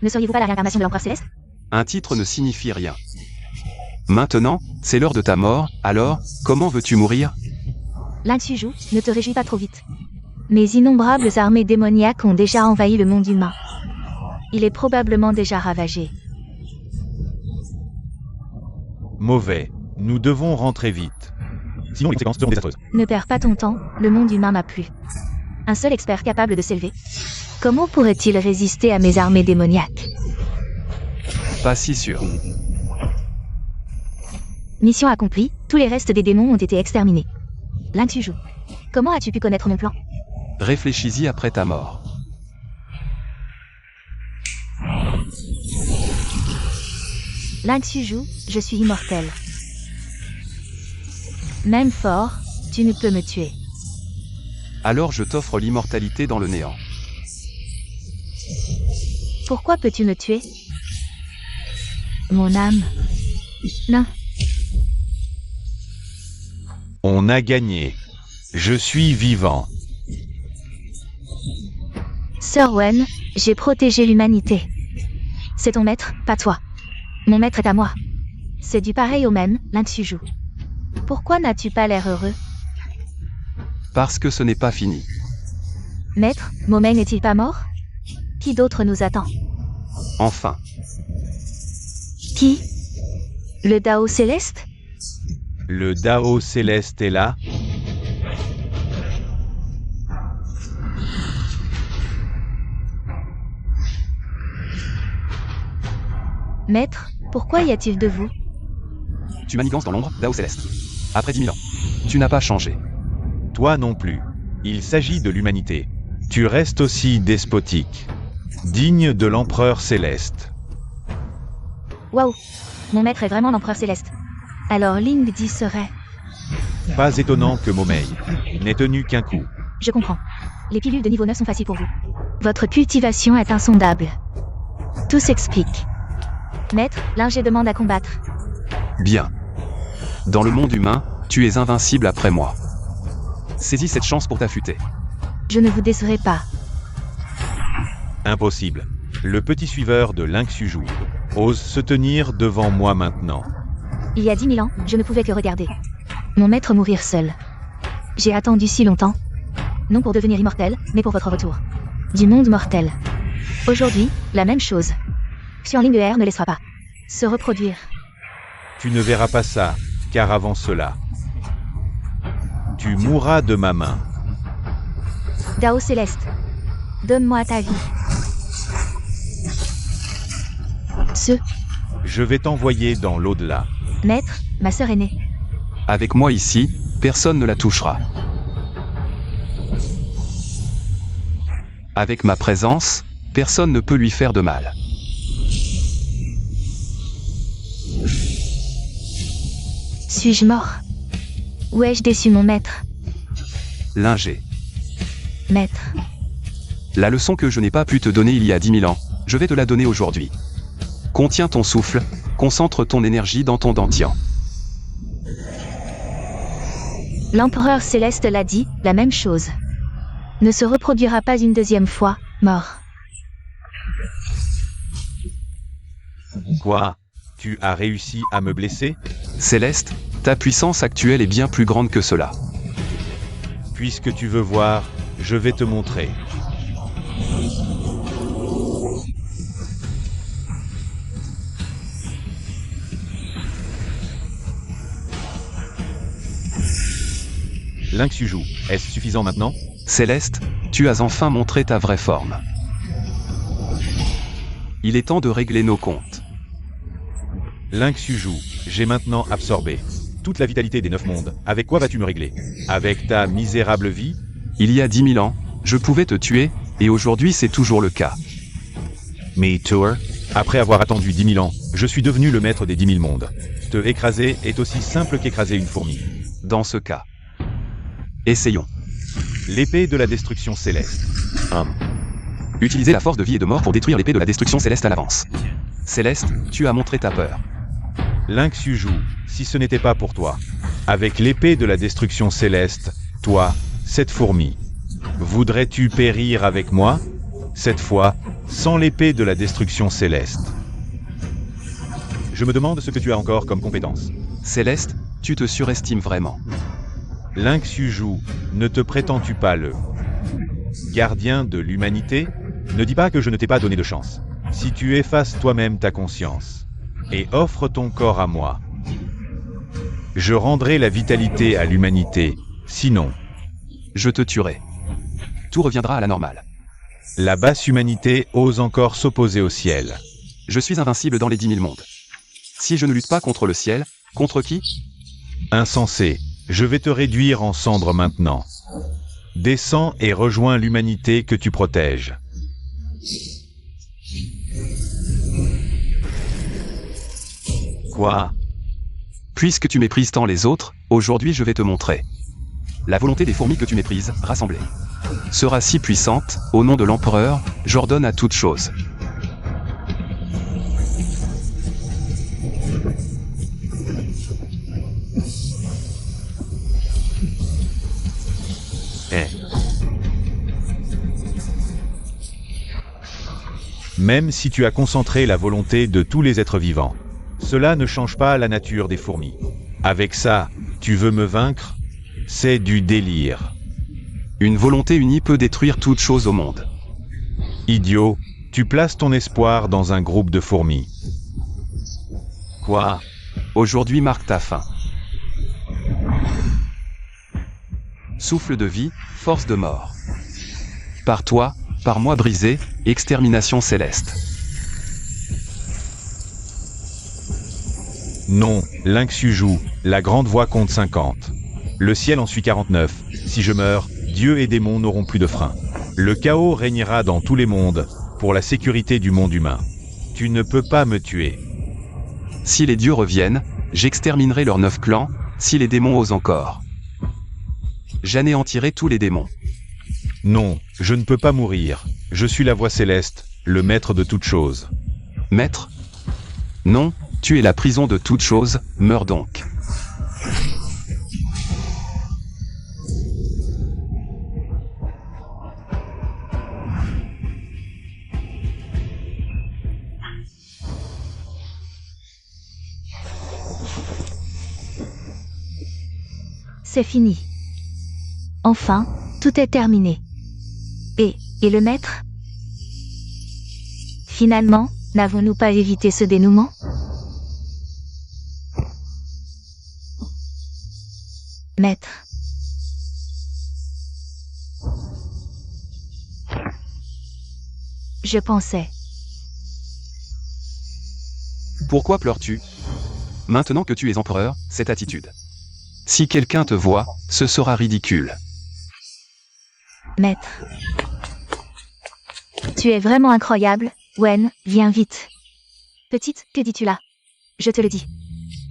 Ne seriez-vous pas la réincarnation de l'empereur céleste? Un titre ne signifie rien. Maintenant, c'est l'heure de ta mort, alors, comment veux-tu mourir? Ling Xuzhu, ne te réjouis pas trop vite. Mes innombrables armées démoniaques ont déjà envahi le monde humain. Il est probablement déjà ravagé. Mauvais. Nous devons rentrer vite. Sinon les conséquences seront désastreuses. Ne perds pas ton temps, le monde humain n'a plus un seul expert capable de s'élever. Comment pourrait-il résister à mes armées démoniaques? Pas si sûr. Mission accomplie, tous les restes des démons ont été exterminés. Ling Xuzhu, comment as-tu pu connaître mon plan? Réfléchis-y après ta mort. Ling Xuzhu, je suis immortel. Même fort, tu ne peux me tuer. Alors je t'offre l'immortalité dans le néant. Pourquoi peux-tu me tuer? Mon âme. Non. On a gagné. Je suis vivant. Sir Wen, j'ai protégé l'humanité. C'est ton maître, pas toi. Mon maître est à moi. C'est du pareil au même, Ling Xuzhu. Pourquoi n'as-tu pas l'air heureux? Parce que ce n'est pas fini. Maître, Momei n'est-il pas mort? Qui d'autre nous attend? Enfin. Qui? Le Dao céleste? Le Dao céleste est là. Maître, pourquoi y a-t-il de vous? Tu manigances dans l'ombre, Dao céleste. Après 10 000 ans. Tu n'as pas changé. Toi non plus. Il s'agit de l'humanité. Tu restes aussi despotique. Digne de l'empereur céleste. Waouh! Mon maître est vraiment l'empereur céleste. Alors Ling Di serait... Pas étonnant que Momei n'ait tenu qu'un coup. Je comprends. Les pilules de niveau 9 sont faciles pour vous. Votre cultivation est insondable. Tout s'explique. Maître, Linger demande à combattre. Bien. Dans le monde humain, tu es invincible après moi. Saisis cette chance pour t'affûter. Je ne vous décerai pas. Impossible. Le petit suiveur de Lynx-Yu ose se tenir devant moi maintenant. Il y a 10 000 ans, je ne pouvais que regarder mon maître mourir seul. J'ai attendu si longtemps. Non pour devenir immortel, mais pour votre retour. Du monde mortel. Aujourd'hui, la même chose. Xianling ne laissera pas se reproduire. Tu ne verras pas ça, car avant cela, tu mourras de ma main. Dao Céleste, donne-moi ta vie. Je vais t'envoyer dans l'au-delà. Maître, ma sœur aînée. Avec moi ici, personne ne la touchera. Avec ma présence, personne ne peut lui faire de mal. Suis-je mort? Ou ai-je déçu mon maître? Lingé. Maître. La leçon que je n'ai pas pu te donner il y a 10 000 ans, je vais te la donner aujourd'hui. Contiens ton souffle, concentre ton énergie dans ton dantian. L'empereur céleste l'a dit, la même chose. Ne se reproduira pas une deuxième fois, mort. Quoi? Tu as réussi à me blesser? Céleste, ta puissance actuelle est bien plus grande que cela. Puisque tu veux voir, je vais te montrer. Lynx-Yu, est-ce suffisant maintenant? Céleste, tu as enfin montré ta vraie forme. Il est temps de régler nos comptes. Lynx-Yu, j'ai maintenant absorbé toute la vitalité des 9 mondes. Avec quoi vas-tu me régler? Avec ta misérable vie? Il y a 10 000 ans, je pouvais te tuer, et aujourd'hui c'est toujours le cas. Me too. Après avoir attendu 10 000 ans, je suis devenu le maître des 10 000 mondes. Te écraser est aussi simple qu'écraser une fourmi. Dans ce cas, essayons. L'épée de la destruction céleste. Utilisez la force de vie et de mort pour détruire l'épée de la destruction céleste à l'avance. Céleste, tu as montré ta peur. Lynx-Yu, si ce n'était pas pour toi, avec l'épée de la destruction céleste, toi, cette fourmi, voudrais-tu périr avec moi? Cette fois, sans l'épée de la destruction céleste. Je me demande ce que tu as encore comme compétence. Céleste, tu te surestimes vraiment. Lynx-Yu, ne te prétends-tu pas le gardien de l'humanité? Ne dis pas que je ne t'ai pas donné de chance. Si tu effaces toi-même ta conscience et offres ton corps à moi, je rendrai la vitalité à l'humanité, sinon, je te tuerai. Tout reviendra à la normale. La basse humanité ose encore s'opposer au ciel. Je suis invincible dans les 10 000 mondes. Si je ne lutte pas contre le ciel, contre qui? Insensé, je vais te réduire en cendres maintenant. Descends et rejoins l'humanité que tu protèges. Quoi? Puisque tu méprises tant les autres, aujourd'hui je vais te montrer. La volonté des fourmis que tu méprises, rassemblée, sera si puissante, au nom de l'empereur, j'ordonne à toute chose. Même si tu as concentré la volonté de tous les êtres vivants, cela ne change pas la nature des fourmis. Avec ça, tu veux me vaincre? C'est du délire. Une volonté unie peut détruire toute chose au monde. Idiot, tu places ton espoir dans un groupe de fourmis. Quoi? Aujourd'hui marque ta fin. Souffle de vie, force de mort. Par toi, par moi brisé, extermination céleste. Non, Lynx-Yu, la grande voix compte 50. Le ciel en suit 49. Si je meurs, Dieu et démons n'auront plus de frein. Le chaos régnera dans tous les mondes, pour la sécurité du monde humain. Tu ne peux pas me tuer. Si les dieux reviennent, j'exterminerai leurs 9 clans, si les démons osent encore. J'anéantirai tous les démons. Non, je ne peux pas mourir. Je suis la voix céleste, le maître de toutes choses. Maître? Non, tu es la prison de toutes choses, meurs donc. C'est fini. Enfin, tout est terminé. Et le maître? Finalement, n'avons-nous pas évité ce dénouement? Maître. Je pensais. Pourquoi pleures-tu? Maintenant que tu es empereur, cette attitude. Si quelqu'un te voit, ce sera ridicule. Maître. Tu es vraiment incroyable, Wen, viens vite. Petite, que dis-tu là? Je te le dis.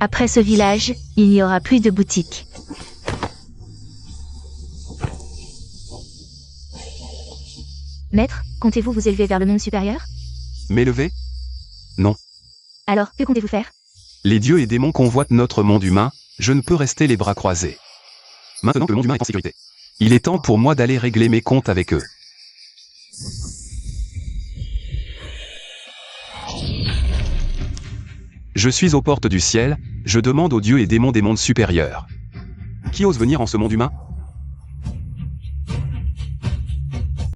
Après ce village, il n'y aura plus de boutique. Maître, comptez-vous vous élever vers le monde supérieur? M'élever? Non. Alors, que comptez-vous faire? Les dieux et démons convoitent notre monde humain, je ne peux rester les bras croisés. Maintenant que le monde humain est en sécurité, il est temps pour moi d'aller régler mes comptes avec eux. Je suis aux portes du ciel, je demande aux dieux et démons des mondes supérieurs. Qui ose venir en ce monde humain?